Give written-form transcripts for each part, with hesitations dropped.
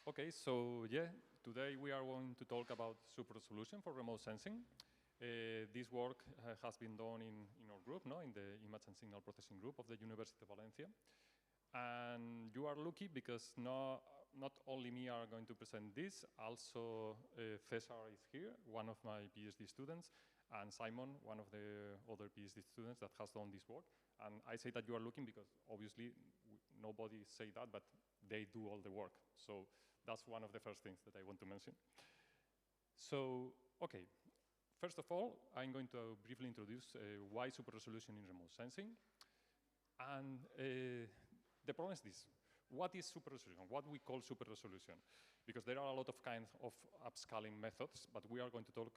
Okay, so yeah, today we are going to talk about super resolution for remote sensing. This work has been done in our group, no, in the image and signal processing group of the University of Valencia. And you are lucky because not only me are going to present this, also Cesar is here, one of my PhD students, and Simon, one of the other PhD students that has done this work. And I say that you are looking because obviously nobody say that, but they do all the work. So that's one of the first things that I want to mention. So, okay, first of all, I'm going to briefly introduce why super resolution in remote sensing. And the problem is this. What is super resolution? What we call super resolution? Because there are a lot of kinds of upscaling methods, but we are going to talk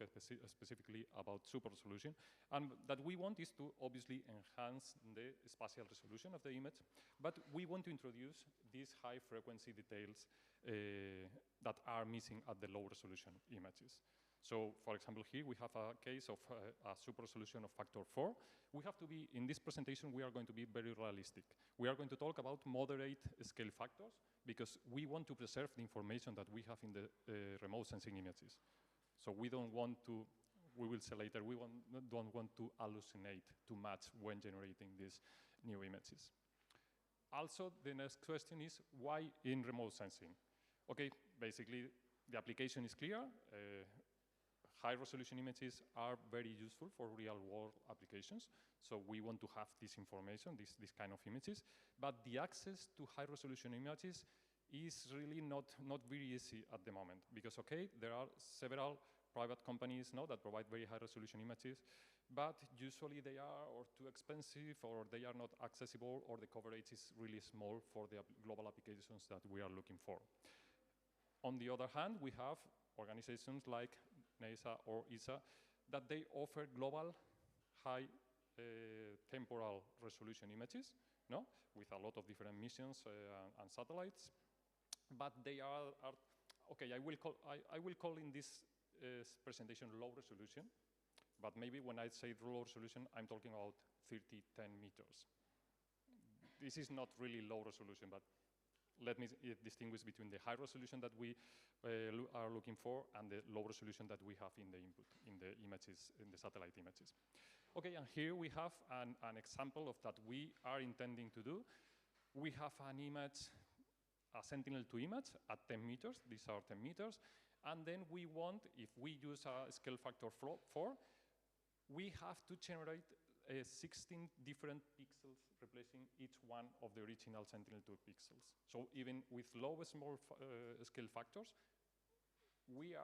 specifically about super resolution. And that we want is to obviously enhance the spatial resolution of the image, but we want to introduce these high frequency details that are missing at the low resolution images. So, for example, here we have a case of a super resolution of factor 4. We have to be, in this presentation, we are going to be very realistic. We are going to talk about moderate scale factors because we want to preserve the information that we have in the remote sensing images. So we don't want to, we will say later, we don't want to hallucinate too much when generating these new images. Also, the next question is, why in remote sensing? Okay, basically, the application is clear. High-resolution images are very useful for real-world applications, so we want to have this information, this kind of images. But the access to high-resolution images is really not very easy at the moment, because, okay, there are several private companies now that provide very high-resolution images, but usually they are or too expensive, or they are not accessible, or the coverage is really small for the global applications that we are looking for. On the other hand, we have organizations like NASA or ESA that they offer global high temporal resolution images, no, with a lot of different missions and satellites. But they are okay. I will call in this presentation low resolution, but maybe when I say low resolution, I'm talking about 30-10 meters. This is not really low resolution, but let me distinguish between the high resolution that we are looking for and the low resolution that we have in the input, in the images, in the satellite images. Okay, and here we have an example of that we are intending to do. We have an image, a Sentinel-2 image at 10 meters. These are 10 meters. And then we want, if we use a scale factor 4, we have to generate 16 different pixels replacing each one of the original Sentinel-2 pixels. So even with low small scale factors, we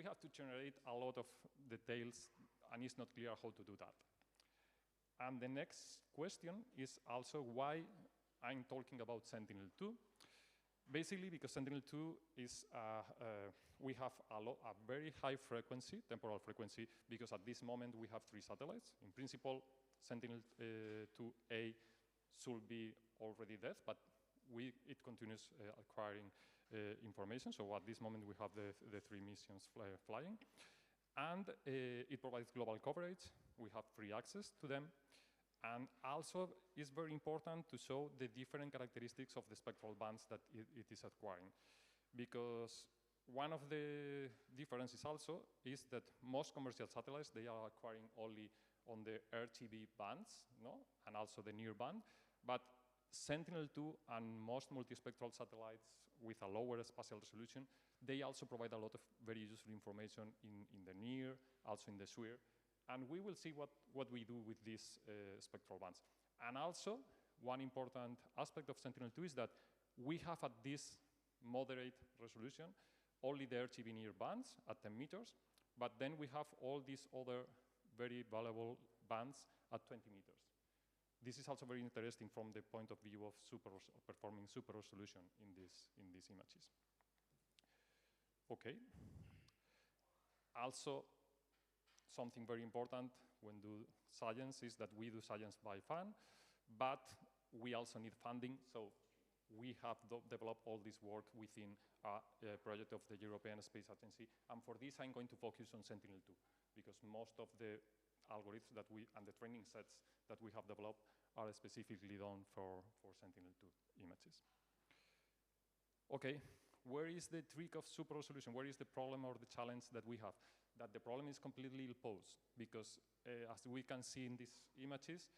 have to generate a lot of details, and it's not clear how to do that. And the next question is also why I'm talking about Sentinel-2. Basically, because Sentinel-2 is, we have a very high frequency, temporal frequency, because at this moment we have 3 satellites. In principle, Sentinel-2A should be already dead, but it continues acquiring information. So at this moment we have the 3 missions flying. And it provides global coverage. We have free access to them. And also, it's very important to show the different characteristics of the spectral bands that it is acquiring. Because one of the differences also is that most commercial satellites, they are acquiring only on the RTB bands, no? And also the near band. But Sentinel-2 and most multispectral satellites with a lower spatial resolution, they also provide a lot of very useful information in the near, also in the SWIR. And we will see what we do with these spectral bands. And also, one important aspect of Sentinel-2 is that we have at this moderate resolution only the RTB near bands at 10 meters, but then we have all these other very valuable bands at 20 meters. This is also very interesting from the point of view of performing super resolution in these images. Okay. Also, something very important when do science is that we do science by fun, but we also need funding. So we have developed all this work within a project of the European Space Agency. And for this, I'm going to focus on Sentinel-2, because most of the algorithms that and the training sets that we have developed are specifically done for Sentinel-2 images. Okay, where is the trick of super resolution? Where is the problem or the challenge that we have? That the problem is completely ill-posed, because as we can see in these images,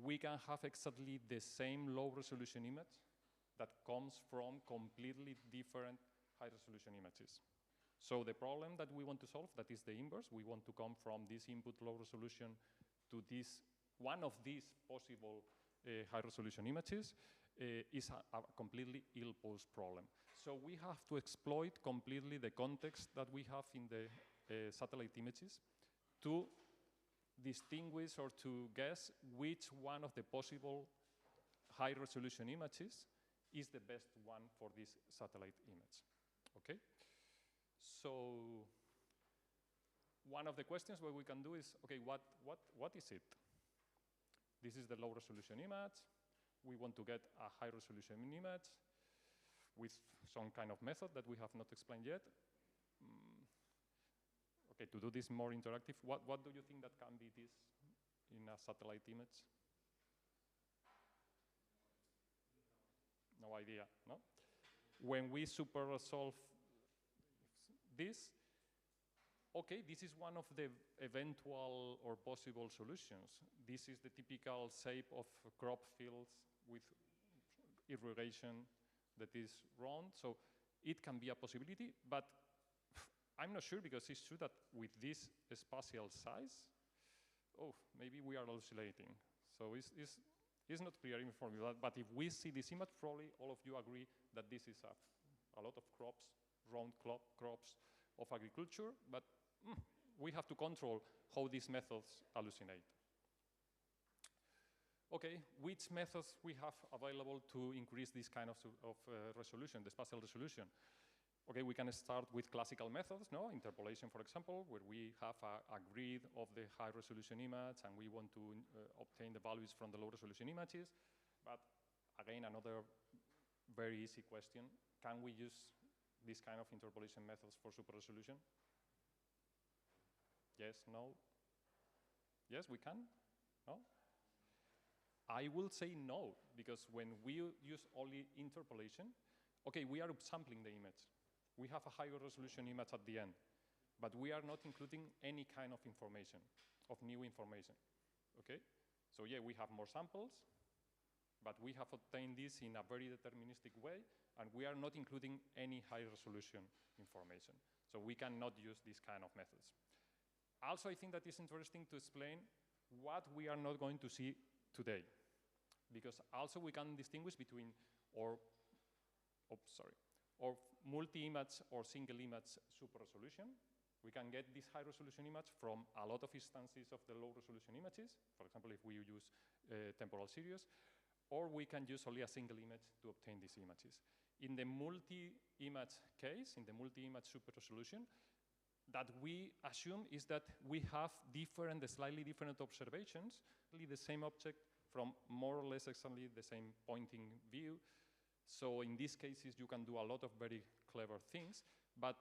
we can have exactly the same low-resolution image that comes from completely different high-resolution images. So the problem that we want to solve, that is the inverse. We want to come from this input low-resolution to this, one of these possible high-resolution images, is a completely ill-posed problem. So we have to exploit completely the context that we have in the satellite images to distinguish or to guess which one of the possible high-resolution images is the best one for this satellite image. Okay? So one of the questions what we can do is, okay, what is it? This is the low-resolution image. We want to get a high-resolution image with some kind of method that we have not explained yet. Okay, to do this more interactive, what do you think that can be this in a satellite image? No idea, no? When we super resolve this, okay, this is one of the eventual or possible solutions. This is the typical shape of crop fields with irrigation that is round, so it can be a possibility, but I'm not sure, because it's true that with this spatial size, oh, maybe we are hallucinating. So it's not clear for me, but if we see this image, probably all of you agree that this is a lot of crops, round crops of agriculture, but we have to control how these methods hallucinate. Okay, which methods we have available to increase this kind of resolution, the spatial resolution? Okay, we can start with classical methods, no? Interpolation, for example, where we have a grid of the high-resolution image, and we want to obtain the values from the low-resolution images. But again, another very easy question: can we use this kind of interpolation methods for super resolution? Yes, no? Yes, we can? No? I will say no, because when we use only interpolation, okay, we are upsampling the image. We have a higher resolution image at the end, but we are not including any kind of information, of new information, okay? So yeah, we have more samples, but we have obtained this in a very deterministic way, and we are not including any high resolution information. So we cannot use these kind of methods. Also, I think that it's interesting to explain what we are not going to see today, because also we can distinguish between or multi-image or single-image super resolution. We can get this high-resolution image from a lot of instances of the low-resolution images, for example, if we use temporal series, or we can use only a single image to obtain these images. In the multi-image case, in the multi-image super resolution, that we assume is that we have different, slightly different observations, really the same object from more or less exactly the same pointing view. So in these cases, you can do a lot of very clever things, but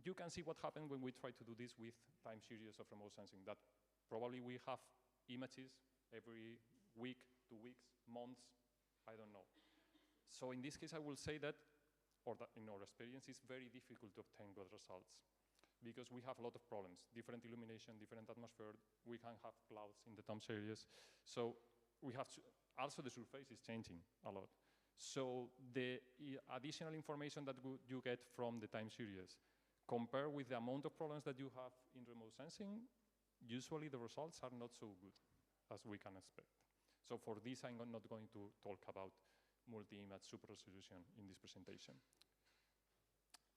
you can see what happens when we try to do this with time series of remote sensing, that probably we have images every week, 2 weeks, months, I don't know. So in this case, I will say that, or that in our experience, it's very difficult to obtain good results, because we have a lot of problems, different illumination, different atmosphere, we can have clouds in the time series. So we have to, also the surface is changing a lot. So the additional information that you get from the time series, compared with the amount of problems that you have in remote sensing, usually the results are not so good as we can expect. So for this, I'm not going to talk about multi-image super resolution in this presentation.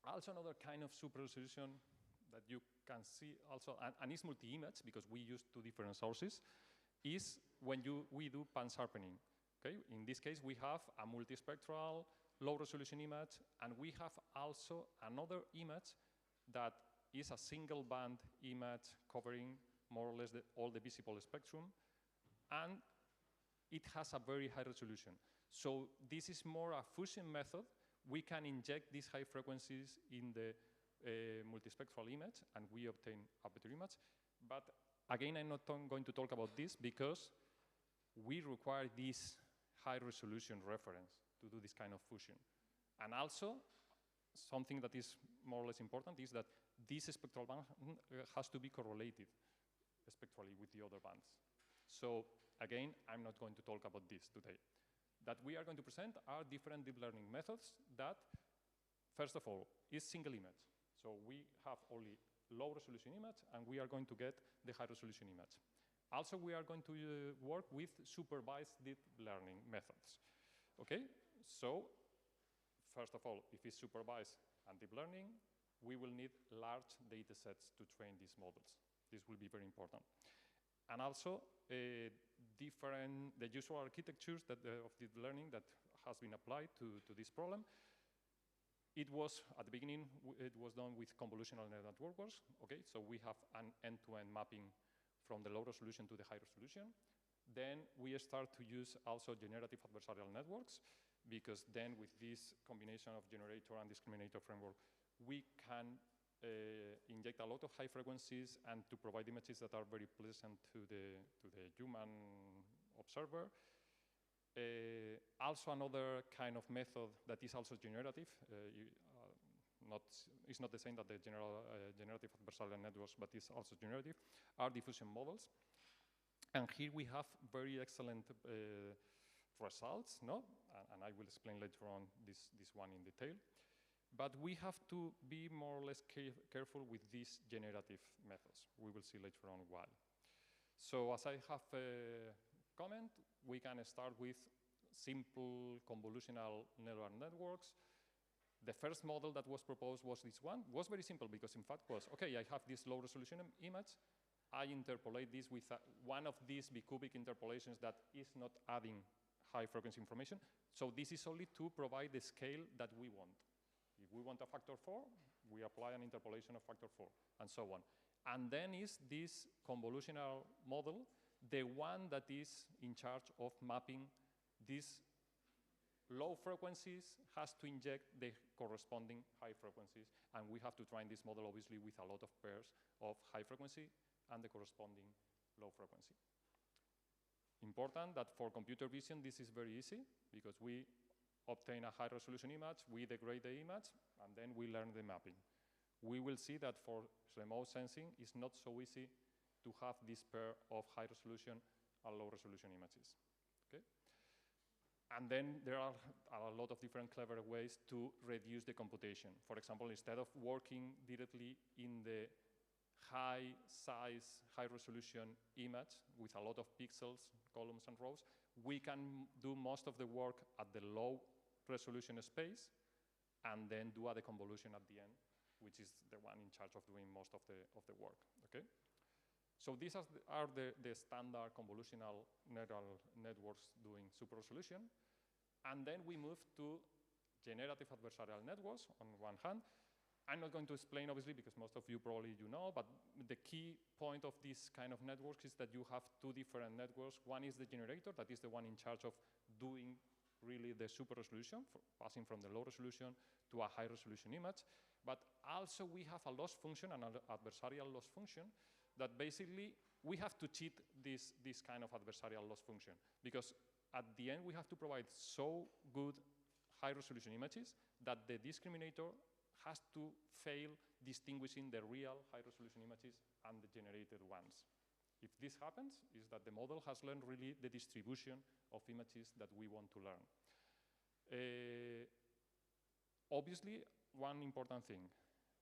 Also, another kind of super resolution that you can see also, and it's multi-image because we use 2 different sources, is when we do pan-sharpening. Okay? In this case, we have a multispectral, low-resolution image, and we have also another image that is a single-band image covering more or less all the visible spectrum, and it has a very high resolution. So this is more a fusion method. We can inject these high frequencies in the multispectral image, and we obtain a better image. But again, I'm not going to talk about this because we require this high resolution reference to do this kind of fusion. And also, something that is more or less important is that this spectral band has to be correlated spectrally with the other bands. So again, I'm not going to talk about this today. That we are going to present are different deep learning methods that, first of all, is single image. So we have only low resolution image, and we are going to get the high resolution image. Also, we are going to work with supervised deep learning methods. Okay, so first of all, if it's supervised and deep learning, we will need large data sets to train these models. This will be very important. And also, the usual architectures that, of deep learning that has been applied to this problem. It was, at the beginning, it was done with convolutional neural networks. Okay, so we have an end-to-end mapping from the low resolution to the high resolution. Then we start to use also generative adversarial networks, because then with this combination of generator and discriminator framework, we can inject a lot of high frequencies and to provide images that are very pleasant to the human observer. Also another kind of method that is also generative, it's not the same that the generative adversarial networks, but it's also generative, are diffusion models. And here we have very excellent results, no? And I will explain later on this one in detail. But we have to be more or less careful with these generative methods. We will see later on why. So as I have comment, we can start with simple convolutional neural networks. The first model that was proposed was this one. It was very simple because in fact was, okay, I have this low resolution image. I interpolate this with one of these bicubic interpolations that is not adding high frequency information. So this is only to provide the scale that we want. If we want a factor 4, we apply an interpolation of factor 4, and so on. And then is this convolutional model the one that is in charge of mapping these low frequencies, has to inject the corresponding high frequencies, and we have to train this model obviously with a lot of pairs of high frequency and the corresponding low frequency. Important that for computer vision this is very easy, because we obtain a high resolution image, we degrade the image, and then we learn the mapping. We will see that for remote sensing, it's not so easy to have this pair of high resolution and low resolution images. Okay? And then there are a lot of different clever ways to reduce the computation. For example, instead of working directly in the high size, high resolution image with a lot of pixels, columns and rows, we can do most of the work at the low resolution space and then do a deconvolution at the end, which is the one in charge of doing most of the work, okay? So these are the standard convolutional neural networks doing super resolution. And then we move to generative adversarial networks on one hand. I'm not going to explain, obviously, because most of you probably know, but the key point of this kind of networks is that you have two different networks. One is the generator, that is the one in charge of doing really the super resolution, passing from the low resolution to a high resolution image. But also we have a loss function, an adversarial loss function, that basically we have to cheat this kind of adversarial loss function, because at the end we have to provide so good high resolution images that the discriminator has to fail distinguishing the real high resolution images and the generated ones. If this happens, is that the model has learned really the distribution of images that we want to learn. Obviously, one important thing,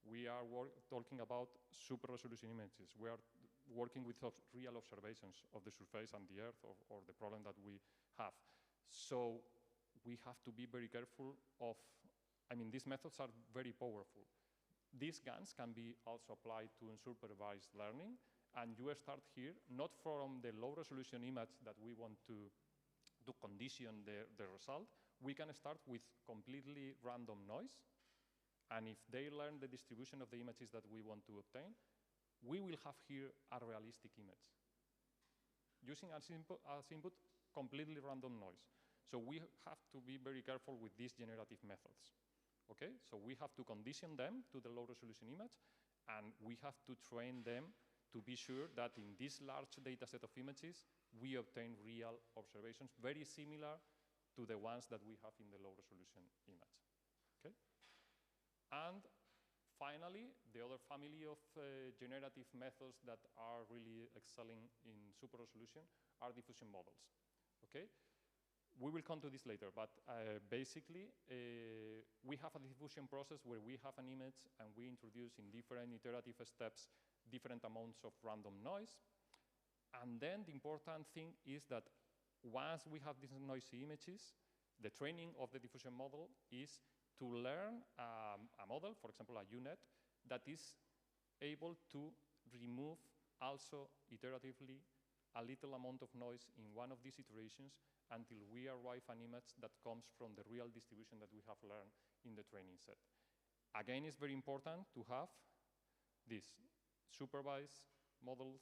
we are talking about super resolution images. We are working with real observations of the surface and the Earth or the problem that we have. So we have to be very careful of, I mean, these methods are very powerful. These GANs can be also applied to unsupervised learning, and you start here, not from the low resolution image that we want to condition the result. We can start with completely random noise, and if they learn the distribution of the images that we want to obtain, we will have here a realistic image. Using as input completely random noise. So we have to be very careful with these generative methods. Okay, so we have to condition them to the low resolution image, and we have to train them to be sure that in this large data set of images, we obtain real observations very similar to the ones that we have in the low resolution image. Okay? And finally, the other family of generative methods that are really excelling in super resolution are diffusion models, okay? We will come to this later, but basically, we have a diffusion process where we have an image and we introduce in different iterative steps different amounts of random noise. And then the important thing is that once we have these noisy images, the training of the diffusion model is to learn a model, for example, a UNet, that is able to remove also iteratively a little amount of noise in one of these iterations until we arrive an image that comes from the real distribution that we have learned in the training set. Again, it's very important to have these supervised models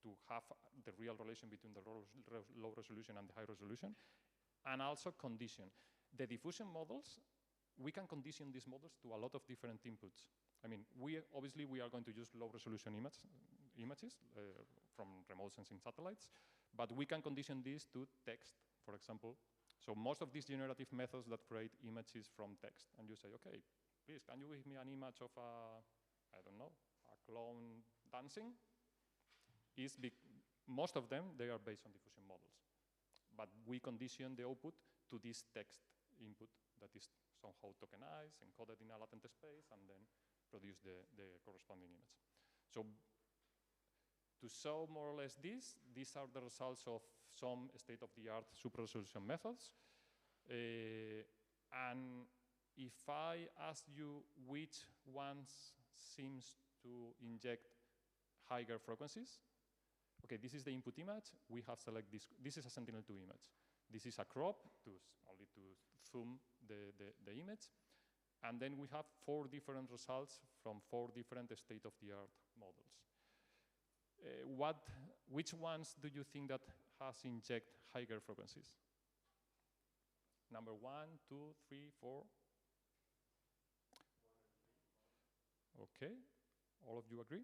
to have the real relation between the low resolution and the high resolution, and also condition. The diffusion models, we can condition these models to a lot of different inputs. I mean, obviously we are going to use low resolution images from remote sensing satellites, but we can condition this to text, for example. So most of these generative methods that create images from text, and you say, okay, please, can you give me an image of a, I don't know, a clown dancing? Most of them, they are based on diffusion models. But we condition the output to this text input that is somehow tokenized, encoded in a latent space, and then produce the corresponding image. So to show more or less this, these are the results of some state-of-the-art super resolution methods. And if I ask you which ones seems to inject higher frequencies, okay, this is the input image. We have selected this. This is a Sentinel-2 image. This is a crop, only to zoom the image. And then we have 4 different results from 4 different state-of-the-art models. Which ones do you think that has inject higher frequencies? Number 1, 2, 3, 4? Okay, all of you agree?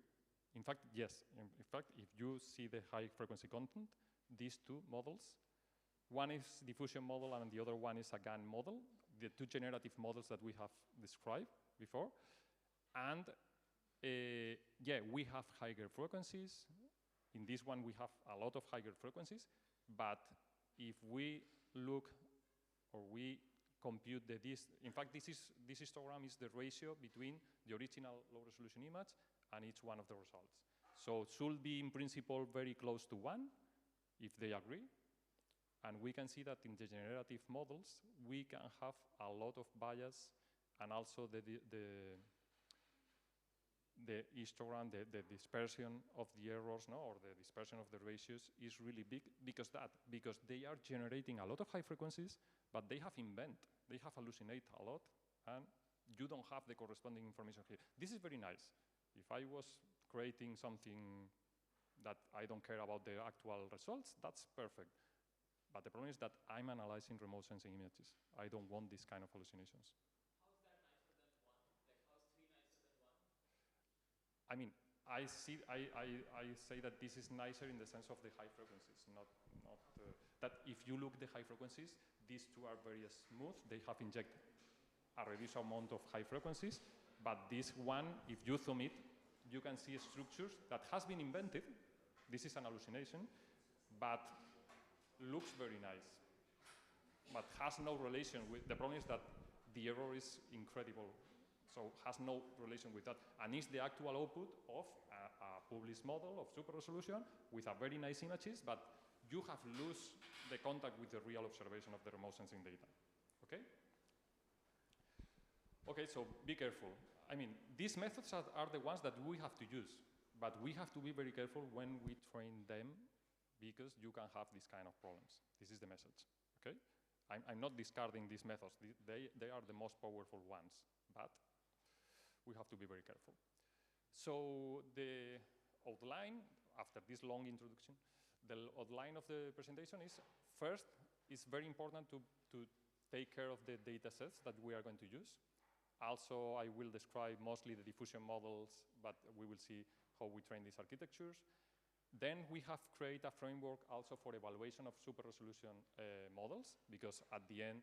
In fact, yes. In fact, if you see the high frequency content, these 2 models, one is diffusion model and the other one is a GAN model, the 2 generative models that we have described before. And yeah, we have higher frequencies. In this one, we have a lot of higher frequencies. But if we look or we compute in fact, this histogram is the ratio between the original low resolution image and each one of the results. So it should be, in principle, very close to 1, if they agree. And we can see that in the generative models, we can have a lot of bias, and also the histogram, the dispersion of the errors, or the dispersion of the ratios is really big because they are generating a lot of high frequencies, but they have hallucinate a lot, and you don't have the corresponding information here. This is very nice. If I was creating something that I don't care about the actual results, that's perfect. But the problem is that I'm analyzing remote sensing images. I don't want this kind of hallucinations. How's that nicer than 1? Like, how's 3 nicer than 1? I mean, I say that this is nicer in the sense of the high frequencies, not that if you look the high frequencies, these 2 are very smooth. They have injected a reduced amount of high frequencies, but this one, if you zoom it, you can see structures that has been invented. This is an hallucination, but looks very nice, but has no relation with, the problem is that the error is incredible, so has no relation with that, and is the actual output of a published model of super resolution with a very nice images, but you have lost the contact with the real observation of the remote sensing data, okay? Okay, so be careful. I mean, these methods are the ones that we have to use, but we have to be very careful when we train them, because you can have these kind of problems. This is the message, okay? I'm not discarding these methods. They are the most powerful ones, but we have to be very careful. So the outline, after this long introduction, the outline of the presentation is, first, it's very important to take care of the data sets that we are going to use. Also, I will describe mostly the diffusion models, but we will see how we train these architectures. Then we have created a framework also for evaluation of super resolution models, because at the end,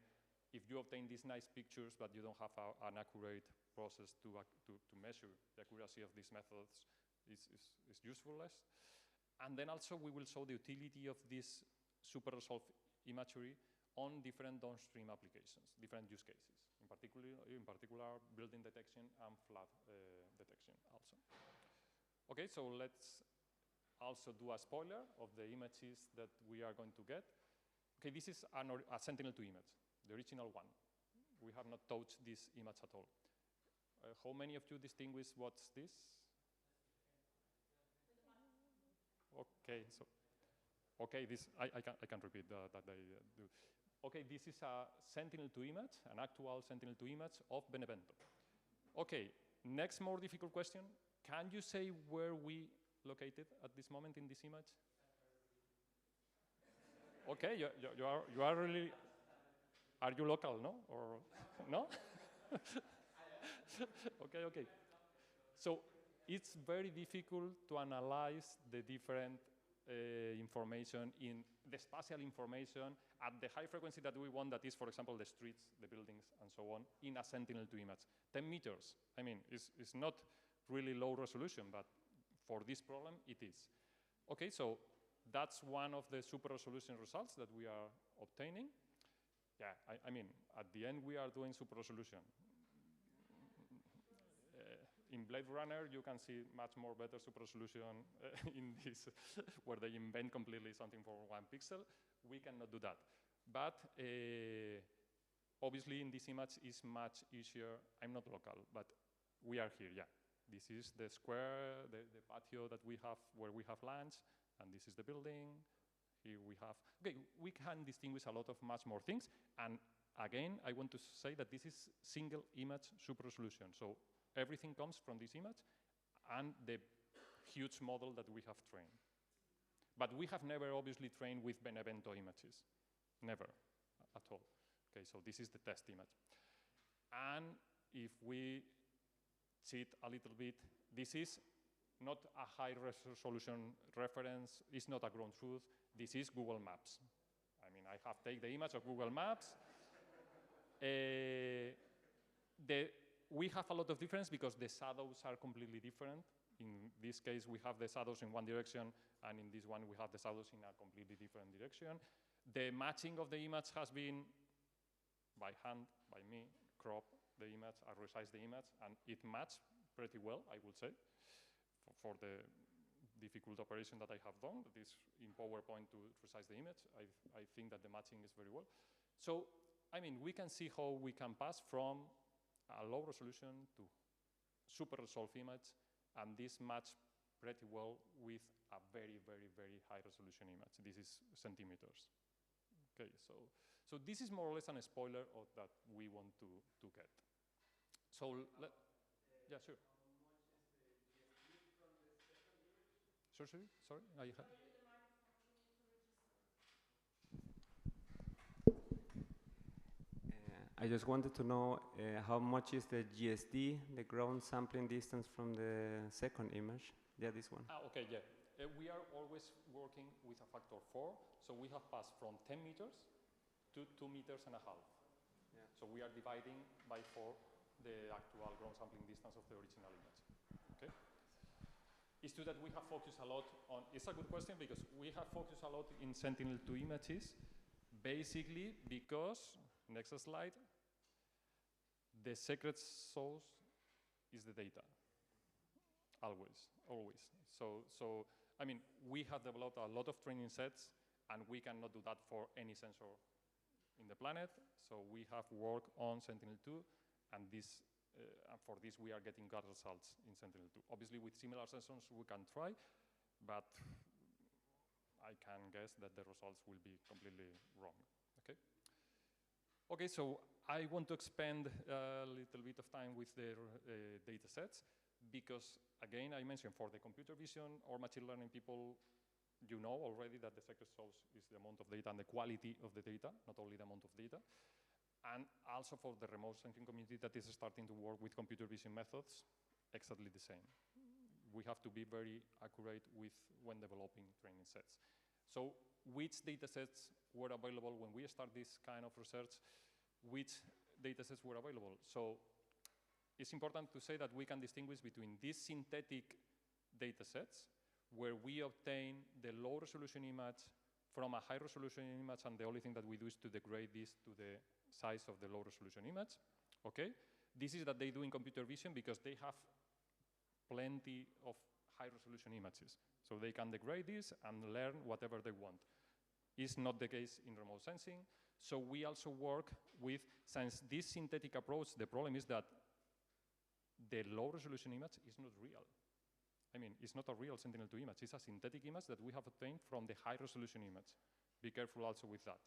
if you obtain these nice pictures, but you don't have an accurate process to measure the accuracy of these methods, is useless. And then also we will show the utility of this super resolved imagery on different downstream applications, different use cases, in particular building detection and flood detection also. Okay, so let's also do a spoiler of the images that we are going to get. Okay, this is a Sentinel-2 image, the original one. We have not touched this image at all. How many of you distinguish what's this? Okay, so, okay, this, I can repeat that I do. Okay, this is a Sentinel-2 image, an actual Sentinel-2 image of Benevento. Okay, next more difficult question. Can you say where we located at this moment in this image? Okay, you are really, are you local, no? Or, no? Okay. So it's very difficult to analyze the different information in the spatial information at the high frequency that we want, that is, for example, the streets, the buildings, and so on, in a Sentinel-2 image. 10 meters, I mean, it's not really low resolution, but for this problem, it is. Okay, so that's one of the super resolution results that we are obtaining. Yeah, I mean, at the end, we are doing super resolution. In Blade Runner, you can see much more better super resolution in this, where they invent completely something for 1 pixel. We cannot do that. But obviously, in this image, it's much easier. I'm not local, but we are here, yeah. This is the square, the patio that we have, where we have lunch, and this is the building. Here we have, okay, we can distinguish a lot of much more things. And again, I want to say that this is single image super resolution. So everything comes from this image and the huge model that we have trained. But we have never obviously trained with Benevento images, never at all. Okay, so this is the test image. And if we cheat a little bit, this is not a high resolution reference, it's not a ground truth, this is Google Maps. I mean, I have taken the image of Google Maps. We have a lot of difference because the shadows are completely different. In this case, we have the shadows in one direction, and in this one, we have the shadows in a completely different direction. The matching of the image has been by hand, by me, crop the image, I resize the image, and it matched pretty well, I would say, for the difficult operation that I have done, that is in PowerPoint to resize the image. I think that the matching is very well. So, I mean, we can see how we can pass from a low resolution to super resolved image, and this match pretty well with a very, very, very high resolution image. This is centimeters. Okay, so this is more or less a spoiler of that we want to get. So, yeah, sure. Sorry? I just wanted to know how much is the GSD, the ground sampling distance from the second image? Yeah, this one. Okay, yeah. We are always working with a factor 4, so we have passed from 10 meters to 2.5 meters. Yeah. So we are dividing by 4 the actual ground sampling distance of the original image. Okay? It's true that we have focused a lot on, it's a good question because we have focused a lot in Sentinel-2 images, basically because, next slide, the secret sauce is the data, always. So, I mean, we have developed a lot of training sets and we cannot do that for any sensor in the planet, so we have worked on Sentinel-2 and this and for this, we are getting good results in Sentinel-2. Obviously, with similar sensors, we can try, but I can guess that the results will be completely wrong, okay? Okay, so I want to spend a little bit of time with the data sets because, again, I mentioned for the computer vision or machine learning people, you know already that the secret sauce is the amount of data and the quality of the data, not only the amount of data. And also for the remote sensing community that is starting to work with computer vision methods, exactly the same. We have to be very accurate with when developing training sets. So which data sets were available when we start this kind of research? which data sets were available. So it's important to say that we can distinguish between these synthetic data sets where we obtain the low resolution image from a high resolution image, and the only thing that we do is to degrade this to the size of the low resolution image, okay? This is that they do in computer vision because they have plenty of high resolution images. So they can degrade this and learn whatever they want. It's not the case in remote sensing. So we also work with, since this synthetic approach, the problem is that the low resolution image is not real. I mean, it's not a real Sentinel-2 image. It's a synthetic image that we have obtained from the high resolution image. Be careful also with that.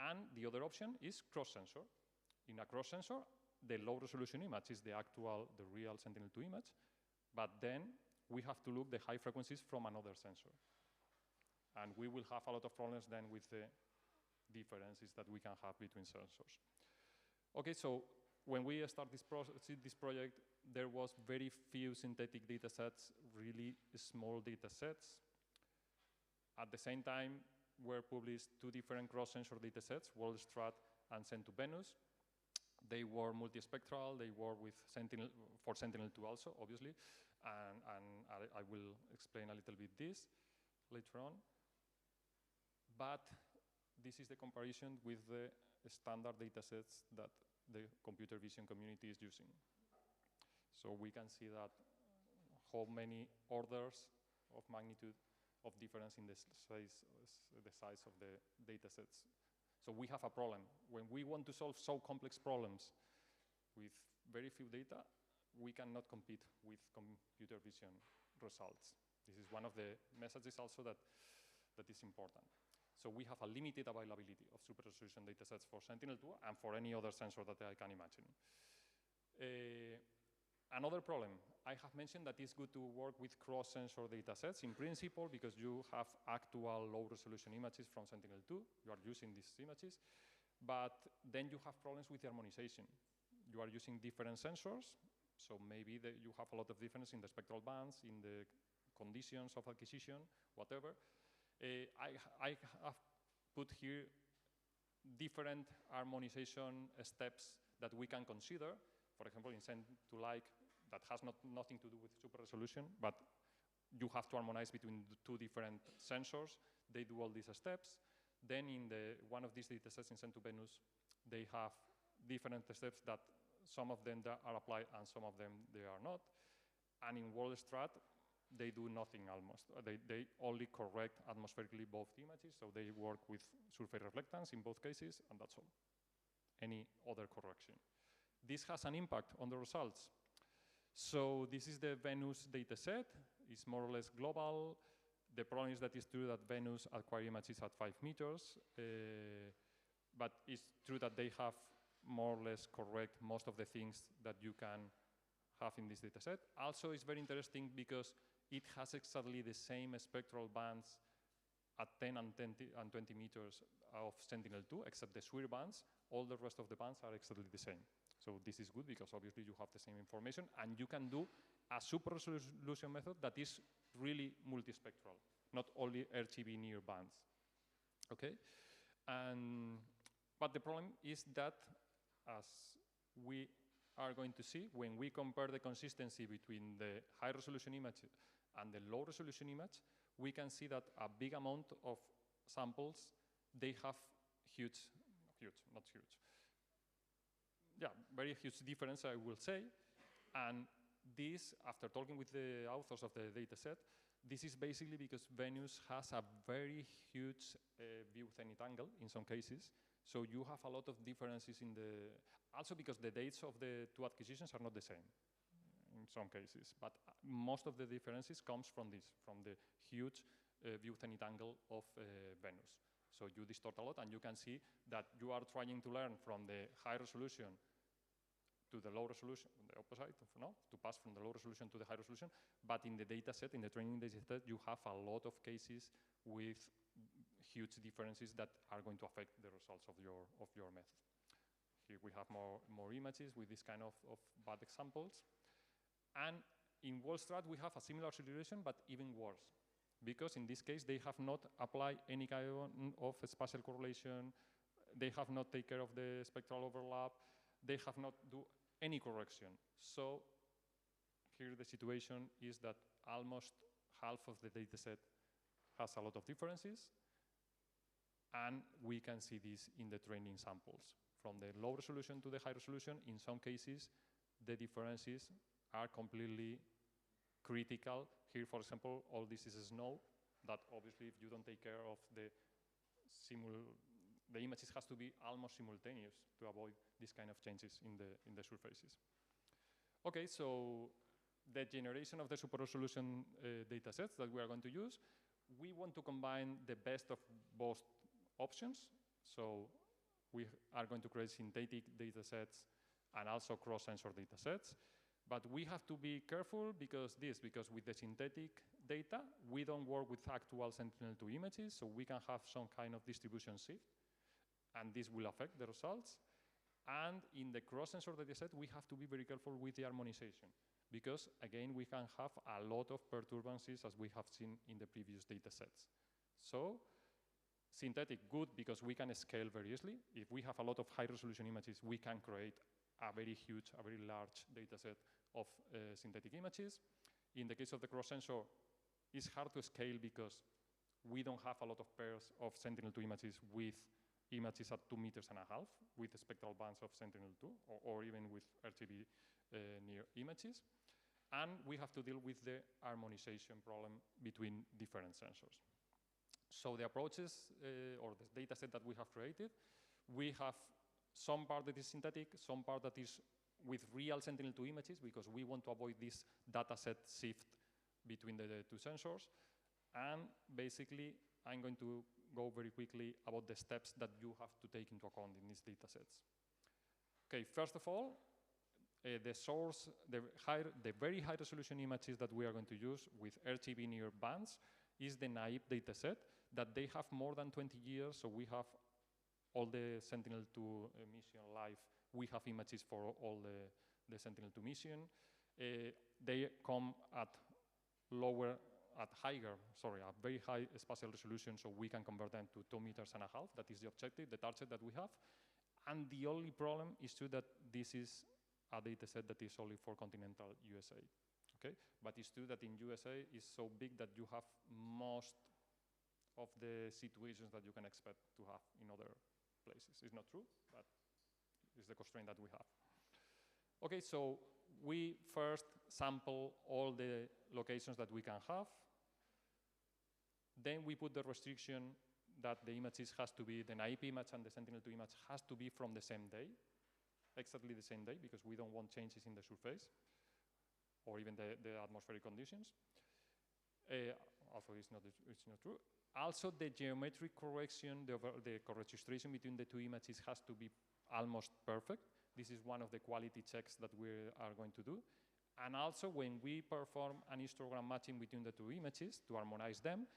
And the other option is cross-sensor. In a cross-sensor, the low resolution image is the real Sentinel-2 image, but then we have to look the high frequencies from another sensor. And we will have a lot of problems then with the differences that we can have between sensors. Okay, so when we start this project, there was very few synthetic data sets, really small data sets. At the same time, were published two different cross-sensor data sets, WorldStrat and Send2Venus. They were multispectral, they were with for Sentinel-2 also, obviously, and I will explain a little bit this later on. But this is the comparison with the standard data sets that the computer vision community is using. So we can see that how many orders of magnitude of difference in the size of the data sets. So we have a problem. When we want to solve so complex problems with very few data, we cannot compete with computer vision results. This is one of the messages also that is important. So we have a limited availability of super resolution data sets for Sentinel-2 and for any other sensor that I can imagine. Another problem, I have mentioned that it's good to work with cross-sensor data sets in principle because you have actual low-resolution images from Sentinel-2. You are using these images, but then you have problems with the harmonization. You are using different sensors, so maybe you have a lot of difference in the spectral bands, in the conditions of acquisition, whatever. I have put here different harmonization steps that we can consider. For example, in Send2Like, that has nothing to do with super resolution, but you have to harmonize between the two different sensors. They do all these steps. Then in one of these data sets in Send2Venus, they have different steps that some of them are applied and some of them they are not. And in WorldStrat, they do nothing almost. They only correct atmospherically both images, so they work with surface reflectance in both cases, and that's all. Any other correction. This has an impact on the results. So this is the Venus data set. It's more or less global. The problem is that it's true that Venus acquire images at 5 meters, but it's true that they have more or less correct most of the things that you can have in this data set. Also, it's very interesting because it has exactly the same spectral bands at 10 and 20 meters of Sentinel-2, except the SWIR bands. All the rest of the bands are exactly the same. So this is good because obviously you have the same information and you can do a super resolution method that is really multispectral, not only RGB near bands. Okay? But the problem is that, as we are going to see, when we compare the consistency between the high resolution image and the low resolution image, we can see that a big amount of samples, they have very huge difference, I will say. And this, after talking with the authors of the data set, this is basically because Venus has a very huge view zenith angle in some cases. So you have a lot of differences in the, also because the dates of the two acquisitions are not the same in some cases, but most of the differences comes from this, from the huge view zenith angle of Venus. So you distort a lot, and you can see that you are trying to learn from the high resolution to the low resolution, the opposite, to pass from the low resolution to the high resolution. But in the data set, in the training data set, you have a lot of cases with huge differences that are going to affect the results of your method. Here we have more images with this kind of bad examples. And in WorldStrat, we have a similar situation, but even worse. Because in this case, they have not applied any kind of spatial correlation, they have not taken care of the spectral overlap, they have not do any correction. So here the situation is that almost half of the data set has a lot of differences, and we can see this in the training samples. From the low resolution to the high resolution, in some cases, the differences are completely critical. Here, for example, all this is snow, that obviously if you don't take care of the images has to be almost simultaneous to avoid these kind of changes in the surfaces. Okay, so the generation of the super resolution data sets that we are going to use, we want to combine the best of both options. So we are going to create synthetic data sets and also cross-sensor data sets. But we have to be careful because with the synthetic data, we don't work with actual Sentinel-2 images, so we can have some kind of distribution shift, and this will affect the results. And in the cross-sensor data set, we have to be very careful with the harmonization, because again, we can have a lot of perturbances as we have seen in the previous data sets. So synthetic, good, because we can scale very easily. If we have a lot of high-resolution images, we can create a very huge, a very large data set of synthetic images. In the case of the cross-sensor, it's hard to scale because we don't have a lot of pairs of Sentinel-2 images with images at 2.5 meters with the spectral bands of Sentinel-2, or even with RGB near images. And we have to deal with the harmonization problem between different sensors. So the approaches, or the data set that we have created, we have some part that is synthetic, some part that is with real Sentinel-2 images, because we want to avoid this data set shift between the two sensors. And basically, I'm going to go very quickly about the steps that you have to take into account in these data sets. Okay, first of all, the source, the very high resolution images that we are going to use with RGB near bands is the naive data set that they have more than 20 years, so we have all the Sentinel-2 mission live. We have images for all the Sentinel-2 mission. They come at very high spatial resolution, so we can convert them to 2.5 meters. That is the objective, the target that we have. And the only problem is true that this is a data set that is only for continental USA. Okay? But it's true that in USA it's so big that you have most of the situations that you can expect to have in other places. It's not true, but it's the constraint that we have. Okay, so we first sample all the locations that we can have. Then we put the restriction that the images has to be, the naive image and the Sentinel-2 image has to be from the same day, exactly the same day, because we don't want changes in the surface or even the atmospheric conditions. Also, it's not true. Also, the geometric correction, the co-registration between the two images has to be almost perfect. This is one of the quality checks that we are going to do. And also, when we perform an histogram matching between the two images to harmonize them,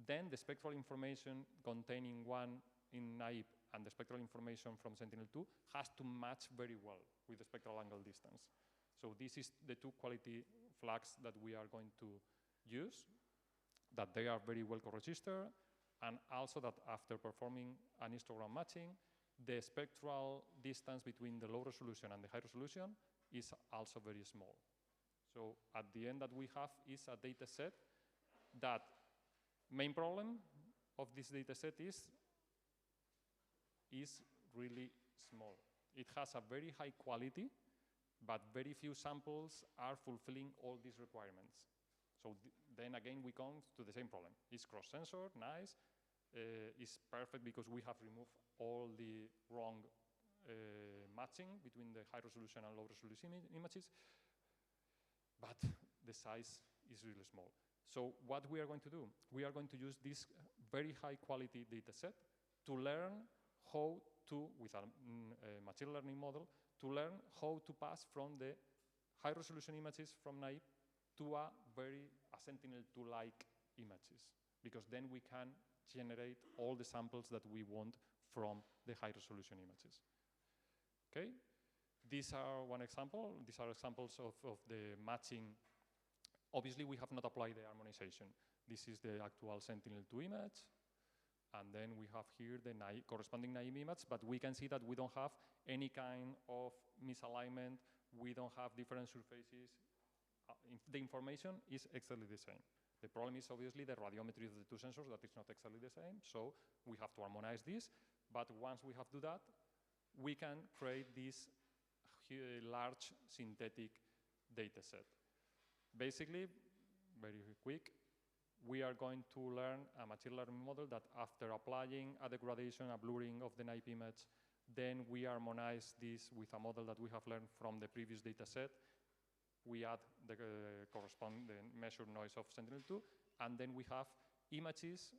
then the spectral information containing one in naive and the spectral information from Sentinel-2 has to match very well with the spectral angle distance. So this is the two quality flags that we are going to use, that they are very well co-registered, and also that after performing an histogram matching, the spectral distance between the low resolution and the high resolution is also very small. So at the end that we have is a data set that main problem of this data set is really small. It has a very high quality, but very few samples are fulfilling all these requirements. So then again, we come to the same problem. It's cross-sensor, nice. It's perfect because we have removed all the wrong matching between the high resolution and low resolution images, but the size is really small. So what we are going to do, we are going to use this very high quality data set to learn how to, with a machine learning model, to learn how to pass from the high resolution images from naive to a Sentinel-2-like images, because then we can generate all the samples that we want from the high resolution images. Okay, these are one example. These are examples of the matching. Obviously, we have not applied the harmonization. This is the actual Sentinel-2 image, And then we have here the corresponding naive image, but we can see that we don't have any kind of misalignment. We don't have different surfaces. The information is exactly the same. The problem is obviously the radiometry of the two sensors that is not exactly the same, so we have to harmonize this. But once we have to do that, we can create this large synthetic data set. Basically, very quick, we are going to learn a machine learning model that after applying a degradation, a blurring of the naive image, then we harmonize this with a model that we have learned from the previous data set. We add the corresponding measured noise of Sentinel-2, and then we have images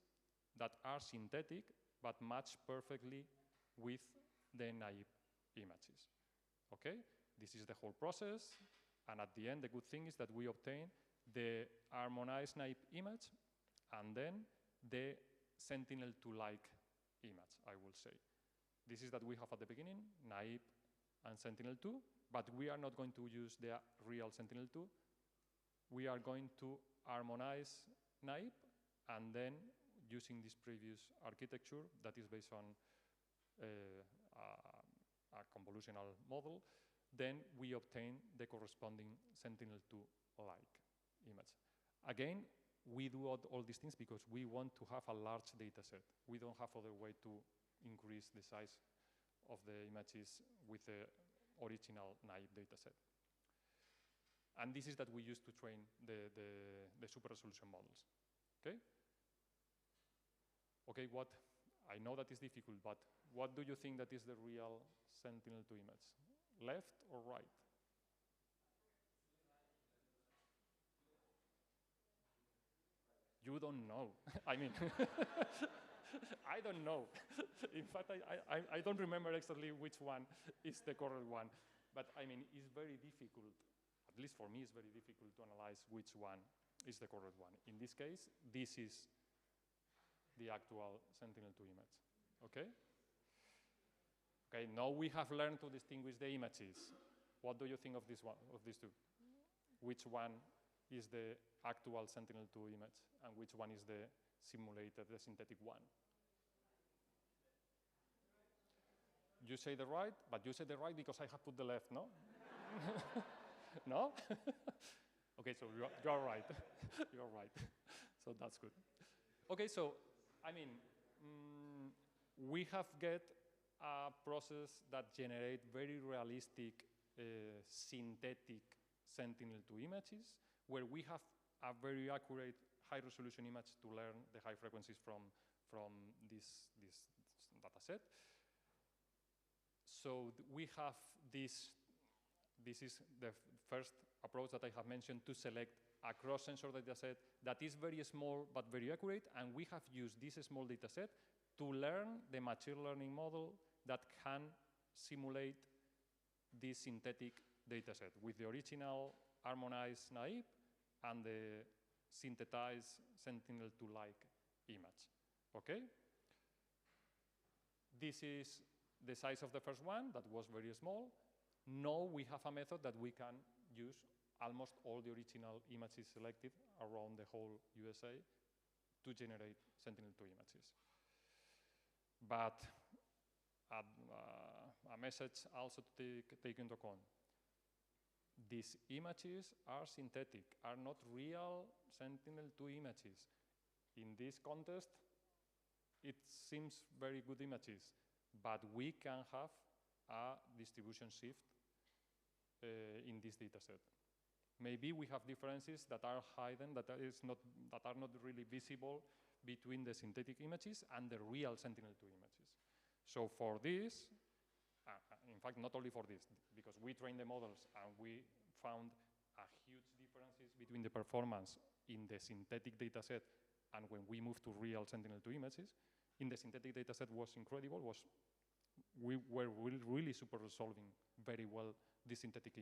that are synthetic but match perfectly with the naive images. Okay? This is the whole process, and at the end, the good thing is that we obtain the harmonized naive image and then the Sentinel-2-like image, I will say. This is that we have at the beginning, naive and Sentinel-2, but we are not going to use the real Sentinel-2. We are going to harmonize naive, and then using this previous architecture that is based on a convolutional model, then we obtain the corresponding Sentinel-2-like image. Again, we do all these things because we want to have a large data set. We don't have other way to increase the size of the images with the original naive data set. And this is that we use to train the super resolution models. Okay? Okay, I know that is difficult, but what do you think that is the real Sentinel-2 image? Left or right? You don't know. I mean, I don't know. In fact, I don't remember exactly which one is the correct one. But I mean, it's very difficult, at least for me, it's very difficult to analyze which one is the correct one. In this case, this is the actual Sentinel-2 image. Okay? Okay, now we have learned to distinguish the images. What do you think of this one, of these two? Which one is the actual Sentinel-2 image, and which one is the simulated, the synthetic one? You say the right, but you say the right because I have put the left, no? No? Okay, so you're right. You're right. So that's good. Okay, so, I mean, we have get a process that generate very realistic synthetic Sentinel-2 images, where we have a very accurate high-resolution image to learn the high frequencies from this data set. So we have this is the first approach that I have mentioned to select a cross-sensor data set that is very small but very accurate, and we have used this small data set to learn the machine learning model that can simulate this synthetic data set with the original harmonized naive and the synthesized Sentinel-2-like image. Okay? This is the size of the first one, that was very small. Now we have a method that we can use almost all the original images selected around the whole USA to generate Sentinel-2 images. But a message also to take into account. These images are synthetic, are not real Sentinel-2 images. In this context, it seems very good images, but we can have a distribution shift in this data set. Maybe we have differences that are hidden, that are not really visible between the synthetic images and the real Sentinel-2 images. So for this, in fact, not only for this, because we trained the models and we found a huge differences between the performance in the synthetic data set and when we moved to real Sentinel-2 images. In the synthetic data set was incredible, we were really super resolving very well the synthetic,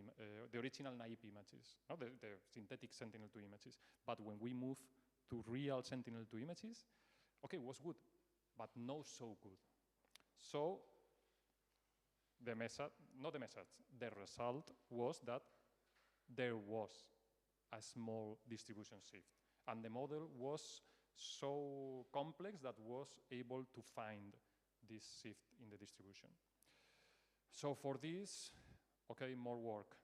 the original naive images, no? the synthetic Sentinel-2 images. But when we move to real Sentinel-2 images, okay, it was good, but not so good. So the result was that there was a small distribution shift, and the model was so complex that was able to find this shift in the distribution. So for this, okay, more work.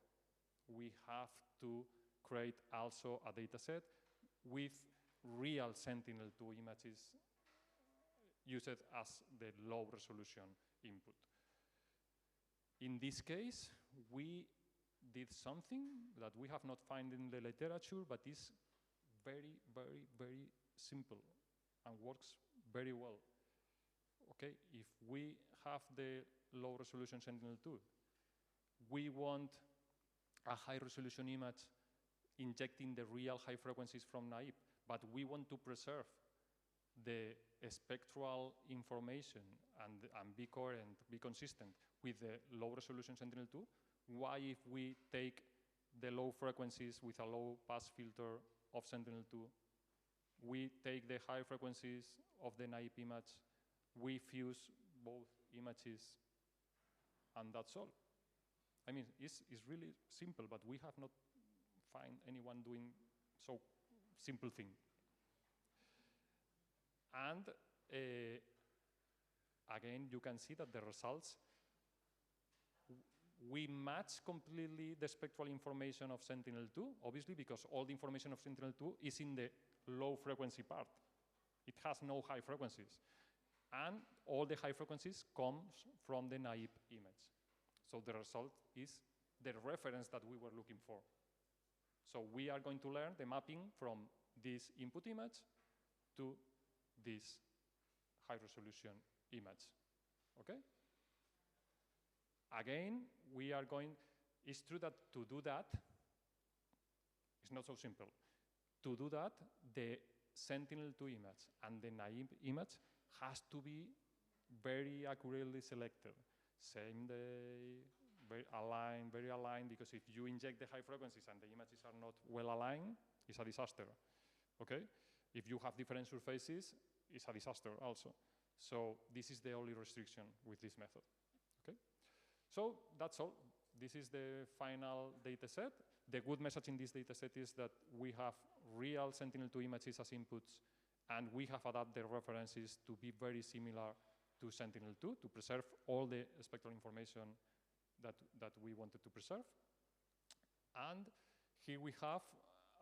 We have to create also a data set with real Sentinel-2 images used as the low resolution input. In this case, we did something that we have not found in the literature, but is very, very, very simple and works very well. Okay, if we have the low resolution Sentinel-2, we want a high resolution image injecting the real high frequencies from naive, but we want to preserve the spectral information and be coherent, be consistent with the low resolution Sentinel-2. Why, if we take the low frequencies with a low pass filter of Sentinel-2, we take the high frequencies of the naive image, we fuse both images, and that's all. I mean, it's really simple, but we have not found anyone doing so simple thing. And again, you can see that the results, we match completely the spectral information of Sentinel-2, obviously, because all the information of Sentinel-2 is in the low frequency part. It has no high frequencies. And all the high frequencies comes from the naive image. So the result is the reference that we were looking for. So we are going to learn the mapping from this input image to this high resolution image, okay? Again, we are going, it's true that to do that, it's not so simple. To do that, the Sentinel-2 image and the naive image has to be very accurately selected. Same day, very aligned, because if you inject the high frequencies and the images are not well aligned, it's a disaster, okay? If you have different surfaces, it's a disaster also. So this is the only restriction with this method, okay? So that's all. This is the final data set. The good message in this data set is that we have real Sentinel-2 images as inputs, and we have adapted the references to be very similar to Sentinel-2 to preserve all the spectral information that we wanted to preserve. And here we have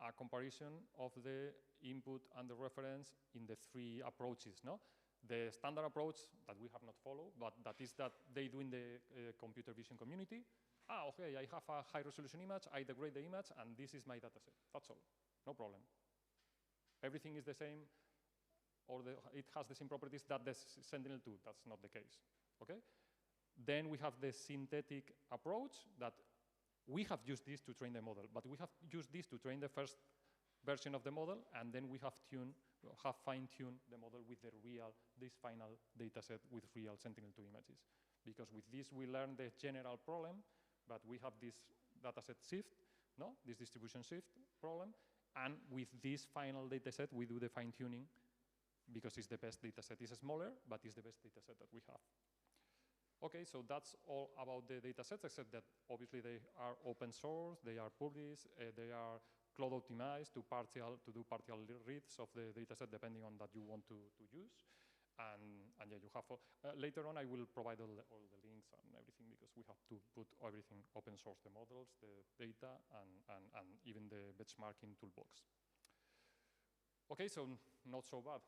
a comparison of the input and the reference in the three approaches, no? The standard approach that we have not followed, but that is that they do in the computer vision community. Ah, okay, I have a high resolution image, I degrade the image, and this is my data set. That's all, no problem. Everything is the same, or it has the same properties that the Sentinel-2. That's not the case, okay? Then we have the synthetic approach that we have used this to train the model, but we have used this to train the first version of the model, and then we have fine-tuned the model with this final data set with real Sentinel-2 images. Because with this, we learn the general problem, but we have this data set shift, no? This distribution shift problem, and with this final data set, we do the fine-tuning because it's the best data set. It's smaller, but it's the best data set that we have. Okay, so that's all about the data sets, except that obviously they are open source, they are published, they are cloud optimized to do partial reads of the data set depending on that you want to use. And yeah, you have, later on I will provide all the links and everything because we have to put everything open source, the models, the data, and even the benchmarking toolbox. Okay, so not so bad.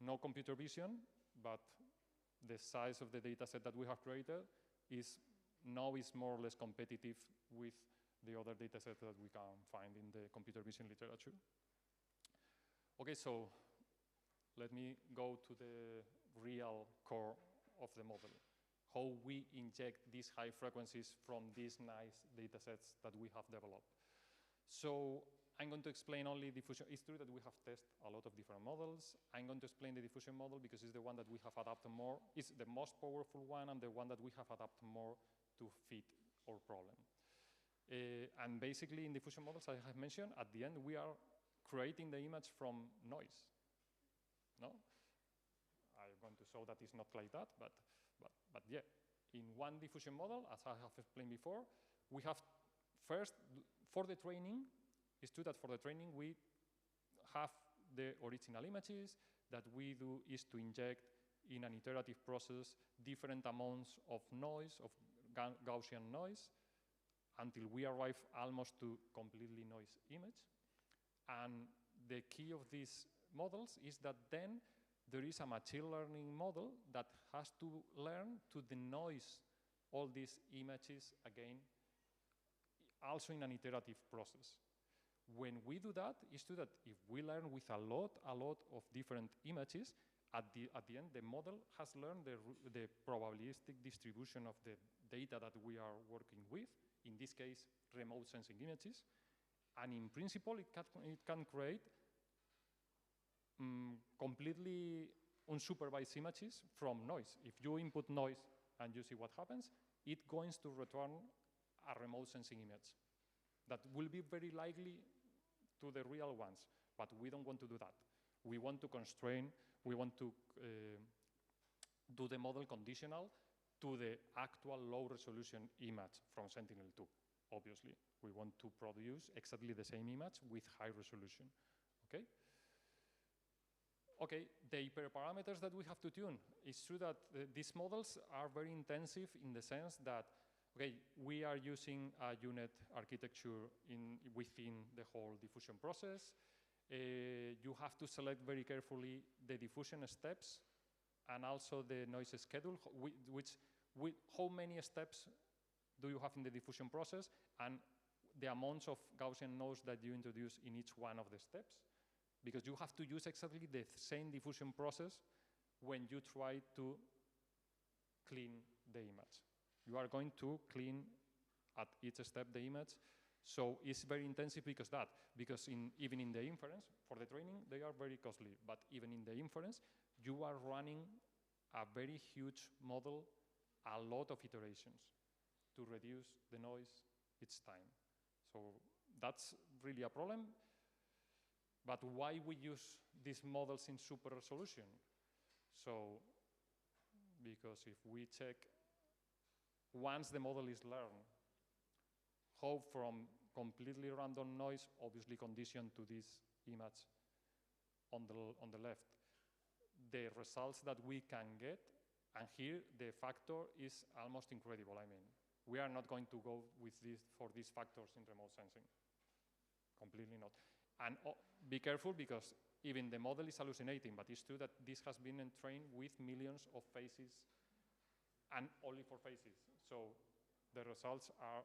No computer vision, but the size of the data set that we have created is now more or less competitive with the other data sets that we can find in the computer vision literature. Okay, so let me go to the real core of the model, how we inject these high frequencies from these nice data sets that we have developed. So I'm going to explain only diffusion. It's true that we have tested a lot of different models. I'm going to explain the diffusion model because it's the one that we have adapted more. It's the most powerful one and the one that we have adapted more to fit our problem. And basically in diffusion models, I have mentioned, at the end, we are creating the image from noise. No? I'm going to show that it's not like that, but yeah. In one diffusion model, as I have explained before, we have first, for the training, it's true that for the training we have the original images. That we do is to inject in an iterative process different amounts of noise, of Gaussian noise, until we arrive almost to completely noise image. And the key of these models is that then there is a machine learning model that has to learn to denoise all these images again, also in an iterative process. When we do that, it's true that if we learn with a lot of different images, at the end, the model has learned the probabilistic distribution of the data that we are working with, in this case, remote sensing images. And in principle, it can create completely unsupervised images from noise. If you input noise and you see what happens, it's going to return a remote sensing image that will be very likely to the real ones, but we don't want to do that. We want to constrain, we want to do the model conditional to the actual low resolution image from Sentinel-2, obviously. We want to produce exactly the same image with high resolution, okay? Okay, the hyperparameters that we have to tune. It's true that these models are very intensive in the sense that, okay, we are using a unit architecture within the whole diffusion process. You have to select very carefully the diffusion steps and also the noise schedule, how many steps do you have in the diffusion process, and the amounts of Gaussian noise that you introduce in each one of the steps. Because you have to use exactly the same diffusion process when you try to clean the image. You are going to clean at each step the image. So it's very intensive because even in the inference, for the training, they are very costly. But even in the inference, you are running a very huge model, a lot of iterations to reduce the noise each time. So that's really a problem. But why we use these models in super resolution? So, because if we check, once the model is learned, how from completely random noise, obviously conditioned to this image on the left, the results that we can get, and here the factor is almost incredible. I mean, we are not going to go with for these factors in remote sensing, completely not. And be careful because even the model is hallucinating, but it's true that this has been trained with millions of faces and only for faces. So the results are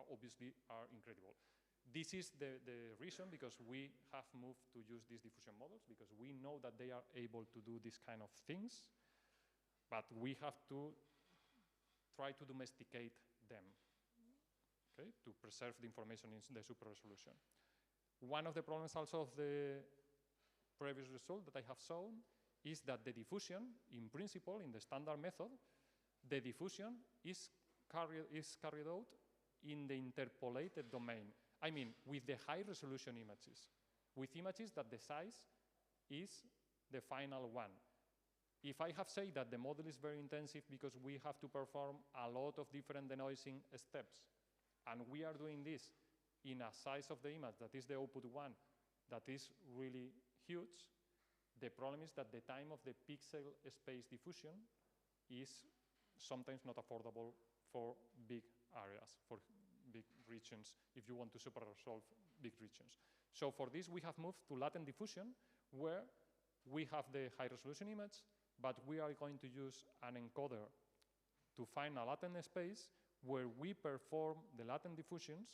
obviously incredible. This is the reason because we have moved to use these diffusion models because we know that they are able to do this kind of things, but we have to try to domesticate them, okay, to preserve the information in the super resolution. One of the problems also of the previous result that I have shown is that the diffusion, in principle, in the standard method, the diffusion is carried out in the interpolated domain. I mean, with the high resolution images, with images that the size is the final one. If I have said that the model is very intensive because we have to perform a lot of different denoising steps, and we are doing this in a size of the image that is the output one, that is really huge, the problem is that the time of the pixel space diffusion is sometimes not affordable for big areas, for big regions, if you want to super resolve big regions. So for this, we have moved to latent diffusion, where we have the high resolution image, but we are going to use an encoder to find a latent space where we perform the latent diffusions.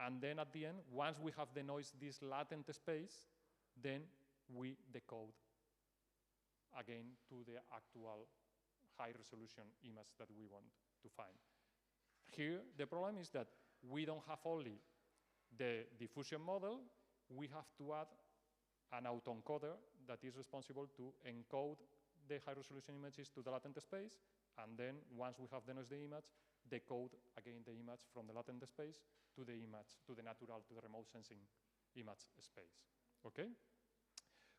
And then at the end, once we have denoised this latent space, then we decode again to the actual high resolution image that we want to find. Here, the problem is that we don't have only the diffusion model, we have to add an autoencoder that is responsible to encode the high resolution images to the latent space, and then once we have denoised the image, decode again the image from the latent space to the image, to the natural, to the remote sensing image space, okay?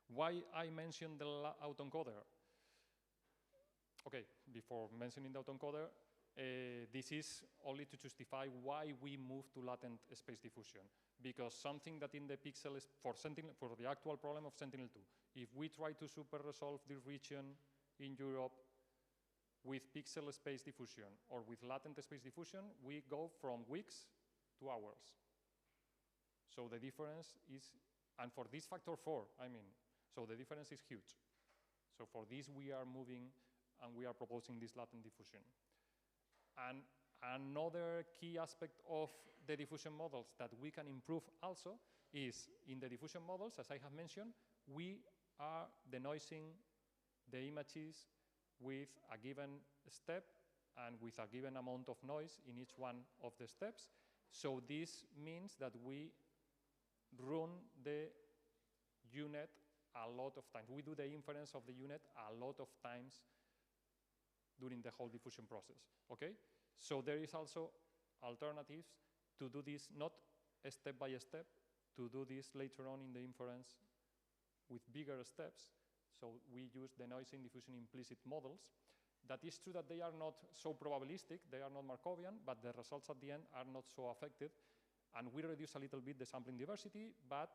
Why I mentioned the autoencoder? Okay, before mentioning the autoencoder, this is only to justify why we move to latent space diffusion. Because something that in the pixel is for the actual problem of Sentinel-2, if we try to super resolve the region in Europe with pixel space diffusion or with latent space diffusion, we go from weeks to hours. So the difference is, and for this factor 4, I mean, so the difference is huge. So for this we are moving and we are proposing this latent diffusion. And another key aspect of the diffusion models that we can improve also is in the diffusion models, as I have mentioned, we are denoising the images with a given step and with a given amount of noise in each one of the steps. So this means that we run the unit a lot of times. We do the inference of the unit a lot of times during the whole diffusion process, okay? So there is also alternatives to do this, not step by step, to do this later on in the inference with bigger steps. So we use denoising diffusion implicit models. That is true that they are not so probabilistic, they are not Markovian, but the results at the end are not so affected. And we reduce a little bit the sampling diversity, but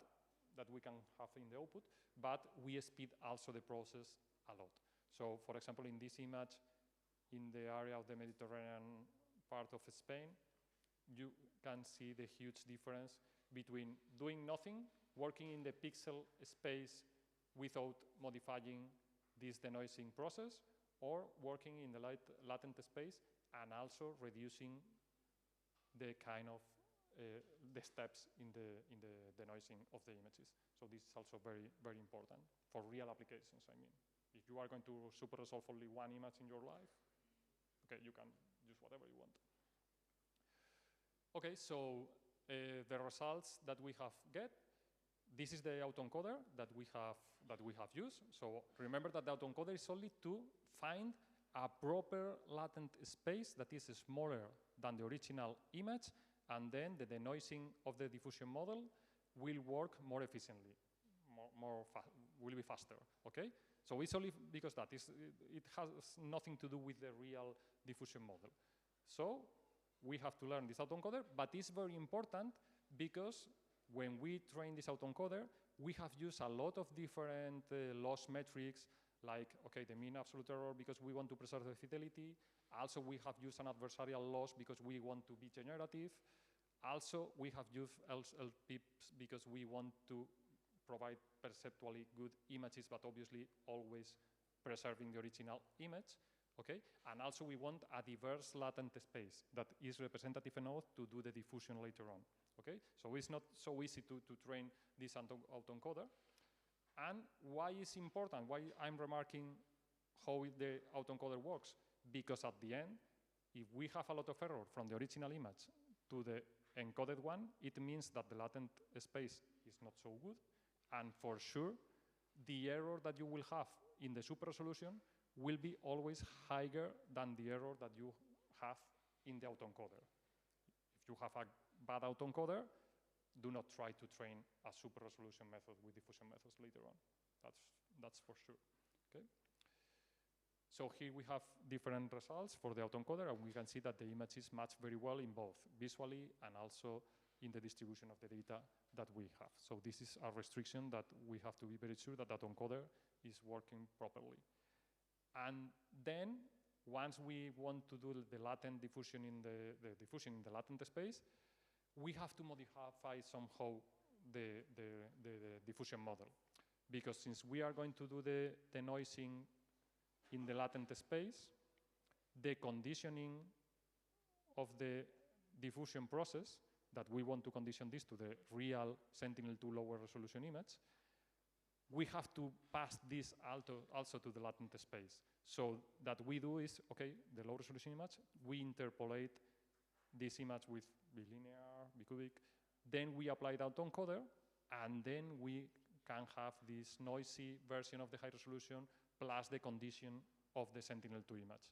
that we can have in the output, but we speed also the process a lot. So for example, in this image, in the area of the Mediterranean part of Spain, you can see the huge difference between doing nothing, working in the pixel space without modifying this denoising process, or working in the latent space and also reducing the kind of the steps in the denoising of the images. So this is also very, very important for real applications, I mean. If you are going to super resolve only one image in your life, okay, you can use whatever you want. Okay, so the results that we have get, this is the autoencoder that we have used. So remember that the autoencoder is only to find a proper latent space that is smaller than the original image, and then the denoising of the diffusion model will work more efficiently, will be faster, okay? So it's only because that it has nothing to do with the real diffusion model. So we have to learn this autoencoder, but it's very important because when we train this autoencoder, we have used a lot of different loss metrics, like, okay, the mean absolute error because we want to preserve the fidelity. Also, we have used an adversarial loss because we want to be generative. Also, we have used LPIPs because we want to provide perceptually good images, but obviously always preserving the original image, okay? And also we want a diverse latent space that is representative enough to do the diffusion later on, okay? So it's not so easy to train this autoencoder. And why is important? Why I'm remarking how the autoencoder works? Because at the end, if we have a lot of error from the original image to the encoded one, it means that the latent space is not so good. And for sure, the error that you will have in the super resolution will be always higher than the error that you have in the autoencoder. If you have a bad autoencoder, do not try to train a super resolution method with diffusion methods later on. That's for sure, okay? So here we have different results for the autoencoder, and we can see that the images match very well in both visually and also in the distribution of the data that we have. So this is a restriction that we have to be very sure that that encoder is working properly. And then, once we want to do the latent diffusion in the diffusion in the latent space, we have to modify somehow the diffusion model. Because since we are going to do the denoising in the latent space, the conditioning of the diffusion process that we want to condition this to the real Sentinel-2 lower resolution image, we have to pass this also to the latent space. So that we do is, okay, the low resolution image, we interpolate this image with bilinear, bicubic, then we apply the autoencoder, and then we can have this noisy version of the high resolution plus the condition of the Sentinel-2 image.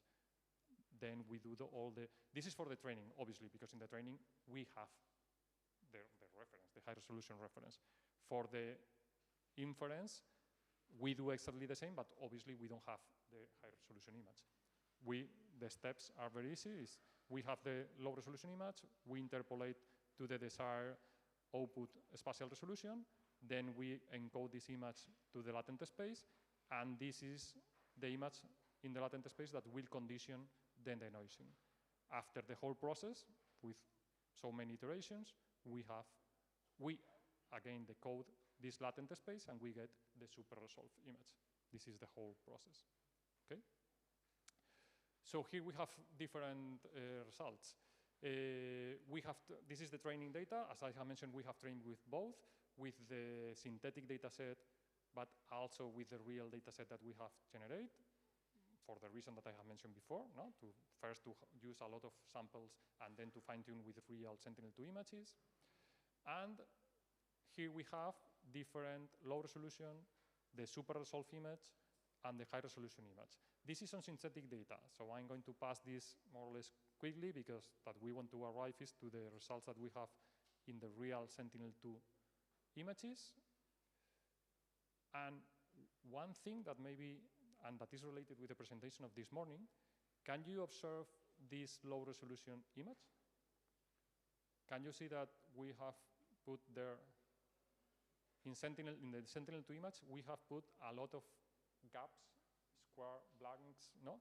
Then we do this is for the training, obviously, because in the training we have the reference, the high resolution reference. For the inference, we do exactly the same, but obviously we don't have the high resolution image. the steps are very easy. We have the low resolution image, we interpolate to the desired output spatial resolution, then we encode this image to the latent space, and this is the image in the latent space that will condition the denoising. After the whole process, with so many iterations, we again decode this latent space and we get the super resolved image. This is the whole process, okay? So here we have different results. This is the training data. As I have mentioned, we have trained with both, with the synthetic data set, but also with the real data set that we have generated, for the reason that I have mentioned before, no? To first to use a lot of samples and then to fine-tune with real Sentinel-2 images. And here we have different low resolution, the super resolved image, and the high resolution image. This is on synthetic data, so I'm going to pass this more or less quickly because that we want to arrive is to the results that we have in the real Sentinel-2 images. And one thing that maybe, and that is related with the presentation of this morning, can you observe this low resolution image? Can you see that we have put there, in the Sentinel-2 image, we have put a lot of gaps, square blanks, no?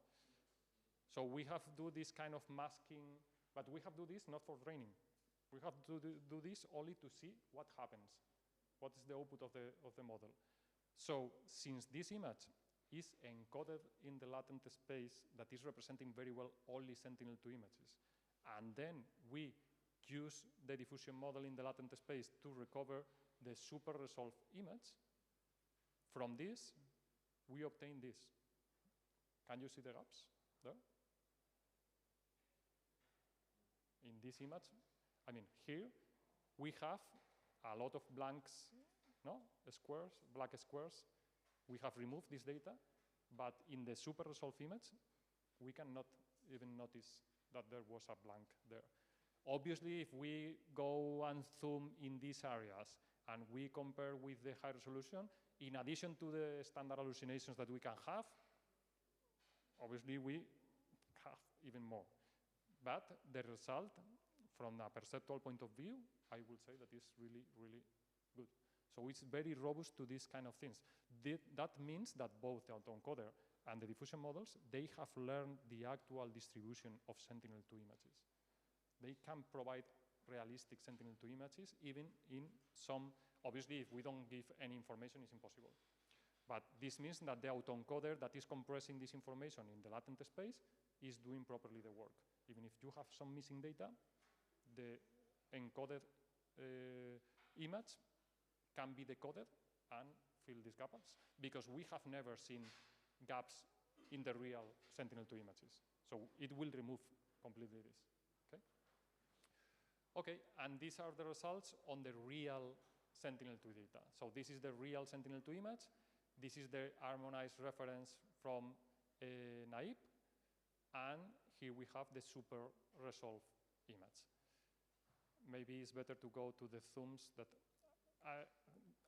So we have to do this kind of masking, but we have to do this not for training. We have to do this only to see what happens, what is the output of the model. So since this image is encoded in the latent space that is representing very well only Sentinel-2 images, and then we use the diffusion model in the latent space to recover the super resolved image, from this, we obtain this. Can you see the gaps there? In this image, I mean, here we have a lot of blanks, no? Squares, black squares. We have removed this data, but in the super resolved image, we cannot even notice that there was a blank there. Obviously, if we go and zoom in these areas and we compare with the high resolution, in addition to the standard hallucinations that we can have, obviously we have even more. But the result, from a perceptual point of view, I will say that is really, really good. So it's very robust to these kind of things. That means that both the autoencoder and the diffusion models, they have learned the actual distribution of Sentinel-2 images. They can provide realistic Sentinel-2 images, even in some, obviously if we don't give any information, it's impossible. But this means that the autoencoder that is compressing this information in the latent space is doing properly the work. Even if you have some missing data, the encoded image can be decoded and fill these gaps, because we have never seen gaps in the real Sentinel-2 images. So it will remove completely this, okay? Okay, and these are the results on the real Sentinel-2 data. So this is the real Sentinel-2 image. This is the harmonized reference from naive, and here we have the super resolved image. Maybe it's better to go to the zooms that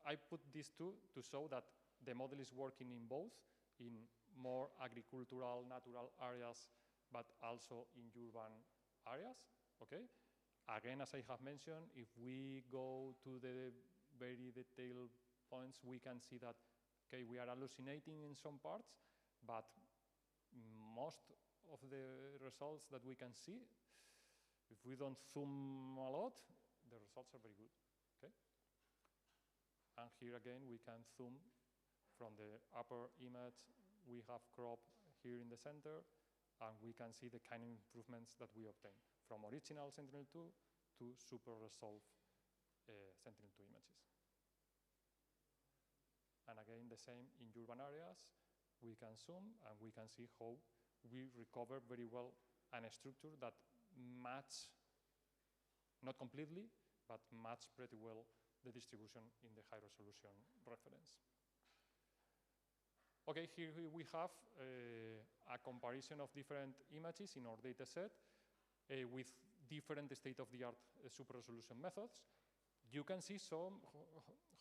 I put these two to show that the model is working in both, in more agricultural, natural areas, but also in urban areas, okay? Again, as I have mentioned, if we go to the very detailed points, we can see that, okay, we are hallucinating in some parts, but most of the results that we can see, if we don't zoom a lot, the results are very good, okay? And here again, we can zoom from the upper image. We have crop here in the center, and we can see the kind of improvements that we obtain from original Sentinel-2 to super resolved Sentinel-2 images. And again, the same in urban areas. We can zoom, and we can see how we recover very well a structure that match, not completely, but match pretty well the distribution in the high resolution reference. Okay, here we have a comparison of different images in our data set with different state-of-the-art super resolution methods. You can see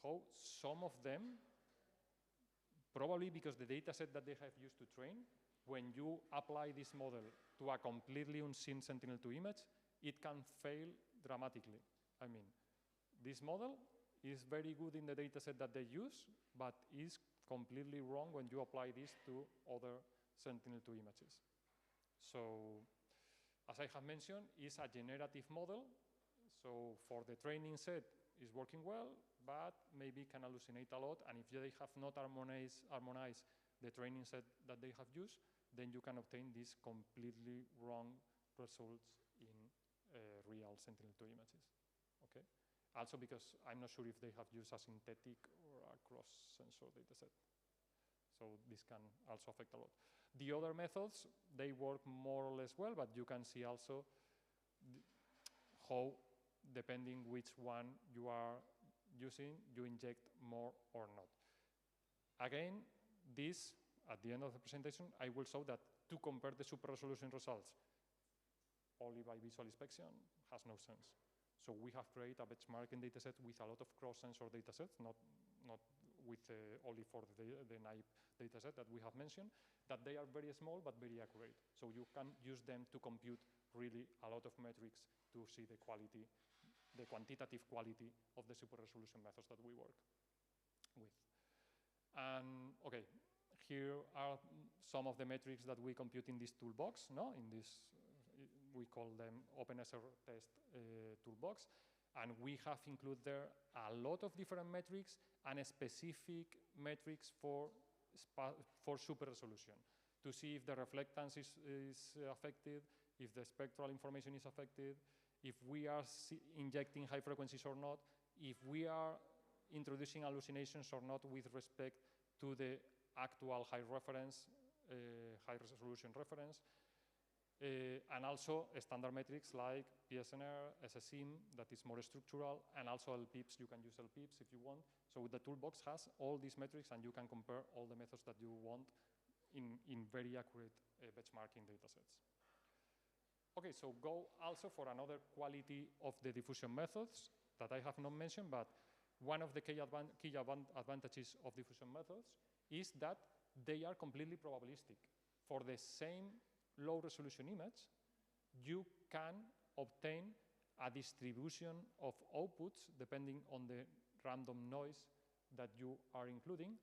how some of them, probably because the data set that they have used to train when you apply this model to a completely unseen Sentinel-2 image, it can fail dramatically. I mean, this model is very good in the dataset that they use, but is completely wrong when you apply this to other Sentinel-2 images. So, as I have mentioned, it's a generative model. So for the training set, it's working well, but maybe can hallucinate a lot. And if they have not harmonized the training set that they have used, then you can obtain these completely wrong results in real Sentinel-2 images. Okay. Also because I'm not sure if they have used a synthetic or a cross-sensor dataset. So this can also affect a lot. The other methods, they work more or less well, but you can see also how, depending which one you are using, you inject more or not. Again, this, at the end of the presentation, I will show that to compare the super resolution results only by visual inspection has no sense. So we have created a benchmarking dataset with a lot of cross-sensor datasets, not with only for the naive dataset that we have mentioned, that they are very small but very accurate. So you can use them to compute really a lot of metrics to see the quality, the quantitative quality of the super resolution methods that we work with. And okay, here are some of the metrics that we compute in this toolbox, no? In this, we call them OpenSR test toolbox. And we have included there a lot of different metrics and specific metrics for super resolution to see if the reflectance is affected, if the spectral information is affected, if we are injecting high frequencies or not, if we are introducing hallucinations or not with respect to the actual high resolution reference, and also standard metrics like PSNR, SSIM, that is more structural, and also LPIPs. You can use LPIPs if you want. So the toolbox has all these metrics, and you can compare all the methods that you want in very accurate benchmarking datasets. Okay, so go also for another quality of the diffusion methods that I have not mentioned, but one of the key advantages of diffusion methods is that they are completely probabilistic. For the same low resolution image, you can obtain a distribution of outputs depending on the random noise that you are including.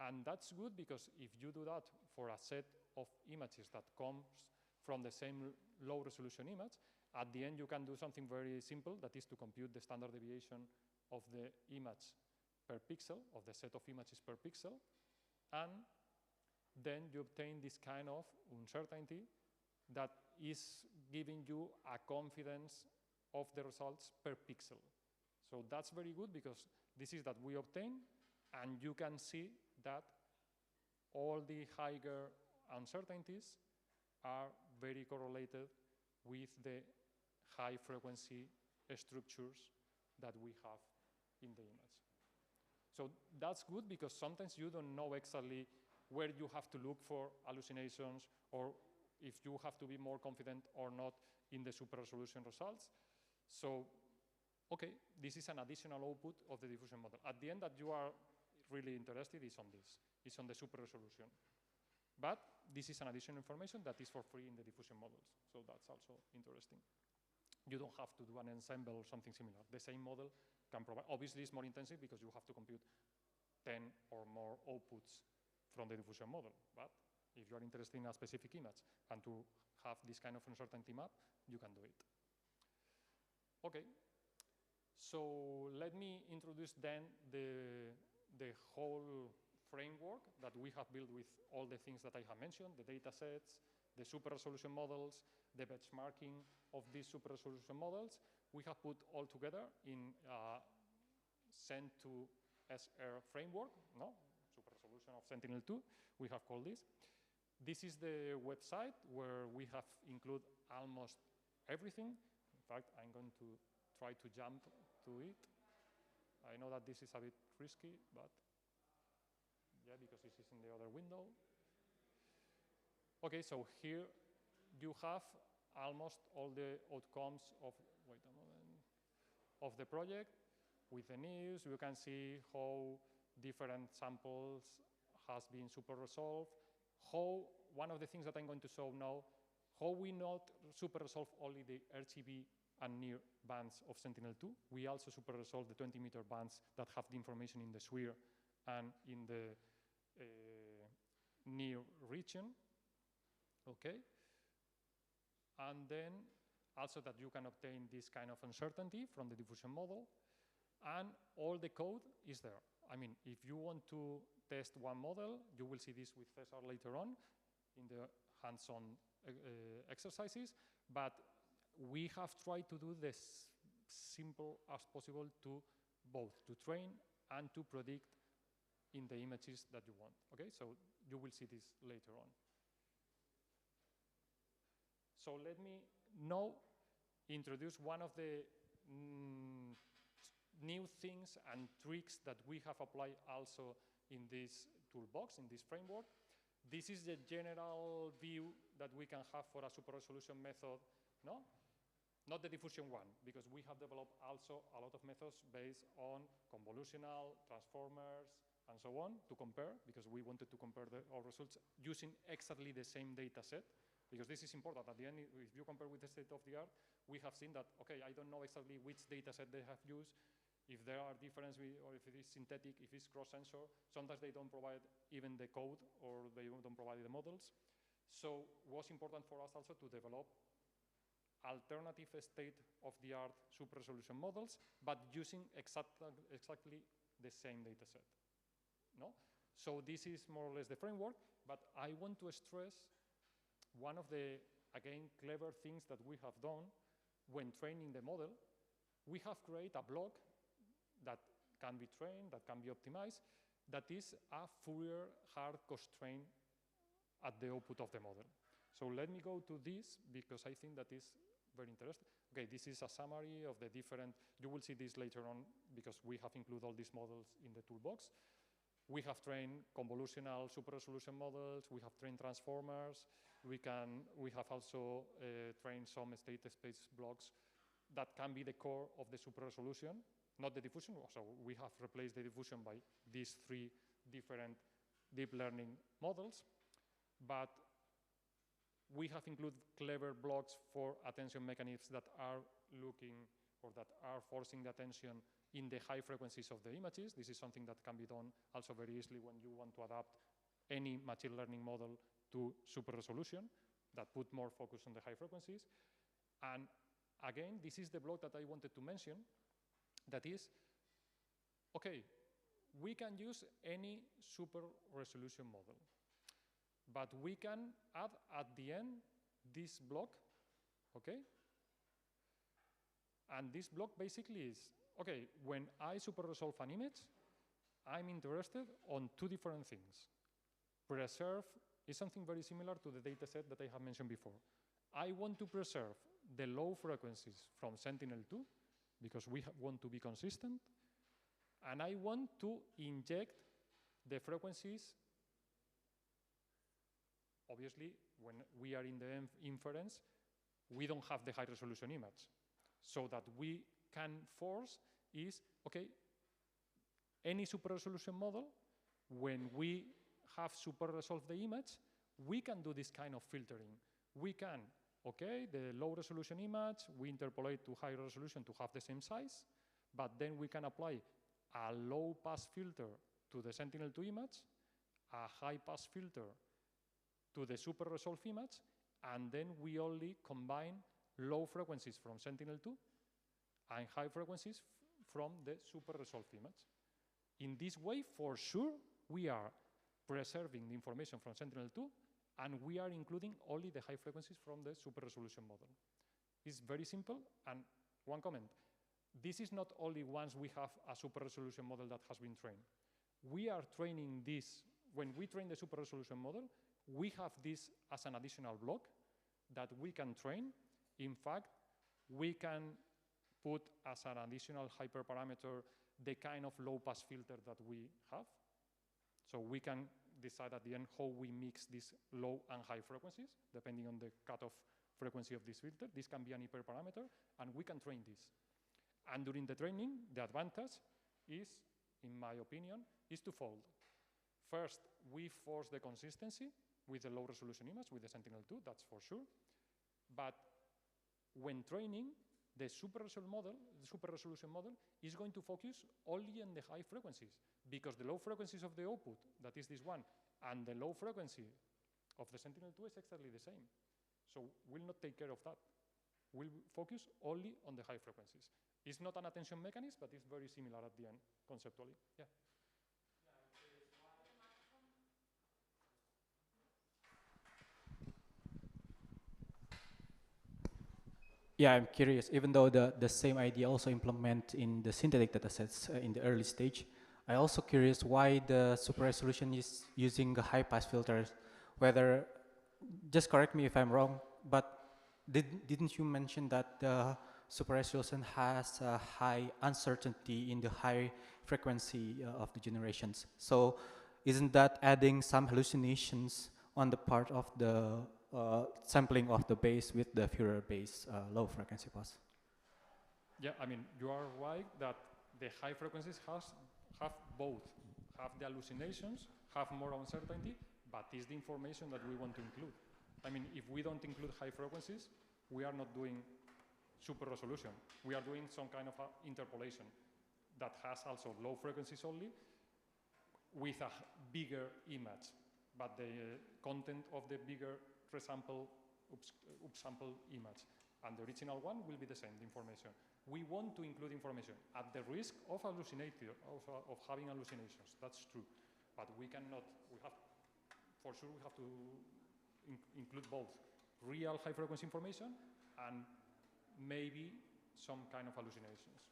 And that's good because if you do that for a set of images that comes from the same low resolution image, at the end you can do something very simple, that is to compute the standard deviation of the image per pixel, of the set of images per pixel, and then you obtain this kind of uncertainty that is giving you a confidence of the results per pixel. So that's very good because this is that we obtain, and you can see that all the higher uncertainties are very correlated with the high frequency structures that we have in the image. So that's good because sometimes you don't know exactly where you have to look for hallucinations or if you have to be more confident or not in the super resolution results. So, okay, this is an additional output of the diffusion model. At the end that you are really interested is on this, is on the super resolution. But this is an additional information that is for free in the diffusion models. So that's also interesting. You don't have to do an ensemble or something similar. The same model can provide, obviously it's more intensive because you have to compute 10 or more outputs from the diffusion model. But if you are interested in a specific image and to have this kind of uncertainty map, you can do it. Okay, so let me introduce then the whole framework that we have built with all the things that I have mentioned, the data sets, the super resolution models, the benchmarking of these super resolution models. We have put all together in send to SR framework, no? Super resolution of Sentinel-2, we have called this. This is the website where we have included almost everything. In fact, I'm going to try to jump to it. I know that this is a bit risky, but yeah, because this is in the other window. Okay, so here you have almost all the outcomes of, wait a moment, of the project. With the news, you can see how different samples has been super resolved, how one of the things that I'm going to show now, how we not super resolve only the RGB and near bands of Sentinel-2. We also super resolve the 20-meter bands that have the information in the sphere and in the near region, okay? And then also that you can obtain this kind of uncertainty from the diffusion model, and all the code is there. I mean, if you want to test one model, you will see this with Cesar later on in the hands-on exercises, but we have tried to do this simple as possible to both to train and to predict in the images that you want, okay? So you will see this later on. So let me now introduce one of the new things and tricks that we have applied also in this toolbox, in this framework. This is the general view that we can have for a super resolution method, no? Not the diffusion one, because we have developed also a lot of methods based on convolutional, transformers, and so on to compare, because we wanted to compare our results using exactly the same data set, because this is important. At the end, if you compare with the state of the art, we have seen that, okay, I don't know exactly which data set they have used, if there are differences, or if it is synthetic, if it's cross-sensor. Sometimes they don't provide even the code, or they don't provide the models. So it was important for us also to develop alternative state-of-the-art super resolution models, but using exactly the same data set. No? So this is more or less the framework, but I want to stress one of the, again, clever things that we have done when training the model. We have created a block that can be trained, that can be optimized, that is a Fourier hard constraint at the output of the model. So let me go to this, because I think that is very interesting. Okay, this is a summary of the different, you will see this later on, because we have included all these models in the toolbox. We have trained convolutional super resolution models, we have trained transformers, we have also trained some state space blocks that can be the core of the super resolution, not the diffusion. So we have replaced the diffusion by these three different deep learning models, but we have included clever blocks for attention mechanisms that are looking, or that are forcing the attention in the high frequencies of the images. This is something that can be done also very easily when you want to adapt any machine learning model to super resolution that put more focus on the high frequencies. And again, this is the block that I wanted to mention, that is, okay, we can use any super resolution model, but we can add at the end this block, okay? And this block basically is, okay, when I super resolve an image, I'm interested on two different things. Preserve is something very similar to the data set that I have mentioned before. I want to preserve the low frequencies from Sentinel-2, because we want to be consistent, and I want to inject the frequencies. Obviously, when we are in the inference, we don't have the high resolution image. So that we can force is, okay, any super resolution model, when we have super resolved the image, we can do this kind of filtering. We can, okay, the low resolution image, we interpolate to high resolution to have the same size, but then we can apply a low pass filter to the Sentinel-2 image, a high pass filter to the super resolved image, and then we only combine low frequencies from Sentinel-2 and high frequencies from the super resolved image. In this way, for sure, we are preserving the information from Sentinel-2, and we are including only the high frequencies from the super resolution model. It's very simple, and one comment. This is not only once we have a super resolution model that has been trained. We are training this, when we train the super resolution model, we have this as an additional block that we can train. In fact, we can put as an additional hyperparameter the kind of low pass filter that we have. So we can decide at the end how we mix these low and high frequencies, depending on the cutoff frequency of this filter. This can be an hyperparameter, and we can train this. And during the training, the advantage is, in my opinion, is twofold. First, we force the consistency. with the low resolution image, with the Sentinel-2, that's for sure. But when training, the super resolution model is going to focus only on the high frequencies, because the low frequencies of the output, that is this one, and the low frequency of the Sentinel-2 is exactly the same. So we'll not take care of that. We'll focus only on the high frequencies. It's not an attention mechanism, but it's very similar at the end, conceptually. Yeah. Yeah, I'm curious, even though the same idea also implement in the synthetic datasets in the early stage, I also curious why the super resolution is using a high pass filters, whether, just correct me if I'm wrong, but didn't you mention that the super resolution has a high uncertainty in the high frequency of the generations? So isn't that adding some hallucinations on the part of the sampling of the base with the Fourier base low frequency pass? Yeah, I mean, you are right that the high frequencies have both, have the hallucinations, have more uncertainty, but it's the information that we want to include. I mean, if we don't include high frequencies, we are not doing super resolution. We are doing some kind of interpolation that has also low frequencies only with a bigger image, but the content of the bigger resample, upsample image. And the original one will be the same, the information. We want to include information at the risk of hallucinating, of having hallucinations. That's true. But we cannot, for sure we have to include both real high frequency information and maybe some kind of hallucinations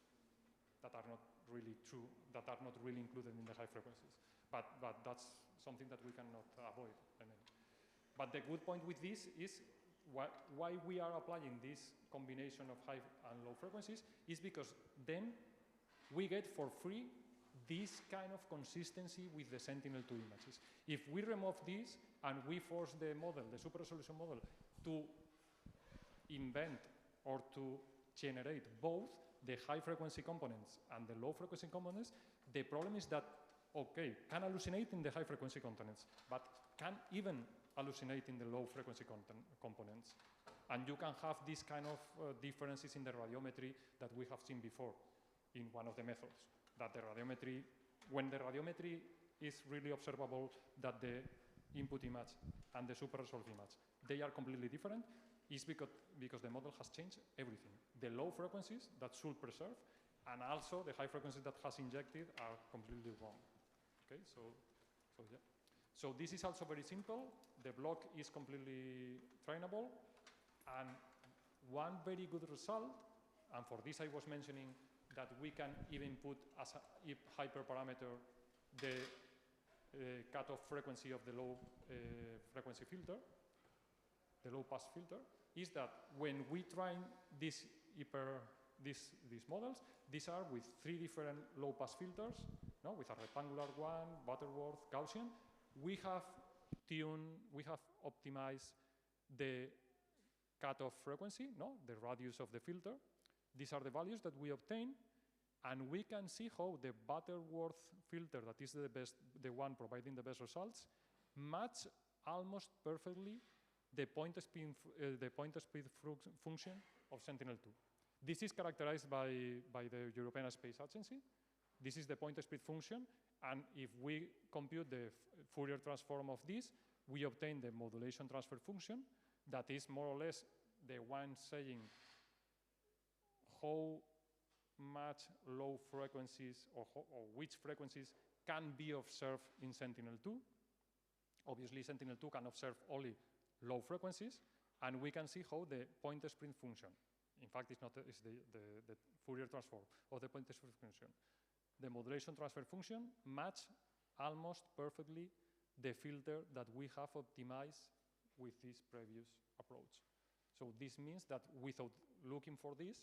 that are not really true, that are not really included in the high frequencies. But that's something that we cannot avoid. I mean. But the good point with this is why we are applying this combination of high and low frequencies is because then we get for free this kind of consistency with the Sentinel-2 images. If we remove this and we force the model, the super resolution model, to invent or to generate both the high frequency components and the low frequency components, the problem is that, okay, can hallucinate in the high frequency components, but can even hallucinate in the low frequency components. And you can have these kind of differences in the radiometry that we have seen before in one of the methods. That the radiometry, when the radiometry is really observable, that the input image and the super resolved image, they are completely different, is because the model has changed everything. The low frequencies that should preserve, and also the high frequencies that has injected are completely wrong. Okay, so yeah. So this is also very simple. The block is completely trainable. And one very good result, and for this I was mentioning that we can even put as a hyperparameter the cutoff frequency of the low frequency filter, the low pass filter, is that when we train these models, these are with 3 different low pass filters, no? With a rectangular one, Butterworth, Gaussian. We have optimized the cutoff frequency, no? The radius of the filter. These are the values that we obtain, and we can see how the Butterworth filter, that is the one providing the best results, match almost perfectly the point speed function of Sentinel-2. This is characterized by the European Space Agency. This is the point speed function, and if we compute the Fourier transform of this, we obtain the modulation transfer function that is more or less the one saying how much low frequencies or which frequencies can be observed in Sentinel-2. Obviously, Sentinel-2 can observe only low frequencies, and we can see how the point sprint function, in fact, it's the Fourier transform of the point sprint function, the modulation transfer function match almost perfectly the filter that we have optimized with this previous approach. So this means that without looking for this,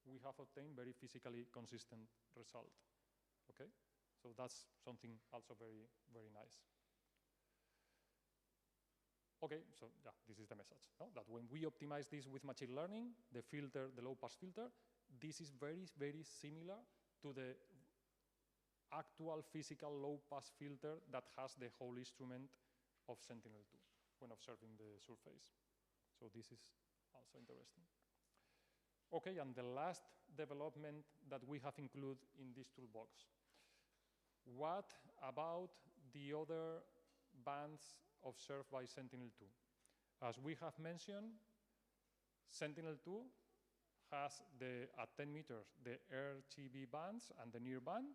we have obtained very physically consistent result. Okay, so that's something also very, very nice. Okay, so yeah, this is the message, no? That when we optimize this with machine learning, the filter, the low pass filter, this is very, very similar to the actual physical low pass filter that has the whole instrument of Sentinel-2. when observing the surface. So this is also interesting. Okay, and the last development that we have included in this toolbox. What about the other bands observed by Sentinel-2? As we have mentioned, Sentinel-2 has at 10 meters the RGB bands and the near band.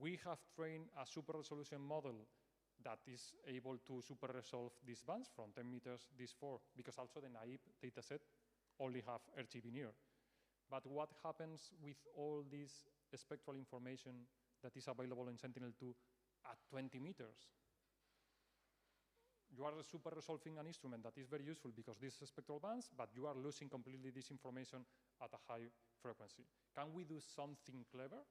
We have trained a super resolution model that is able to super resolve these bands from 10 meters, these 4, because also the naive dataset only have RGB near. But what happens with all this spectral information that is available in Sentinel-2 at 20 meters? You are super resolving an instrument that is very useful because these spectral bands, but you are losing completely this information at a high frequency. Can we do something clever?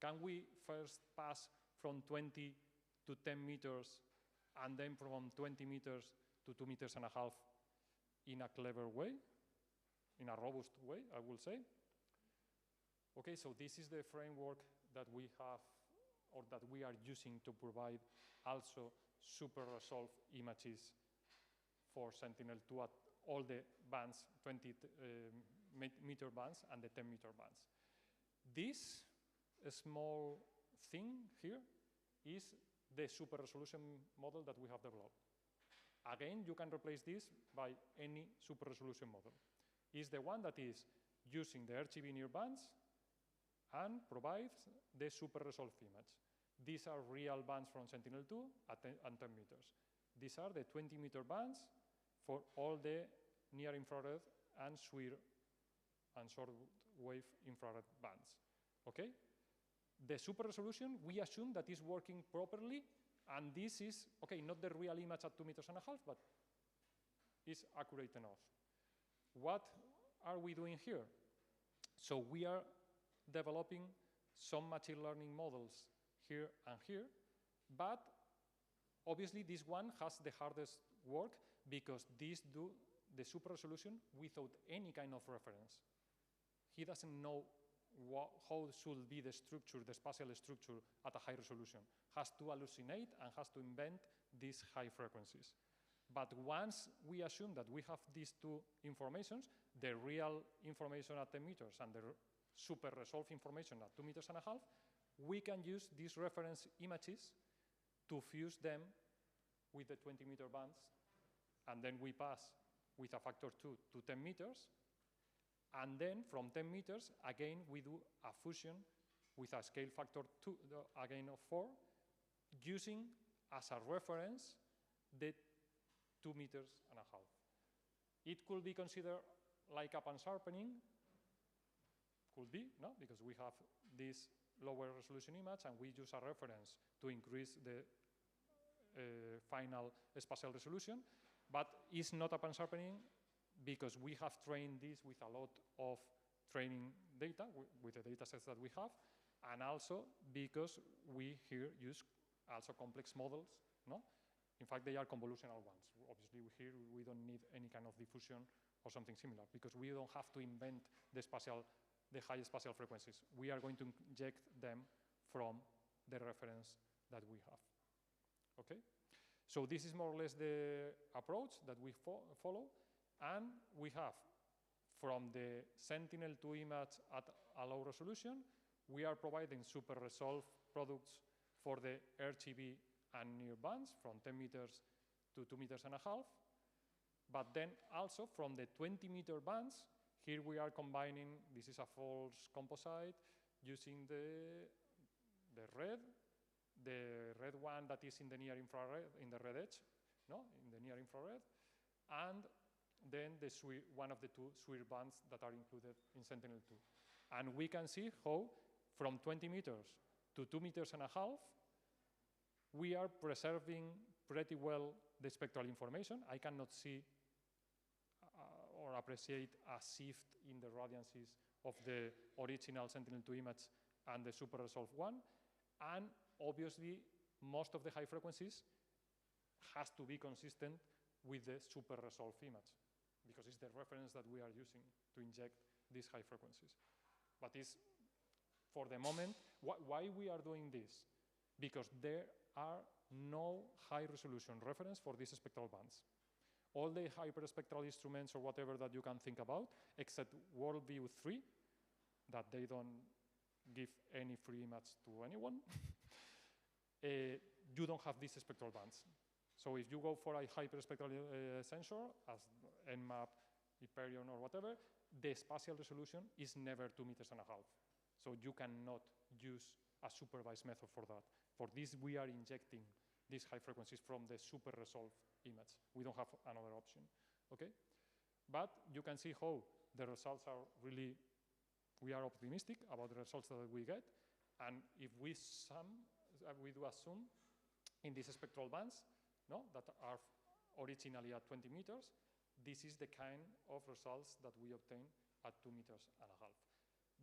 Can we first pass from 20 to 10 meters and then from 20 meters to 2.5 meters in a clever way, in a robust way, I will say? Okay, so this is the framework that we have or that we are using to provide also super resolved images for Sentinel-2 at all the bands, 20 meter bands and the 10 meter bands. This small thing here is the super resolution model that we have developed. Again, you can replace this by any super resolution model. It's the one that is using the RGB near bands and provides the super resolved image. These are real bands from Sentinel-2 at 10 meters. These are the 20 meter bands for all the near infrared and SWIR and short wave infrared bands. Okay? The super resolution, we assume that is working properly, and this is, okay, not the real image at 2.5 meters, but is accurate enough. What are we doing here? So we are developing some machine learning models here and here, but obviously this one has the hardest work because these do the super resolution without any kind of reference. He doesn't know how should be the structure, the spatial structure at a high resolution. Has to hallucinate and has to invent these high frequencies. But once we assume that we have these two informations, the real information at 10 meters and the super resolved information at 2.5 meters, we can use these reference images to fuse them with the 20 meter bands, and then we pass with a factor 2 to 10 meters, and then from 10 meters, again, we do a fusion with a scale factor 2, again of 4, using as a reference the 2.5 meters. It could be considered like a pan-sharpening, could be, no? Because we have this lower resolution image and we use a reference to increase the final spatial resolution, but it's not a pan-sharpening because we have trained this with a lot of training data, with the data sets that we have, and also because we here use also complex models, no? In fact, they are convolutional ones. Obviously, here we don't need any kind of diffusion or something similar because we don't have to invent the high spatial frequencies. We are going to inject them from the reference that we have. Okay? So this is more or less the approach that we follow. And we have, from the Sentinel-2 image at a low resolution, we are providing super resolved products for the RGB and near bands from 10 meters to 2.5 meters. But then also from the 20 meter bands, here we are combining, this is a false composite, using the red one that is in the near infrared, in the red edge, no, in the near infrared, and then the one of the two SWIR bands that are included in Sentinel-2. And we can see how from 20 meters to 2.5 meters, we are preserving pretty well the spectral information. I cannot see or appreciate a shift in the radiances of the original Sentinel-2 image and the super resolved one. And obviously, most of the high frequencies has to be consistent with the super resolved image because it's the reference that we are using to inject these high frequencies. But it's, for the moment, why we are doing this? Because there are no high-resolution reference for these spectral bands. All the hyperspectral instruments or whatever that you can think about, except Worldview 3, that they don't give any free image to anyone, you don't have these spectral bands. So if you go for a hyperspectral sensor, as Nmap, Hyperion, or whatever, the spatial resolution is never 2.5 meters. So you cannot use a supervised method for that. For this, we are injecting these high frequencies from the super resolved image. We don't have another option, okay? But you can see how the results are really, we are optimistic about the results that we get. And if we do a sum in these spectral bands, that are originally at 20 meters, this is the kind of results that we obtain at 2.5 meters.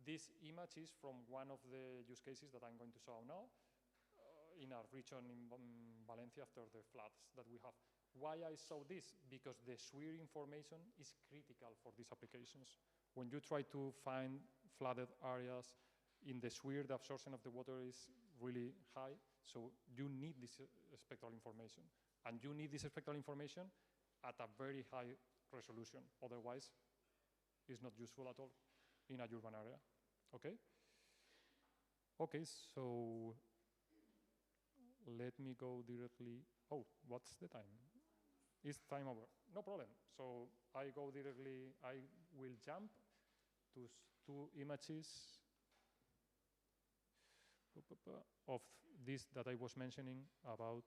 This image is from one of the use cases that I'm going to show now in a region in Valencia after the floods that we have. Why I show this? Because the SWIR information is critical for these applications. When you try to find flooded areas in the SWIR, the absorption of the water is really high, so you need this spectral information. And you need this spectral information at a very high resolution. Otherwise, it's not useful at all in a urban area, okay? Okay, so let me go directly. Oh, what's the time? It's time over. No problem. So I go directly, I will jump to two images of this that I was mentioning about.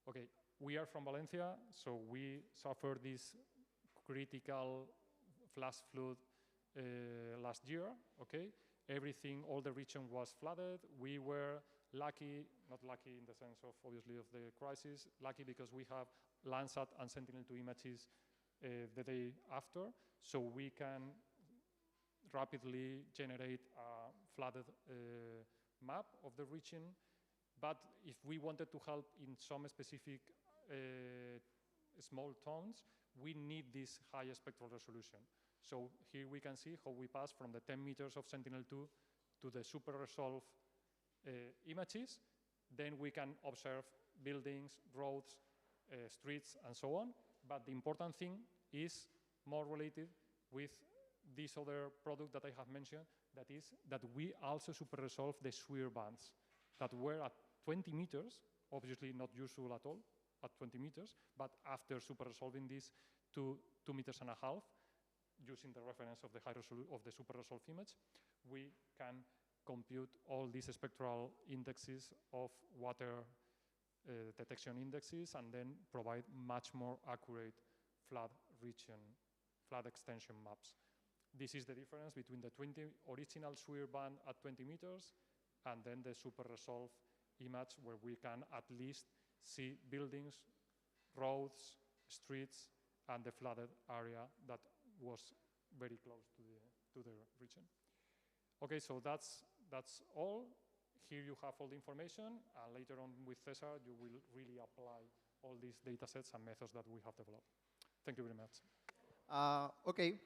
Okay, we are from Valencia, so we suffered this critical flash flood last year, okay? Everything, all the region was flooded. We were lucky, not lucky in the sense of, obviously, of the crisis, lucky because we have Landsat and Sentinel-2 images the day after, so we can rapidly generate a flooded map of the region. But if we wanted to help in some specific small towns, we need this high spectral resolution. So here we can see how we pass from the 10 meters of Sentinel-2 to the super resolved images. Then we can observe buildings, roads, streets, and so on. But the important thing is more related with this other product that I have mentioned, that is that we also super resolve the SWIR bands that were at 20 meters, obviously not useful at all at 20 meters, but after super resolving this to 2.5 meters, using the reference of the super resolved image, we can compute all these spectral indexes of water detection indexes and then provide much more accurate flood extension maps. This is the difference between the original SWIR band at 20 meters and then the super resolved image where we can at least see buildings, roads, streets, and the flooded area that was very close to the region. Okay, so that's all. Here you have all the information, and later on with Cesar, you will really apply all these data sets and methods that we have developed. Thank you very much. Okay.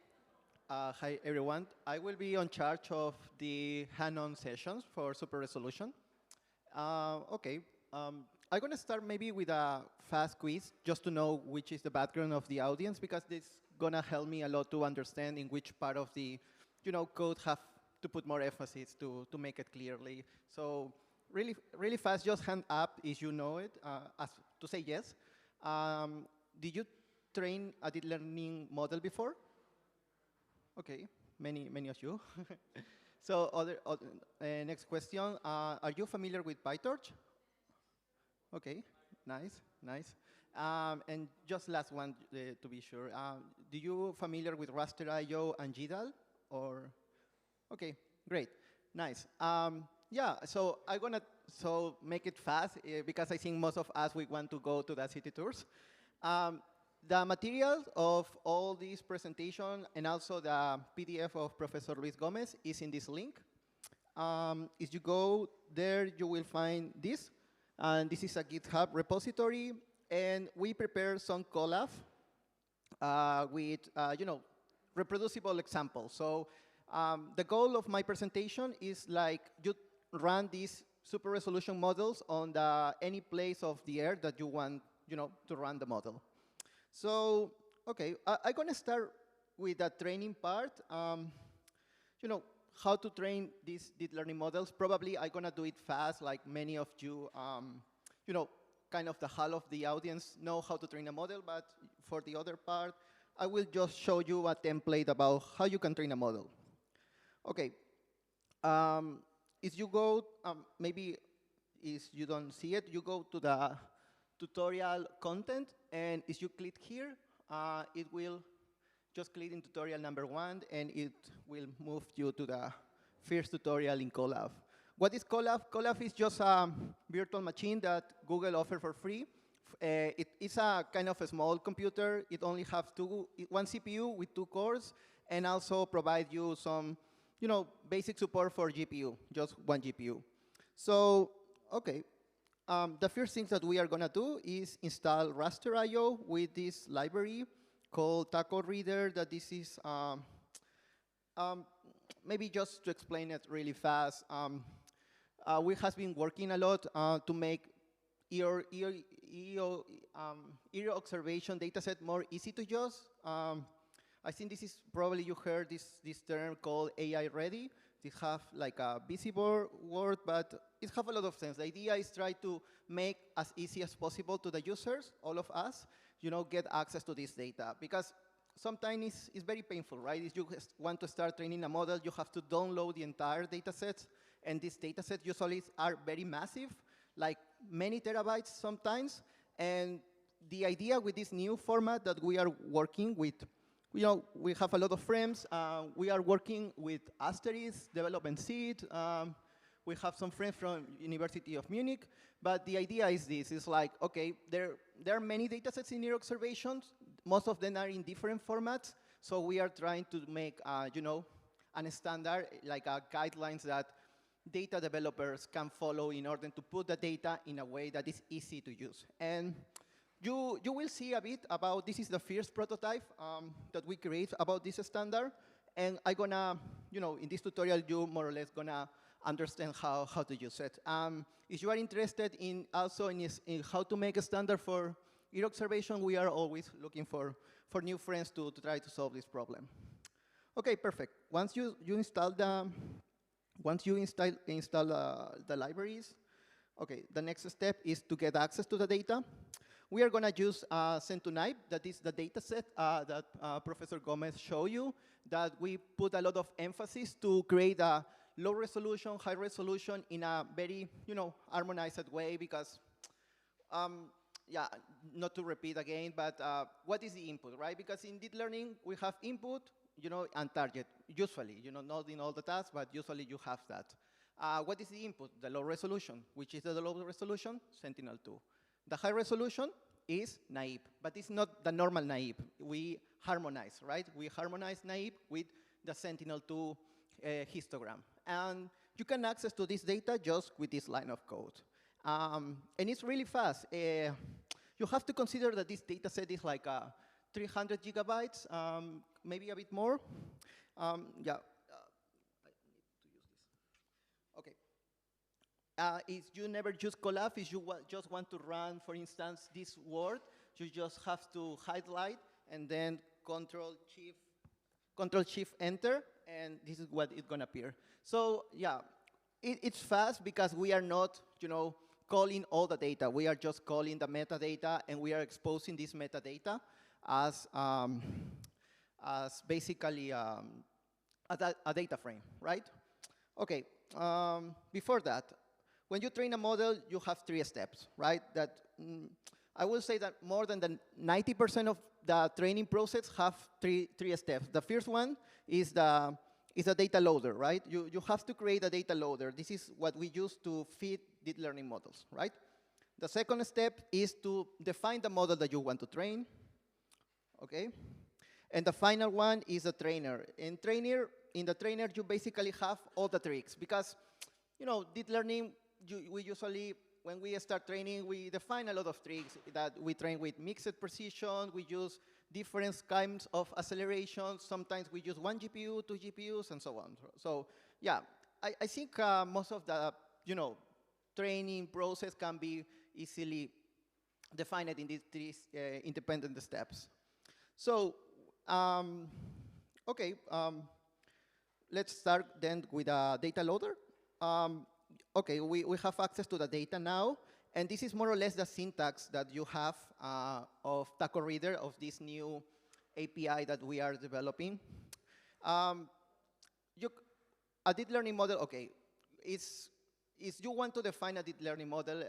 Hi, everyone. I will be in charge of the hand-on sessions for super resolution. Okay. I'm going to start maybe with a fast quiz just to know which is the background of the audience, because this is going to help me a lot to understand in which part of the code have to put more emphasis to make it clearly. So really fast, just hand up if you know it, as to say yes. Did you train a deep learning model before? Okay, many of you. So next question, are you familiar with PyTorch? Okay, nice. And just last one to be sure. Do you familiar with Raster.io and GDAL? Or okay, great, nice. Yeah, so I'm gonna make it fast because I think most of us we want to go to the city tours. The materials of all these presentations and also the PDF of Professor Luis Gomez is in this link. If you go there, you will find this. And this is a GitHub repository. And we prepare some collab with reproducible examples. So The goal of my presentation is like you run these super resolution models on any place of the earth that you want, to run the model. So, okay, I'm gonna start with the training part. How to train these deep learning models. Probably I'm gonna do it fast, like many of you, kind of the half of the audience know how to train a model, but for the other part, I will just show you a template about how you can train a model. Okay, if you go, maybe if you don't see it, you go to the tutorial content, and if you click here, it will just click in tutorial number 1, and it will move you to the first tutorial in Colab. What is Colab? Colab is just a virtual machine that Google offers for free. It's a kind of a small computer. It only has one CPU with 2 cores, and also provide you some, basic support for GPU, just 1 GPU. So, okay, the first thing that we are gonna do is install raster.io with this library called Taco Reader. That this is, maybe just to explain it really fast, we have been working a lot to make ear observation dataset more easy to use. I think this is probably you heard this term called AI ready. It have like a busy word, but it have a lot of sense. The idea is try to make as easy as possible to the users, all of us, get access to this data. Because sometimes it's very painful, right? If you want to start training a model, you have to download the entire data set, and these data sets usually are very massive, like many terabytes sometimes. And the idea with this new format that we are working with, we have a lot of friends. We are working with Asterisk, Development Seed. We have some friends from University of Munich. But the idea is this, it's like, okay, there are many data sets in ear observations. Most of them are in different formats. So we are trying to make, a standard, like guidelines that data developers can follow in order to put the data in a way that is easy to use. And you will see a bit about, this is the first prototype that we create about this standard. And I'm gonna, in this tutorial, you more or less gonna understand how to use it. If you are interested in also in how to make a standard for ear observation, we are always looking for new friends to try to solve this problem. Okay, perfect. Once you install the libraries, okay, the next step is to get access to the data. We are going to use Send2Naive, that is the data set that Professor Gomez showed you, that we put a lot of emphasis to create a low resolution, high resolution in a very, harmonized way, because, yeah, not to repeat again, but what is the input, right? Because in deep learning, we have input, and target, usually, not in all the tasks, but usually you have that. What is the input? The low resolution. Which is the low resolution? Sentinel-2. The high resolution is naive, but it's not the normal naive. We harmonize, right? We harmonize naive with the Sentinel-2 histogram. And you can access to this data just with this line of code. And it's really fast. You have to consider that this data set is like 300 gigabytes, maybe a bit more. Yeah, I need to use this. Okay. If you never use Colab, if you just want to run, for instance, this word, you just have to highlight and then Control-Shift-Enter, and this is what is going to appear. So yeah, it's fast because we are not, calling all the data. We are just calling the metadata, and we are exposing this metadata as basically a data frame, right? Okay. Before that, when you train a model, you have 3 steps, right? That I will say that more than the 90% of the training process have three steps. The first one is the data loader, right? You have to create a data loader. This is what we use to feed deep learning models, right? The second step is to define the model that you want to train, okay? And the final one is the trainer. In the trainer, you basically have all the tricks, because, deep learning, we usually, when we start training, we define a lot of tricks that we train with mixed precision. We use different kinds of acceleration. Sometimes we use 1 GPU, 2 GPUs, and so on. So yeah, I think most of the training process can be easily defined in these three independent steps. So okay, let's start then with a data loader. Okay, we have access to the data now, and this is more or less the syntax that you have of Taco Reader, of this new API that we are developing. A deep learning model, okay, is you want to define a deep learning model,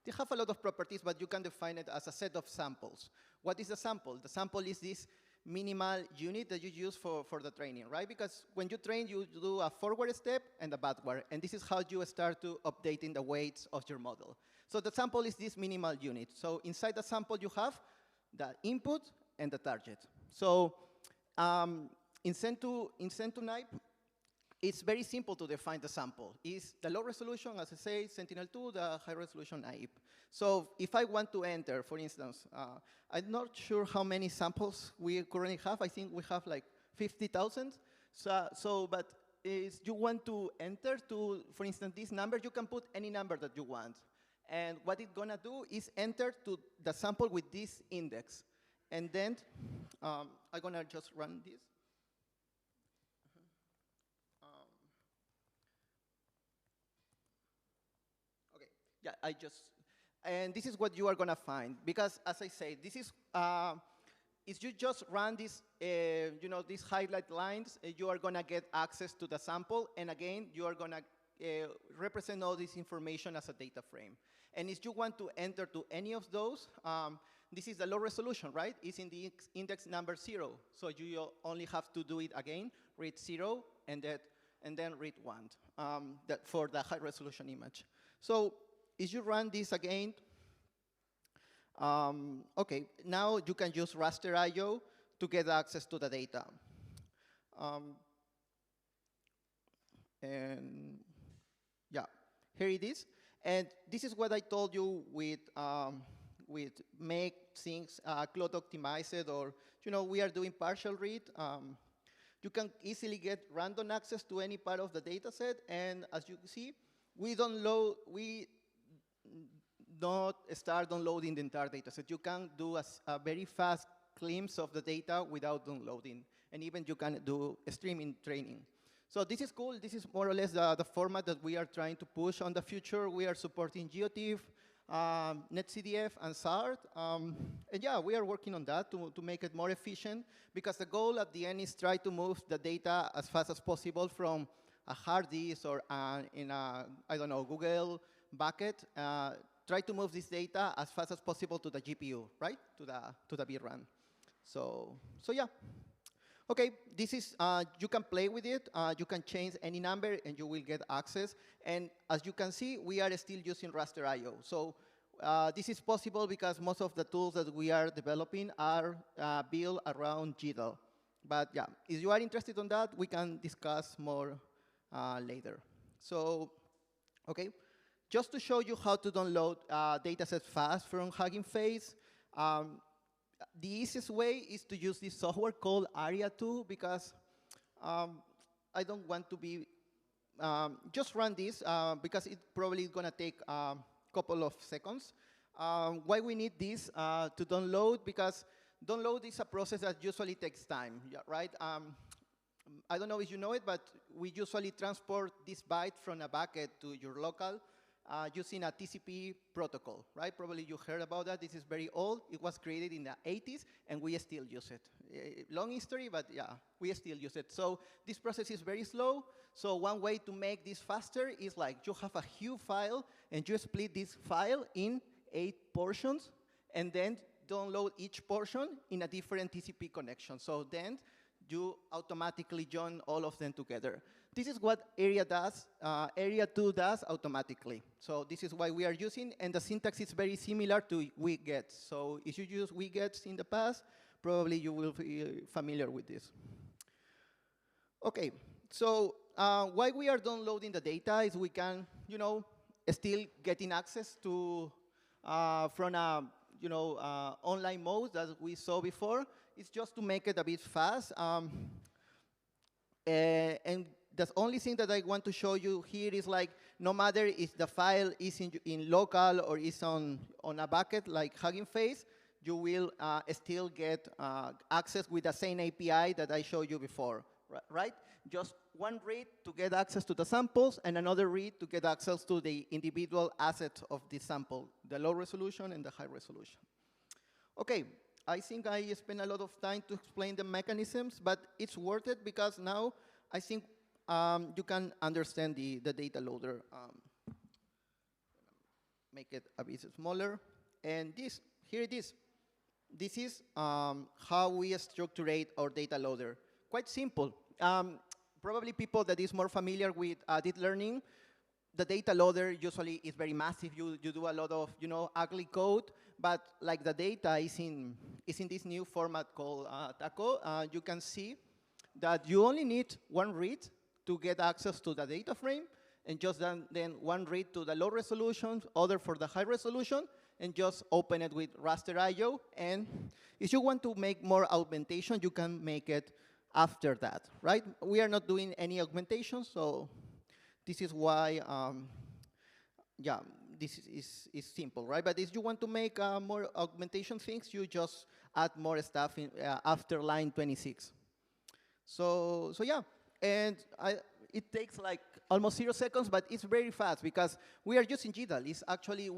they have a lot of properties, but you can define it as a set of samples. What is a sample? The sample is this minimal unit that you use for the training, right? Because when you train, you do a forward step and a backward, and this is how you start to updating the weights of your model. So the sample is this minimal unit. So inside the sample, you have the input and the target. So in Sentinel, it's very simple to define the sample. It's the low resolution, as I say, Sentinel-2, the high resolution AIP. So if I want to enter, for instance, I'm not sure how many samples we currently have. I think we have like 50,000. But if you want to enter to, for instance, this number, you can put any number that you want. And what it's gonna do is enter to the sample with this index. And then I'm gonna just run this. Yeah, and this is what you are gonna find, because as I say, this is, if you just run this, these highlight lines, you are gonna get access to the sample, and again, you are gonna represent all this information as a data frame. And if you want to enter to any of those, this is the low resolution, right? It's in the index number 0, so you only have to do it again, read 0, and then read 1 for the high resolution image. So if you run this again, okay, now you can use raster IO to get access to the data. And yeah, here it is. And this is what I told you with make things cloud optimized, or we are doing partial read. You can easily get random access to any part of the data set, and as you see, we not start downloading the entire data set. You can do a very fast glimpse of the data without downloading, and even you can do streaming training. So this is cool. This is more or less the format that we are trying to push on the future. We are supporting GeoTIFF, NetCDF, and SART. And yeah, we are working on that to make it more efficient, because the goal at the end is try to move the data as fast as possible from a hard disk or in a, I don't know, Google bucket. Try to move this data as fast as possible to the GPU, right? To the VRAM. So yeah. Okay, this is, you can play with it. You can change any number and you will get access. And as you can see, we are still using raster IO. So this is possible because most of the tools that we are developing are built around GDAL. But yeah, if you are interested in that, we can discuss more later. So, okay, just to show you how to download datasets fast from Hugging Face, the easiest way is to use this software called ARIA2, because I don't want to be, just run this because it probably is going to take a couple of seconds. Why we need this to download? Because download is a process that usually takes time, yeah, right? I don't know if you know it, but we usually transport this byte from a bucket to your local using a TCP protocol, right? Probably you heard about that. This is very old. It was created in the 80s, and we still use it. Long history, but yeah, we still use it. So this process is very slow. So one way to make this faster is like you have a huge file, and you split this file in 8 portions, and then download each portion in a different TCP connection. So then you automatically join all of them together. This is what Area does. Area 2 does automatically. So this is why we are using, and the syntax is very similar to wget. So if you use wget in the past, probably you will be familiar with this. Okay, so why we are downloading the data is we can, still getting access to from a online modes that we saw before. It's just to make it a bit fast. And the only thing that I want to show you here is like, no matter if the file is in local or is on a bucket like Hugging Face, you will still get access with the same API that I showed you before, right? Just one read to get access to the samples and another read to get access to the individual assets of the sample, the low resolution and the high resolution. Okay, I think I spent a lot of time to explain the mechanisms, but it's worth it because now I think you can understand the data loader. Make it a bit smaller. And here it is. This is how we structure our data loader. Quite simple. Probably people that is more familiar with deep learning, the data loader usually is very massive. You do a lot of ugly code, but like the data is in this new format called TACO. You can see that you only need one read to get access to the data frame, and just then one read to the low resolution, other for the high resolution, and just open it with raster IO. And if you want to make more augmentation, you can make it after that, right? We are not doing any augmentation, so this is why, this is simple, right? But if you want to make more augmentation things, you just add more stuff in, after line 26. So yeah, and it takes like almost 0 seconds, but it's very fast because we are using GDAL. It's actually,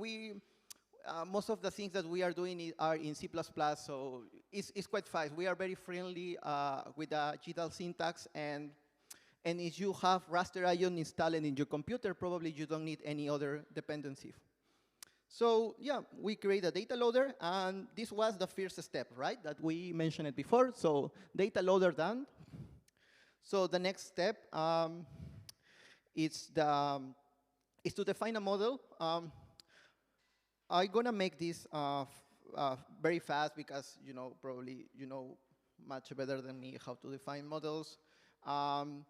most of the things that we are doing are in C++, so it's quite fast. We are very friendly with the GDAL syntax, and if you have raster IO installed in your computer, probably you don't need any other dependency. So yeah, we create a data loader, and this was the first step, right, that we mentioned it before. So data loader done. So the next step is to define a model. I'm gonna make this very fast because probably you know much better than me how to define models. I'm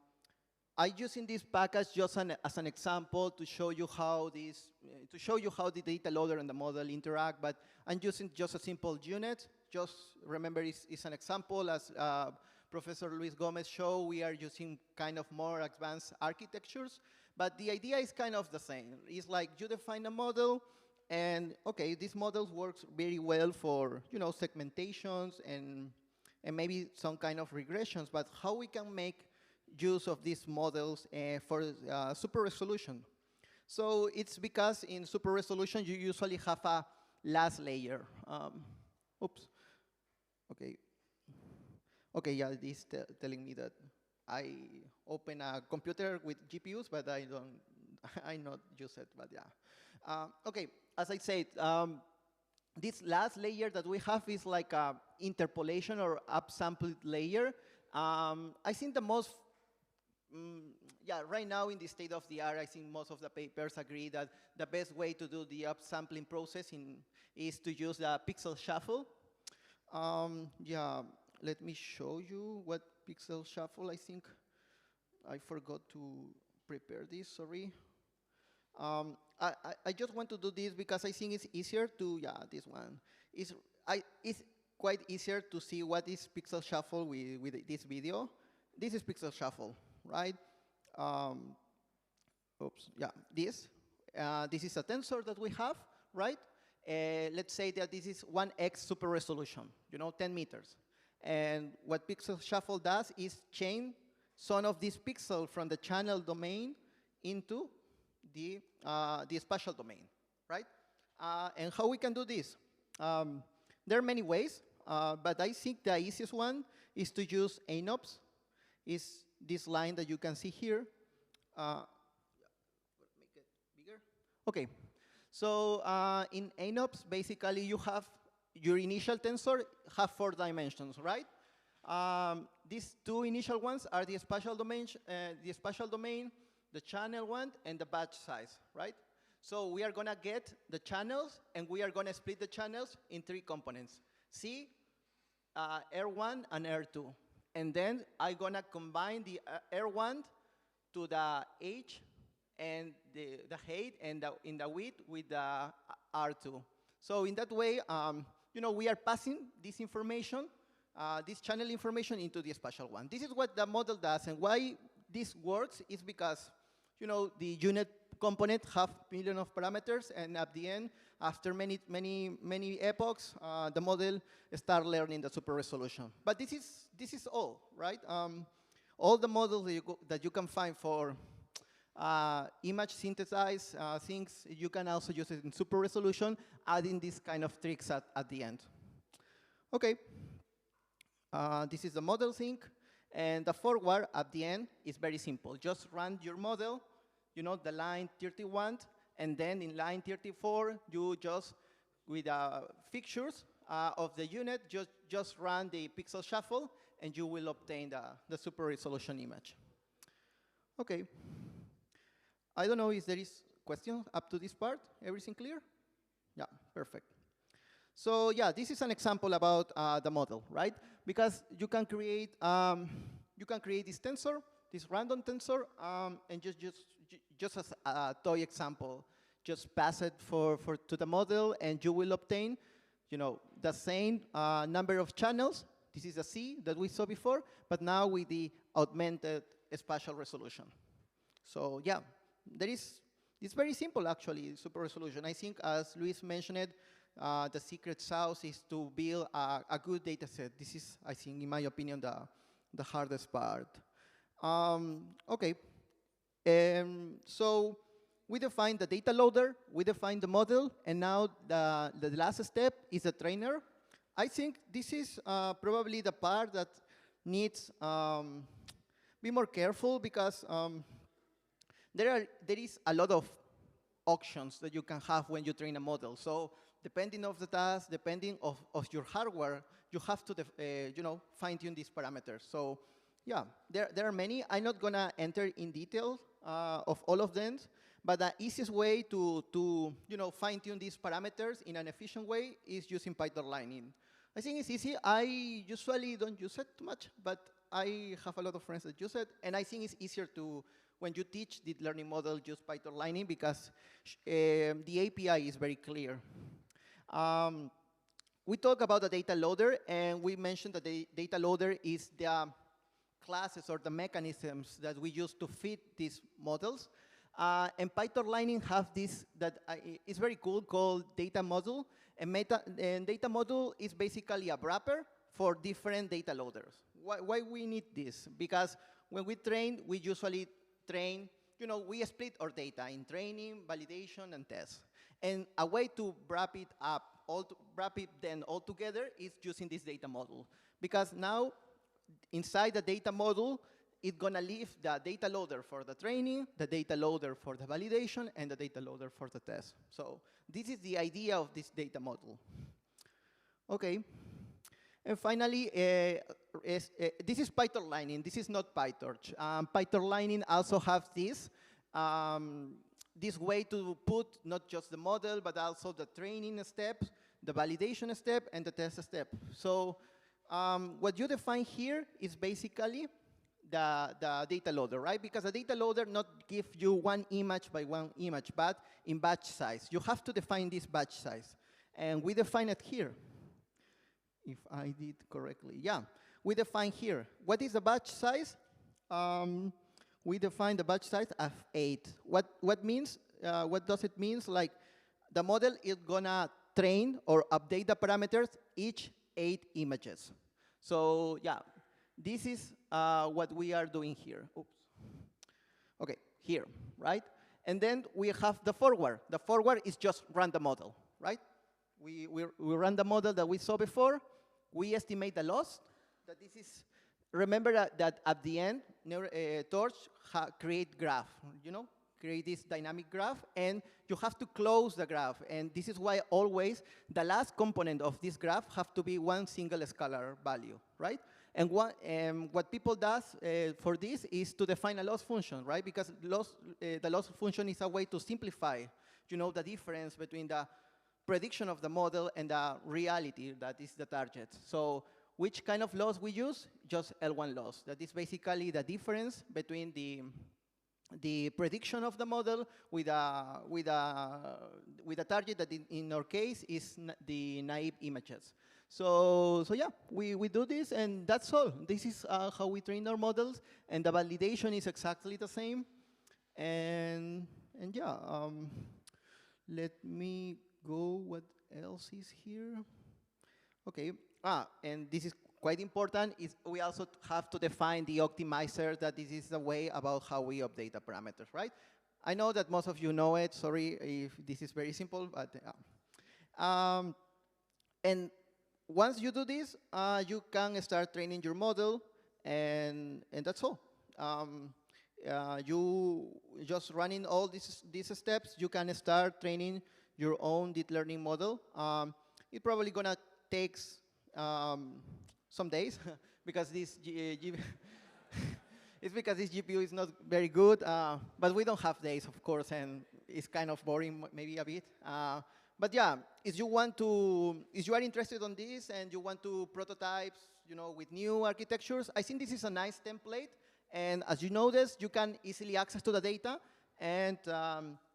using this package just as an example to show you how the data loader and the model interact. But I'm using just a simple unit. Just remember, it's an example. As Professor Luis Gomez showed, we are using kind of more advanced architectures. But the idea is kind of the same. It's like you define a model. And okay, this model works very well for segmentations and maybe some kind of regressions. But how we can make use of these models for super resolution? So it's because in super resolution you usually have a last layer. Oops. Okay. Okay. Yeah, this is telling me that I open a computer with GPUs, but I not use it. But yeah. Okay. As I said, this last layer that we have is like a interpolation or upsampled layer. I think the most, right now in the state of the art, I think most of the papers agree that the best way to do the upsampling process is to use the pixel shuffle. Yeah, let me show you what pixel shuffle. I think I forgot to prepare this, sorry. I just want to do this because I think it's easier to, this one. It's quite easier to see what is pixel shuffle with this video. This is pixel shuffle, right? Oops, yeah, this is a tensor that we have, right? Let's say that this is 1x super resolution, 10 meters. And what pixel shuffle does is change some of this pixel from the channel domain into the spatial domain, right? And how we can do this? There are many ways, but I think the easiest one is to use ANOPS. Is this line that you can see here. Make it bigger. Okay. So in ANOPS, basically you have your initial tensor have 4 dimensions, right? These 2 initial ones are the spatial domain, the channel one, and the batch size, right? So we are gonna get the channels, and we are gonna split the channels in 3 components: C, R1, and R2. And then I'm gonna combine the R1 to the H and the height and in the width with the R2. So in that way, we are passing this information, this channel information into the spatial one. This is what the model does, and why this works is because, the unit component have million of parameters, and at the end, after many epochs, the model start learning the super resolution. But this is all, right? All the models that you can find for image synthesize things, you can also use it in super resolution, adding these kind of tricks at the end. Okay, this is the model thing, and the forward at the end is very simple. Just run your model, the line 31, and then in line 34, you just, with fixtures of the unit, just run the pixel shuffle, and you will obtain the super resolution image. Okay. I don't know if there is question up to this part. Everything clear? Yeah, perfect. So yeah, this is an example about the model, right? Because you can create this tensor, this random tensor, and just as a toy example, just pass it to the model, and you will obtain, the same number of channels. This is a C that we saw before, but now with the augmented spatial resolution. So yeah. It's very simple, actually, super resolution. I think, as Luis mentioned it, the secret sauce is to build a good data set. This is, I think, in my opinion, the hardest part. Okay. So we define the data loader, we define the model, and now the last step is the trainer. I think this is probably the part that needs be more careful, because there is a lot of options that you can have when you train a model. So depending of the task, depending of your hardware, you have to fine-tune these parameters. So yeah, there are many. I'm not gonna enter in detail of all of them, but the easiest way to fine-tune these parameters in an efficient way is using Python lining. I think it's easy. I usually don't use it too much, but I have a lot of friends that use it, and I think it's easier to, when you teach deep learning model, use Python lining, because the API is very clear. We talk about the data loader, and we mentioned that the data loader is the classes or the mechanisms that we use to fit these models. And Python lining have this that is very cool, called data module. And data module is basically a wrapper for different data loaders. Why we need this? Because when we train, we usually train, we split our data in training, validation, and test. And a way to wrap it up, wrap it then all together, is using this data model. Because now, inside the data model, it's gonna leave the data loader for the training, the data loader for the validation, and the data loader for the test. So this is the idea of this data model. Okay. And finally, this is Python lining. This is not PyTorch. Python lining also has this, this way to put not just the model, but also the training step, the validation step, and the test step. So what you define here is basically the data loader, right? Because the data loader not give you one image by one image, but in batch size. You have to define this batch size. And we define it here. If I did correctly, yeah. We define here. What is the batch size? We define the batch size as 8. What means? What does it mean? Like, the model is gonna train or update the parameters each 8 images. So yeah, this is what we are doing here. Oops. Okay, here, right? And then we have the forward. The forward is just run the model, right? We run the model that we saw before. We estimate the loss. That this is, remember that at the end, Torch create graph, create this dynamic graph, and you have to close the graph. And this is why always the last component of this graph have to be one single scalar value, right? And what people does for this is to define a loss function, right? Because the loss function is a way to simplify, the difference between the prediction of the model and the reality that is the target. So which kind of loss we use? Just L1 loss. That is basically the difference between the the prediction of the model with a target that in our case is the naive images. So yeah, we do this, and that's all. This is how we train our models, and the validation is exactly the same. And yeah, let me go. What else is here? Okay. And this is quite important. Is we also have to define the optimizer. That this is the way about how we update the parameters, right? I know that most of you know it. Sorry if this is very simple, but and once you do this, you can start training your model, and that's all. You just running all these steps, you can start training your own deep learning model. It's probably gonna take some days because this it's because this GPU is not very good, but we don't have days, of course, and it's kind of boring, maybe a bit. But yeah, if you are interested on this and you want to prototypes, with new architectures, I think this is a nice template. And as you notice, you can easily access to the data. And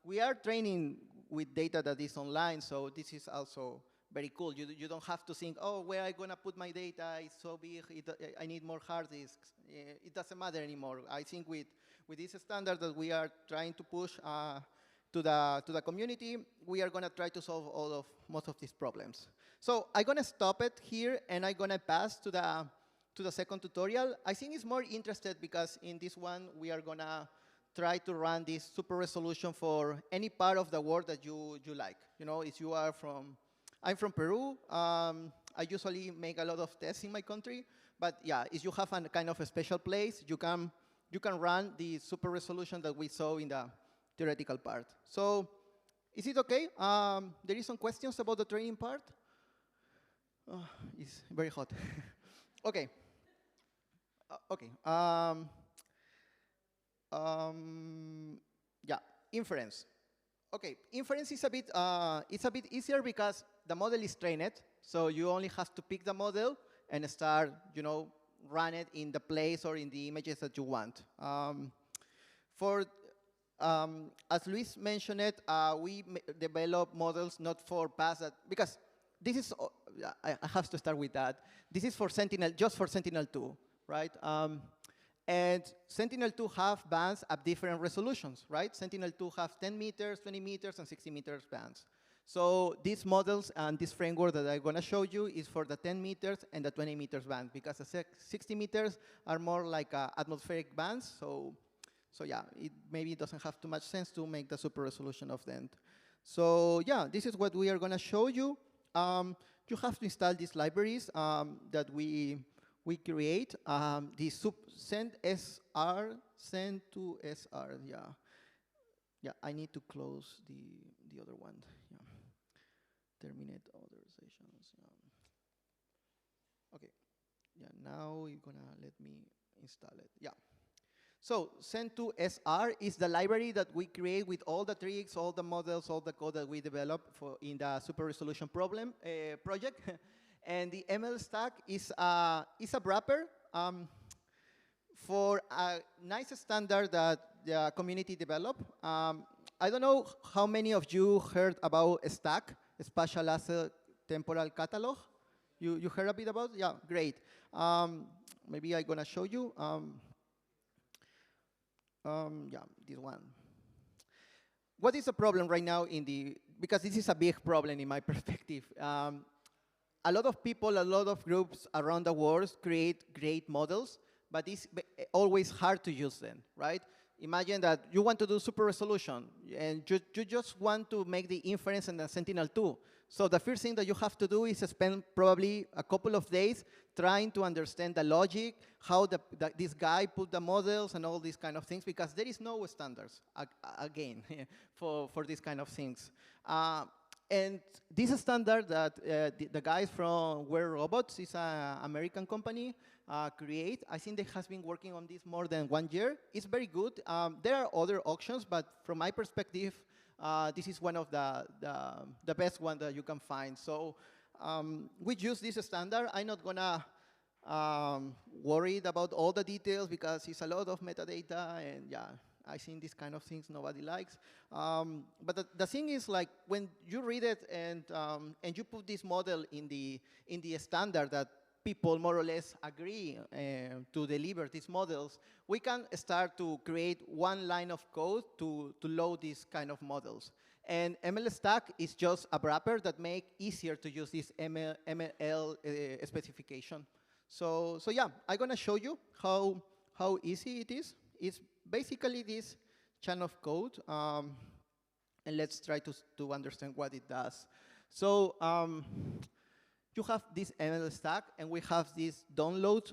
we are training with data that is online, so this is also very cool. You don't have to think, oh, where am I going to put my data? It's so big, I need more hard disks. It doesn't matter anymore. I think with this standard that we are trying to push to the community, we are going to try to solve most of these problems. So I'm going to stop it here, and I'm going to pass to the second tutorial. I think it's more interested because in this one, we are going to try to run this super resolution for any part of the world that you like. If you are I'm from Peru. I usually make a lot of tests in my country. But yeah, if you have a kind of a special place, you can run the super resolution that we saw in the theoretical part. So is it okay? There is some questions about the training part. Oh, it's very hot. Okay. Okay. Yeah, inference. Okay, inference is it's a bit easier because the model is trained, so you only have to pick the model and start, run it in the place or in the images that you want. As Luis mentioned it, we develop models not for past that, because this is, I have to start with that. This is for Sentinel, just for Sentinel-2, right? And Sentinel-2 have bands at different resolutions, right? Sentinel-2 have 10 meters, 20 meters, and 60 meters bands. So these models and this framework that I'm going to show you is for the 10 meters and the 20 meters band, because the 60 meters are more like atmospheric bands. So yeah, it maybe doesn't have too much sense to make the super resolution of them. So yeah, this is what we are going to show you. You have to install these libraries that we create. The send to SR, yeah. Yeah, I need to close the other one. Yeah. Terminate other sessions. Okay. Yeah, now you're gonna let me install it. Yeah. So send to SR is the library that we create with all the tricks, all the models, all the code that we develop in the super resolution project. And the ML stack is a wrapper for a nice standard that the community developed. I don't know how many of you heard about STAC, Spatial Asset Temporal Catalog. You heard a bit about it? Yeah, great. Maybe I'm going to show you. Yeah, this one. What is the problem right now because this is a big problem in my perspective. A lot of people, a lot of groups around the world create great models, but it's always hard to use them, right? Imagine that you want to do super resolution, and you just want to make the inference in the Sentinel-2. So the first thing that you have to do is spend probably a couple of days trying to understand the logic, how this guy put the models and all these kind of things, because there is no standards, again, for these kind of things. And this standard that the guys from Wear Robots, is an American company, create. I think they has been working on this more than 1 year. It's very good. There are other options, but from my perspective, this is one of the best one that you can find. So we use this standard. I'm not gonna worried about all the details because it's a lot of metadata, and yeah, I think these kind of things nobody likes. But the thing is, like, when you read it and you put this model in the standard that people more or less agree to deliver these models, we can start to create one line of code to load these kind of models. And ML Stack is just a wrapper that make easier to use this ML specification. So yeah, I'm gonna show you how easy it is. It's basically this chain of code, and let's try to understand what it does. So you have this ML Stack, and we have this download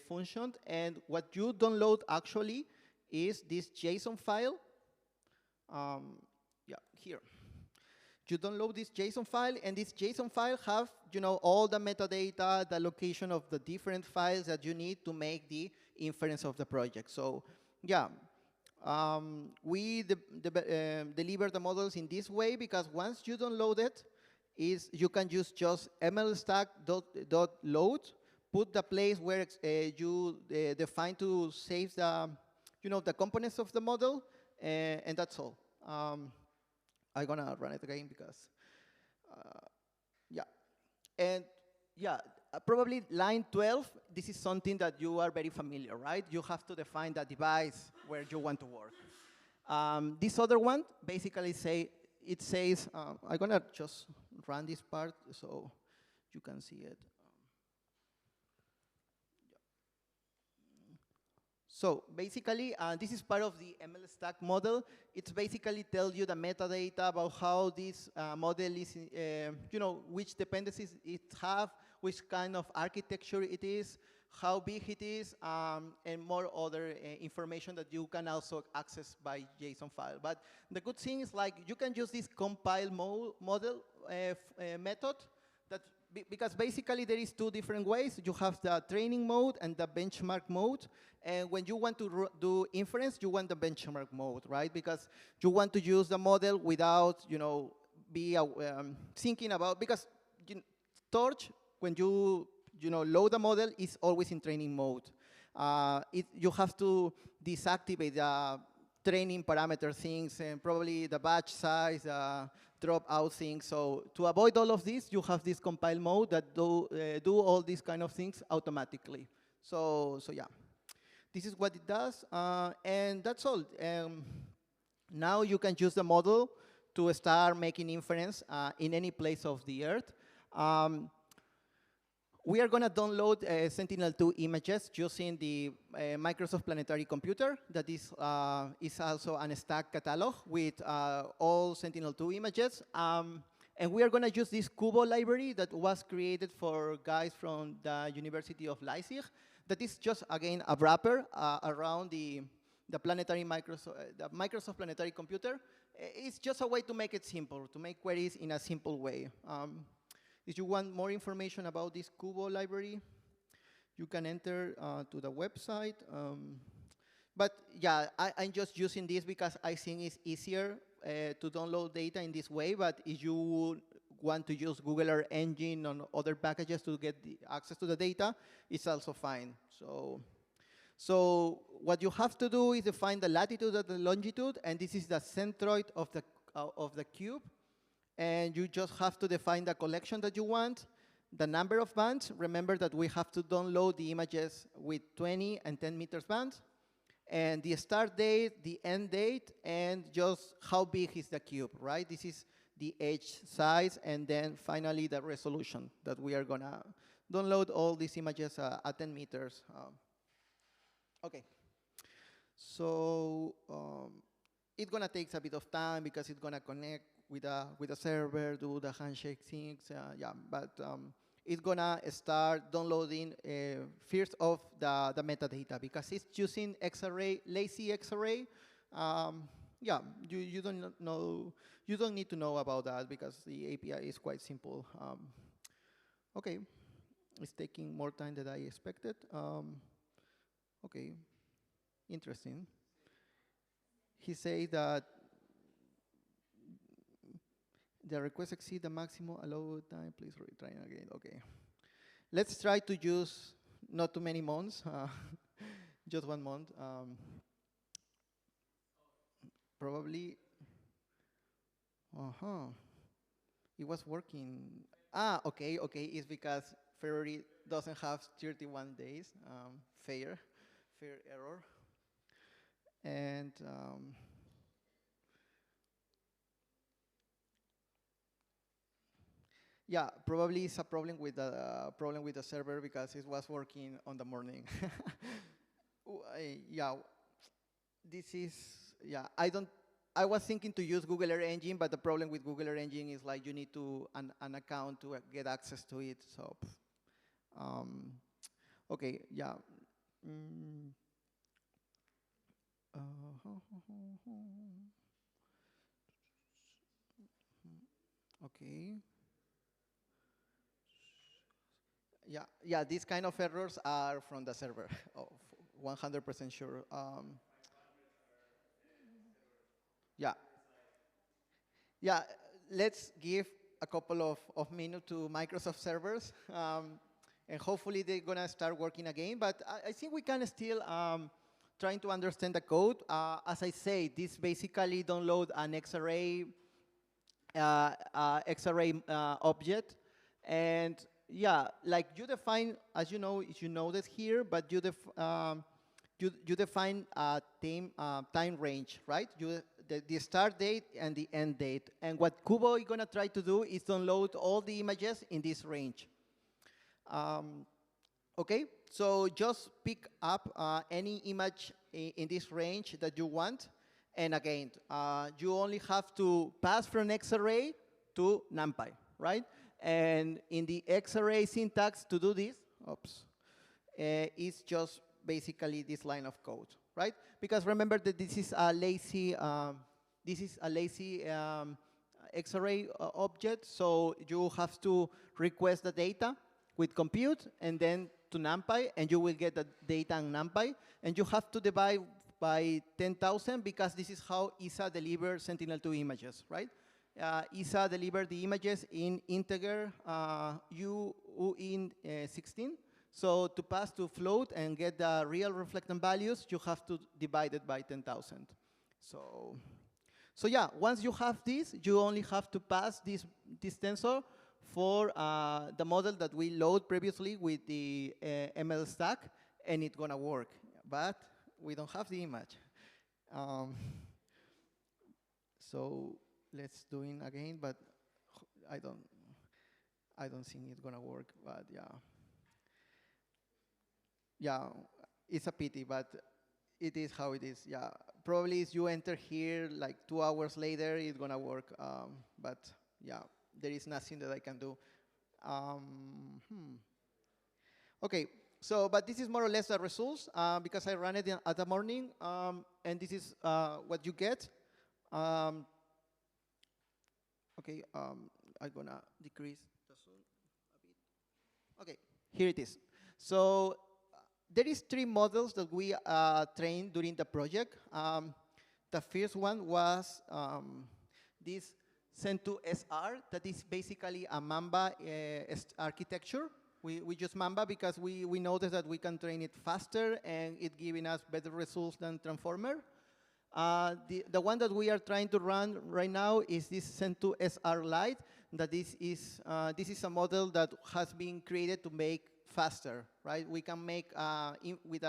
function, and what you download actually is this JSON file. Yeah, here. You download this JSON file, and this JSON file have, all the metadata, the location of the different files that you need to make the inference of the project. So, yeah, we deliver the models in this way because once you download it, you can use just mlstack.load, put the place where you define to save the, the components of the model, and that's all. I'm gonna run it again because, yeah. And yeah, probably line 12, this is something that you are very familiar, right? You have to define the device where you want to work. This other one basically says, I'm gonna just run this part so you can see it. So basically, this is part of the ML Stack model. It's basically tells you the metadata about how this model is, which dependencies it have, which kind of architecture it is, how big it is, and more other information that you can also access by JSON file. But the good thing is, like, you can use this compile model method that because basically there is two different ways. You have the training mode and the benchmark mode. And when you want to do inference, you want the benchmark mode, right? Because you want to use the model without, thinking about, because Torch, when you load the model, is always in training mode. You have to deactivate the training parameter things and probably the batch size, dropout things. So to avoid all of this, you have this compile mode that do all these kind of things automatically. So yeah, this is what it does, and that's all. Now you can use the model to start making inference in any place of the Earth. We are going to download Sentinel-2 images using the Microsoft Planetary Computer. That is also an stack catalog with all Sentinel-2 images. And we are going to use this Kubo library that was created for guys from the University of Leipzig. That is just, again, a wrapper around the Microsoft Planetary Computer. It's just a way to make it simple, to make queries in a simple way. If you want more information about this Kubo library, you can enter to the website. But yeah, I'm just using this because I think it's easier to download data in this way. But if you want to use Google Earth Engine or other packages to get the access to the data, it's also fine. So what you have to do is define the latitude and the longitude, and this is the centroid of the cube. And you just have to define the collection that you want, the number of bands. Remember that we have to download the images with 20 and 10 meters bands, and the start date, the end date, and just how big is the cube, right? This is the edge size, and then finally the resolution that we are gonna download all these images at 10 meters. Okay, so it's gonna take a bit of time because it's gonna connect with a server, do the handshake things, yeah. But it's gonna start downloading first of the metadata because it's using X-array, lazy X-array. Yeah, you don't need to know about that because the API is quite simple. Okay, it's taking more time than I expected. Okay, interesting. He said that the request exceed the maximum allowed time. Please try again. Okay, let's try to use not too many months, just 1 month. probably, it was working. Okay, it's because February doesn't have 31 days, fair error. And yeah, probably it's a problem with the server because it was working on the morning. Yeah, this is, yeah, I was thinking to use Google Earth Engine, but the problem with Google Earth Engine is like you need an account to get access to it. So, okay, yeah. Okay. Yeah, these kind of errors are from the server. 100% sure. Yeah, let's give a couple of minutes to Microsoft servers, and hopefully they're gonna start working again. But I think we can still trying to understand the code. As I say, this basically download an XArray object, and yeah, like you define, as you know this here, but you define a time range, right? The start date and the end date. And what Kubo is gonna try to do is download all the images in this range. Okay, so just pick up any image in this range that you want. And again, you only have to pass from XArray to NumPy, right? And in the XArray syntax to do this, it's just basically this line of code, right? Because remember that this is a lazy XArray object, so you have to request the data with compute and then to NumPy, and you will get the data in NumPy, and you have to divide by 10,000 because this is how ISA delivers Sentinel-2 images, right? ISA delivered the images in integer uint16. So to pass to float and get the real reflectant values, you have to divide it by 10,000. So yeah, once you have this, you only have to pass this tensor for the model that we load previously with the ML stack, and it's gonna work. But we don't have the image. So let's do it again, but I don't think it's gonna work, but yeah. Yeah, it's a pity, but it is how it is. Yeah, probably if you enter here like 2 hours later, it's gonna work. But yeah, there is nothing that I can do. Okay, so but this is more or less the results because I ran it at the morning, and this is what you get. Okay, I'm gonna decrease the zoom a bit. Okay, here it is. So there is 3 models that we trained during the project. The first one was this Cen2SR, that is basically a Mamba architecture. We use Mamba because we noticed that we can train it faster and it giving us better results than Transformer. The one that we are trying to run right now is this Cen2SR Lite. That this is a model that has been created to make faster, right? We can make with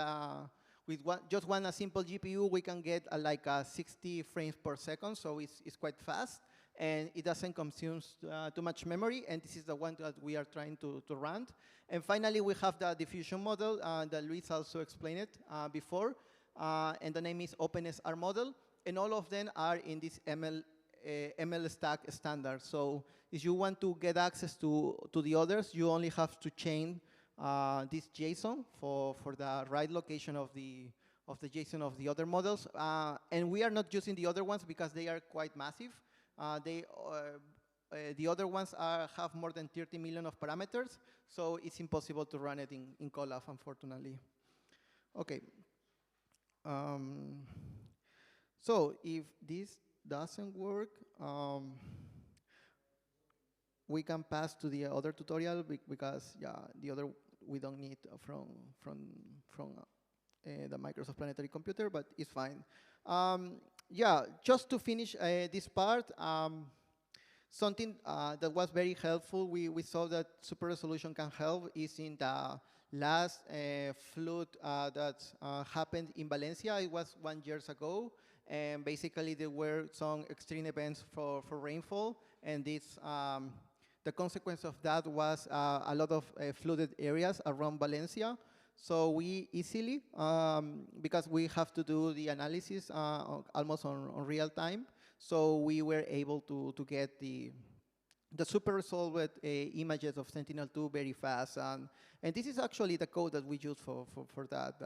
just a simple GPU, we can get like 60 frames per second, so it's quite fast, and it doesn't consume too much memory, and this is the one that we are trying to run. And finally, we have the diffusion model that Luis also explained it before, and the name is OpenSR model, and all of them are in this ML stack standard. So if you want to get access to the others, you only have to chain this JSON for the right location of the JSON of the other models. And we are not using the other ones because they are quite massive. The other ones have more than 30 million of parameters, so it's impossible to run it in Colab, unfortunately. Okay. So if this doesn't work, we can pass to the other tutorial because yeah, the other we don't need from the Microsoft Planetary Computer, but it's fine. yeah, just to finish this part, something that was very helpful, we saw that super resolution can help is in the last flood that happened in Valencia. It was 1 year ago, and basically there were some extreme events for rainfall, and this, the consequence of that was a lot of flooded areas around Valencia. So we easily, because we have to do the analysis almost on real time, so we were able to get the super resolved images of Sentinel-2 very fast. And this is actually the code that we use for that,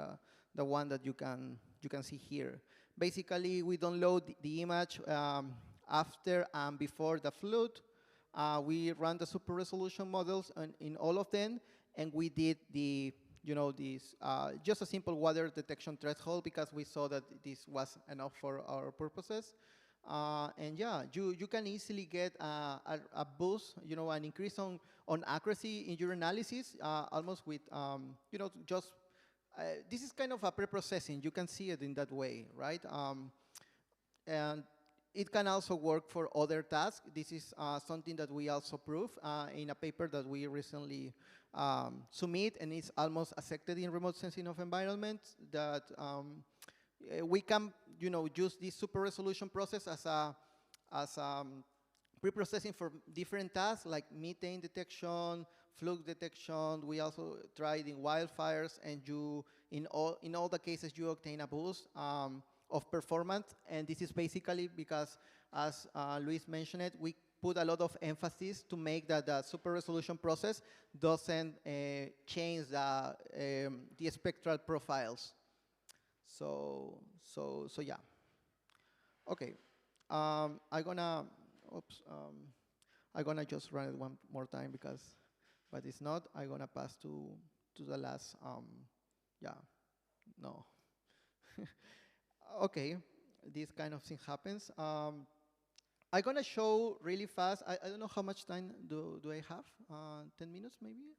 the one that you can see here. Basically, we download the image after and before the flood. We run the super resolution models in all of them, and we did the just a simple water detection threshold because we saw that this was enough for our purposes. And yeah, you can easily get a boost, an increase on accuracy in your analysis, almost with, just, this is kind of a pre-processing. You can see it in that way, right? And it can also work for other tasks. This is something that we also prove in a paper that we recently submit, and it's almost accepted in remote sensing of environments, that we can, use this super resolution process as pre-processing for different tasks like methane detection, flux detection. We also tried in wildfires, and in all the cases you obtain a boost of performance. And this is basically because, as Luis mentioned it, we put a lot of emphasis to make that the super resolution process doesn't change the spectral profiles. So yeah. Okay, I'm gonna just run it one more time but it's not. I'm gonna pass to the last. Yeah, no. Okay, this kind of thing happens. I'm gonna show really fast. I don't know how much time do I have. 10 minutes maybe.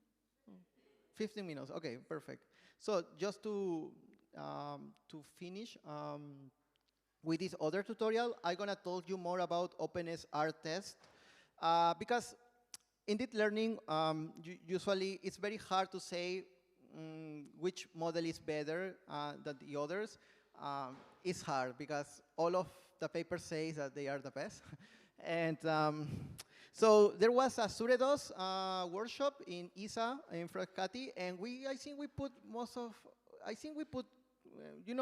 15 minutes. Okay, perfect. So just to finish with this other tutorial, I'm gonna talk you more about OpenSR test, because in deep learning, usually it's very hard to say which model is better than the others. It's hard because all of the papers say that they are the best. And so there was a Suredos workshop in ISA in Frascati, and I think we put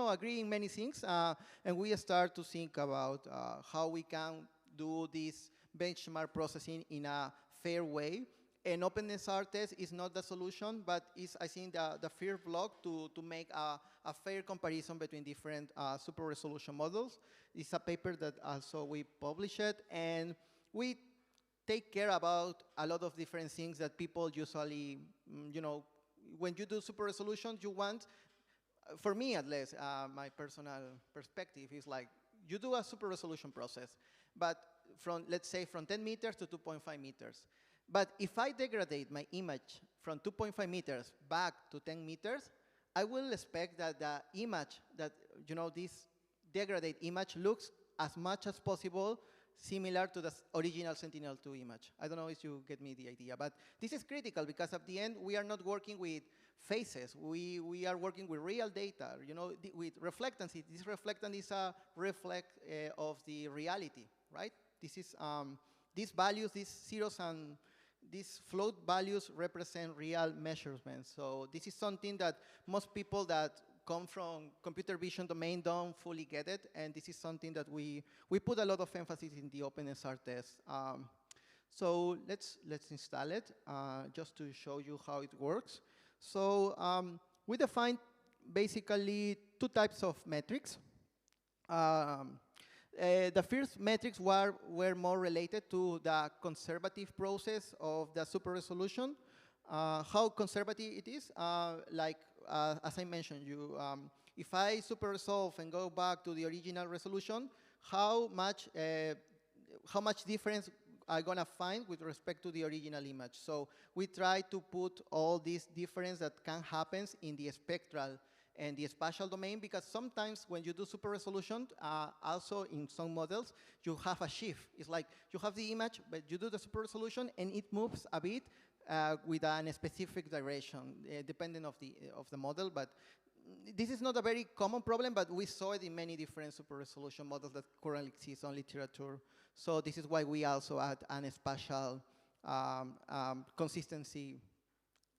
agree in many things, and we start to think about how we can do this benchmark processing in a fair way. And OpenSR test is not the solution, but is, I think, the first block to make a fair comparison between different super resolution models. It's a paper that also we published, and we take care about a lot of different things that people usually, when you do super resolution, you want, for me at least, my personal perspective is like, you do a super resolution process, but let's say from 10 meters to 2.5 meters. But if I degrade my image from 2.5 meters back to 10 meters, I will expect that the image, this degraded image looks as much as possible similar to the original Sentinel-2 image. I don't know if you get me the idea, but this is critical because at the end, we are not working with faces. We are working with real data, with reflectancy. This reflectance is a reflect of the reality, right? This is, these values, these zeros and these float values represent real measurements. So this is something that most people that come from computer vision domain don't fully get it, and this is something that we put a lot of emphasis in the OpenSR test. So let's install it just to show you how it works. So we defined basically two types of metrics. The first metrics were more related to the conservative process of the super resolution. How conservative it is, as I mentioned, if I super resolve and go back to the original resolution, how much difference I'm gonna find with respect to the original image. So we try to put all these difference that can happen in the spectral and the spatial domain, because sometimes when you do super resolution, also in some models, you have a shift. It's like you have the image, but you do the super resolution, and it moves a bit with a specific direction, depending of the model. But this is not a very common problem, but we saw it in many different super resolution models that currently exist on literature. So this is why we also add an spatial consistency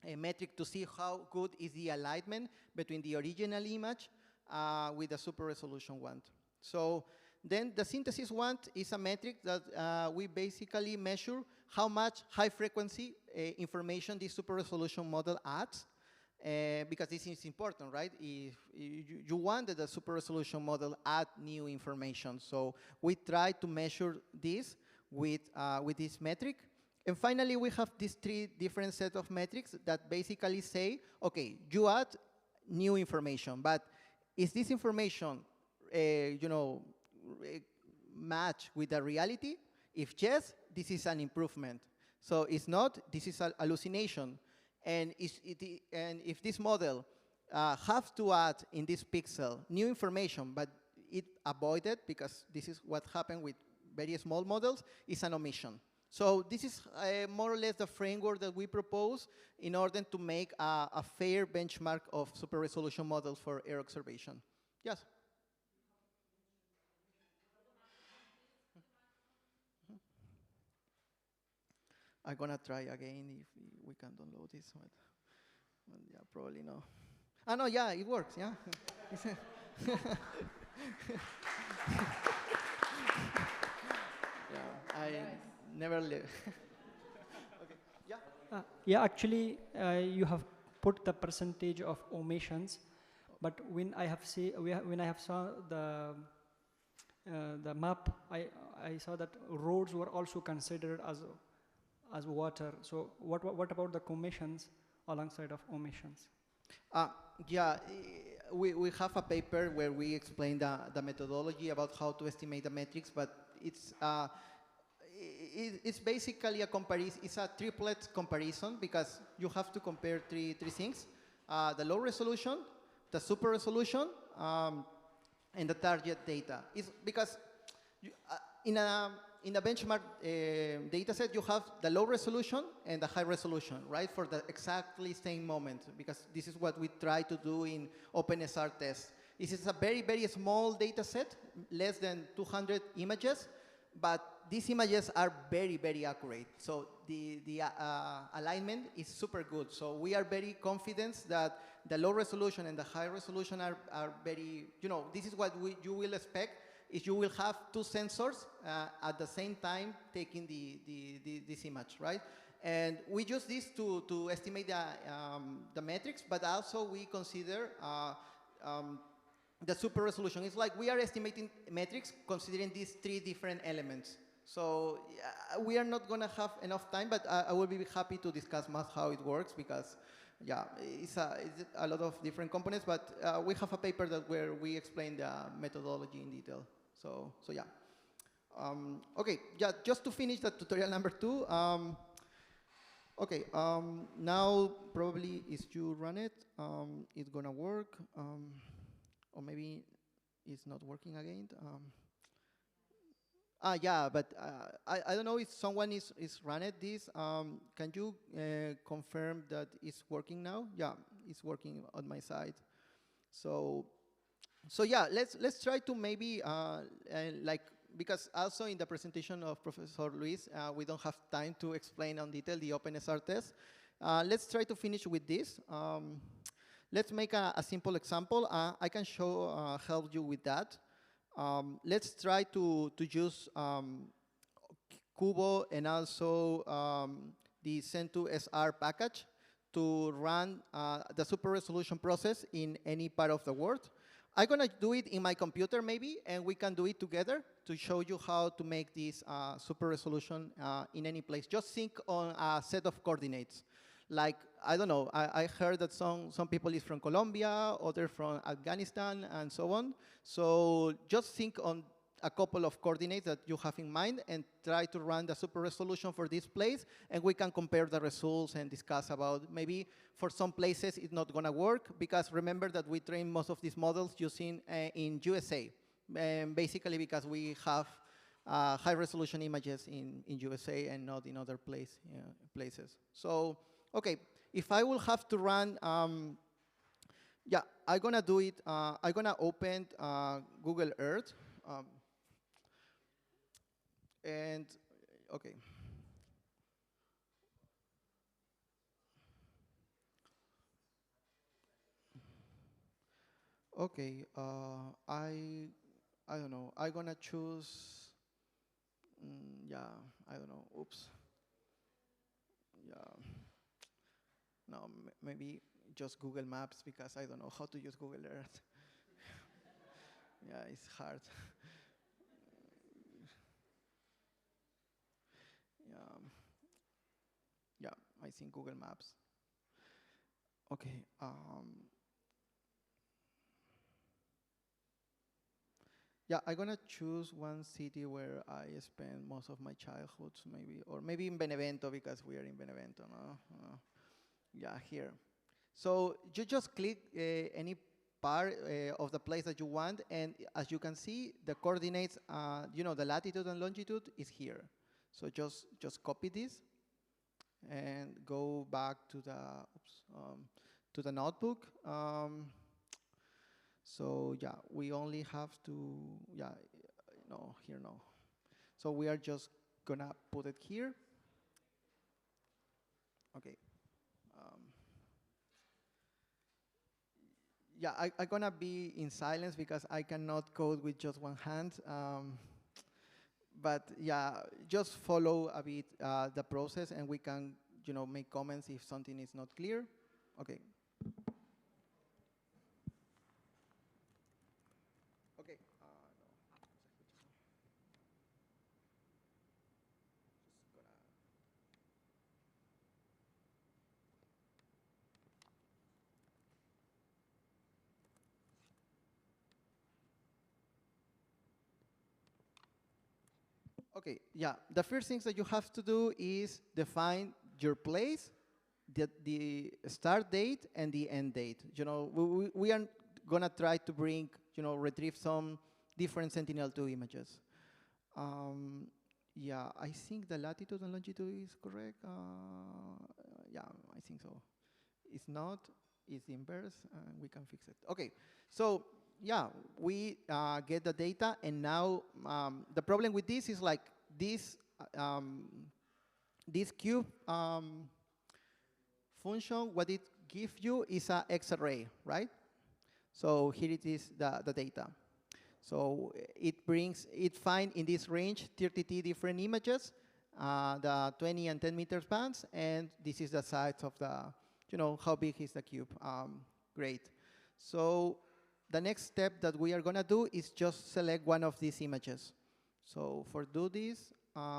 a metric to see how good is the alignment between the original image with the super resolution one. So then the synthesis one is a metric that we basically measure how much high frequency information this super resolution model adds, because this is important, right? If you want that the super resolution model add new information. So we try to measure this with this metric. And finally, we have these three different set of metrics that basically say, okay, you add new information, but is this information, match with the reality? If yes, this is an improvement. So if not, this is a hallucination. And if this model have to add in this pixel new information, but it avoided, because this is what happened with very small models, is an omission. So this is more or less the framework that we propose in order to make a fair benchmark of super resolution models for error observation. Yes? I'm gonna try again if we can download this one. Well, yeah, probably no. Ah, no, yeah, it works, yeah. Yeah, I never live. Okay, yeah. Yeah, actually, you have put the percentage of omissions, but when I have saw the map, I saw that roads were also considered as water. So what about the commissions alongside of omissions? Yeah, we have a paper where we explain the methodology about how to estimate the metrics, but it's basically a comparison. It's a triplet comparison because you have to compare three things: the low resolution, the super resolution, and the target data. It's because in a benchmark data set, you have the low resolution and the high resolution, right, for the exactly same moment, because this is what we try to do in OpenSR tests. This is a very, very small data set, less than 200 images, but these images are very, very accurate. So the alignment is super good. So we are very confident that the low resolution and the high resolution are very, this is what you will expect if you will have two sensors at the same time taking this image, right? And we use this to estimate the metrics, but also we consider the super resolution. It's like we are estimating metrics considering these three different elements. So we are not going to have enough time, but I will be happy to discuss more how it works, because yeah, it's a lot of different components, but we have a paper where we explain the methodology in detail. So yeah. Okay, yeah, just to finish the tutorial number 2. Okay, now probably if you run it, it's gonna work, or maybe it's not working again. Yeah, but I don't know if someone is running this. Can you confirm that it's working now? Yeah, it's working on my side. So yeah, let's try to maybe because also in the presentation of Professor Luis, we don't have time to explain in detail the OpenSR test. Let's try to finish with this. Let's make a simple example. I can help you with that. Let's try to use Kubo and also the Cent2SR package to run the super resolution process in any part of the world. I'm going to do it in my computer maybe, and we can do it together to show you how to make this super resolution in any place. Just think on a set of coordinates. Like, I don't know, I heard that some people is from Colombia, others from Afghanistan, and so on. So just think on a couple of coordinates that you have in mind and try to run the super resolution for this place, and we can compare the results and discuss about maybe for some places it's not gonna work, because remember that we train most of these models using in USA, basically because we have high resolution images in USA and not in other places. So, okay, if I will have to run, yeah, I'm gonna do it, I'm gonna open Google Earth, and, okay. Okay, I don't know, I'm gonna choose, yeah, I don't know, oops. Yeah, no, maybe just Google Maps, because I don't know how to use Google Earth. Yeah, it's hard. Yeah, yeah, I think Google Maps. Okay, yeah, I'm gonna choose one city where I spent most of my childhoods, maybe, or maybe in Benevento, because we are in Benevento, no? Yeah, here. So you just click any part of the place that you want, and as you can see, the coordinates, you know, the latitude and longitude is here. So just copy this and go back to the notebook. So yeah, we only have to, yeah, no, here no. So we are just gonna put it here. Okay. Yeah, I'm gonna be in silence because I cannot code with just one hand. But yeah, just follow a bit the process, and we can, you know, make comments if something is not clear. Okay. Okay. Okay, yeah, the first things that you have to do is define your place, the start date and the end date. You know, we are gonna try to bring, you know, retrieve some different Sentinel-2 images. Yeah, I think the latitude and longitude is correct. Yeah, I think so. It's not, it's the inverse, and we can fix it. Okay, so yeah, we get the data, and now the problem with this is like this cube function, what it gives you is a X-array, right? So here it is, the data. So it finds in this range 32 different images, the 20 and 10 meters bands, and this is the size of the, you know, how big is the cube. Great. So the next step that we are gonna do is just select one of these images. So for do this,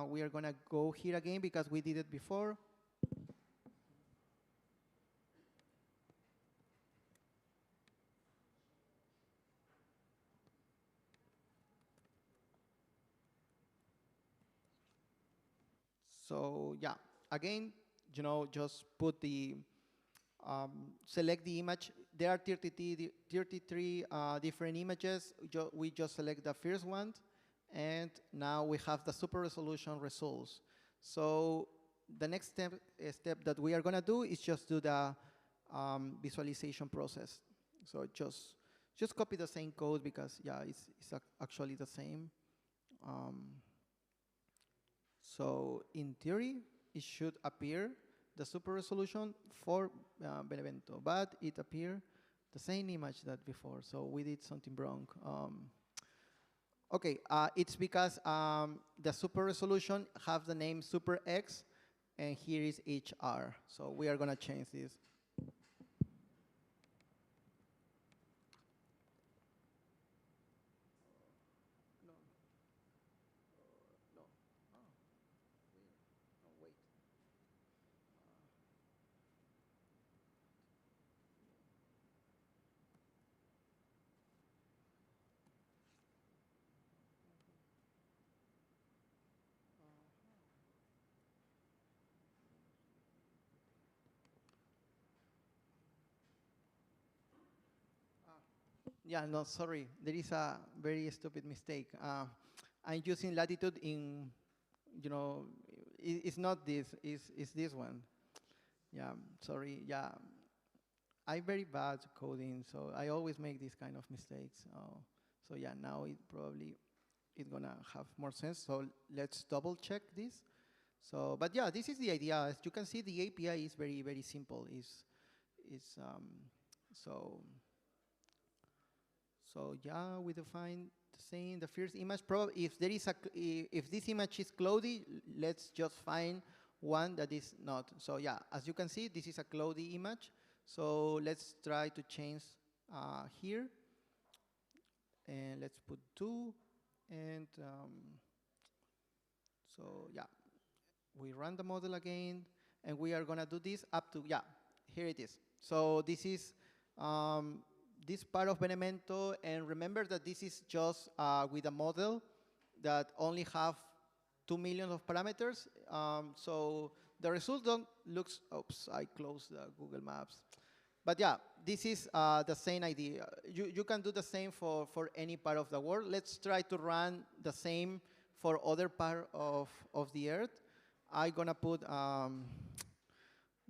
we are gonna go here again because we did it before. So yeah, again, you know, just put the, select the image. There are 33 different images. We just select the first one, and now we have the super resolution results. So the next step that we are gonna do is just do the visualization process. So just copy the same code because yeah, it's actually the same. So in theory, it should appear the super resolution for Benevento, but it appeared the same image that before, so we did something wrong. Okay, it's because the super resolution have the name Super X, and here is HR. So we are gonna change this. Yeah, no, sorry. There is a very stupid mistake. I'm using latitude in, you know, it's not this, it's this one. Yeah, sorry, yeah. I'm very bad coding, so I always make these kind of mistakes. So yeah, now it probably it's gonna have more sense. So let's double check this. So, but yeah, this is the idea. As you can see, the API is very, very simple. So yeah, we define the same. The first image, if there is if this image is cloudy, let's just find one that is not. So yeah, as you can see, this is a cloudy image. So let's try to change here, and let's put 2, and so yeah, we run the model again, and we are gonna do this up to, yeah, here it is. So this is this part of Benemento, and remember that this is just with a model that only have 2 million of parameters. So the result looks, oops, I closed the Google Maps. But yeah, this is the same idea. You can do the same for any part of the world. Let's try to run the same for other part of the Earth. I'm gonna put,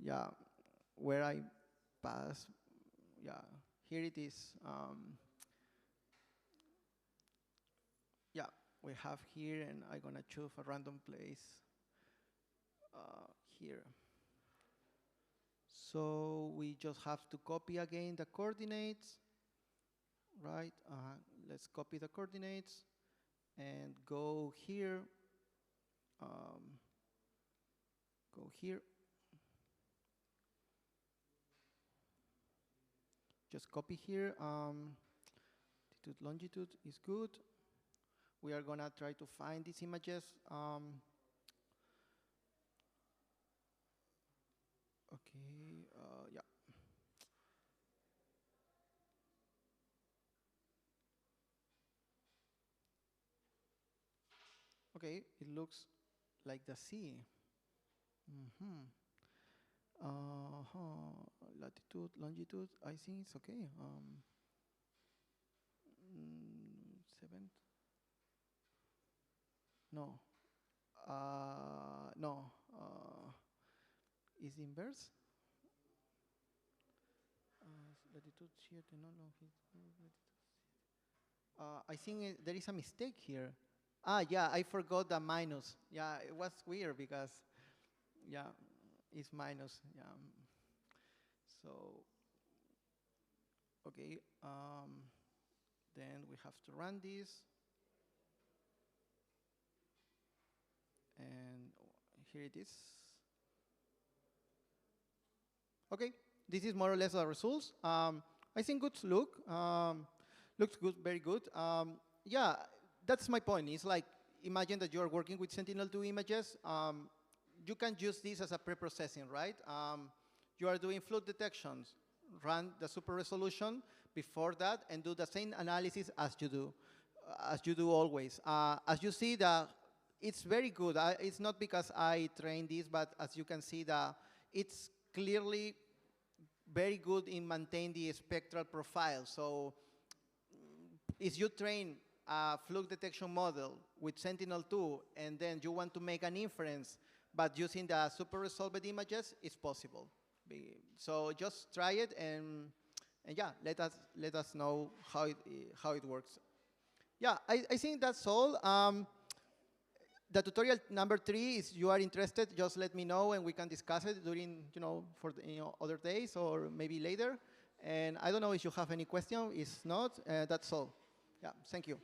yeah, where I pass, yeah, here it is. Yeah, we have here, and I'm gonna choose a random place here. So we just have to copy again the coordinates, right? Let's copy the coordinates and go here. Go here. Just copy here. Latitude, longitude is good. We are gonna try to find these images. Okay, yeah. Okay, it looks like the sea. Latitude, longitude, I think it's okay. 7. No. No. Is inverse? Latitude here, no, I think there is a mistake here. Yeah, I forgot the minus. Yeah, it was weird because, yeah, it's minus. Yeah. So, okay. Then we have to run this. And here it is. Okay, this is more or less the results. I think good look. Looks good, very good. Yeah, that's my point. It's like, imagine that you're working with Sentinel-2 images. You can use this as a pre-processing, right? You are doing flood detections. Run the super resolution before that and do the same analysis as you do always. As you see, it's very good. It's not because I trained this, but as you can see, it's clearly very good in maintaining the spectral profile. So if you train a fluke detection model with Sentinel-2 and then you want to make an inference, but using the super resolved images, it's possible. So just try it, and yeah, let us know how it works. Yeah, I think that's all. The tutorial number 3 is, you are interested, just let me know and we can discuss it during, for other days or maybe later. And I don't know if you have any question. If not, that's all. Yeah, thank you.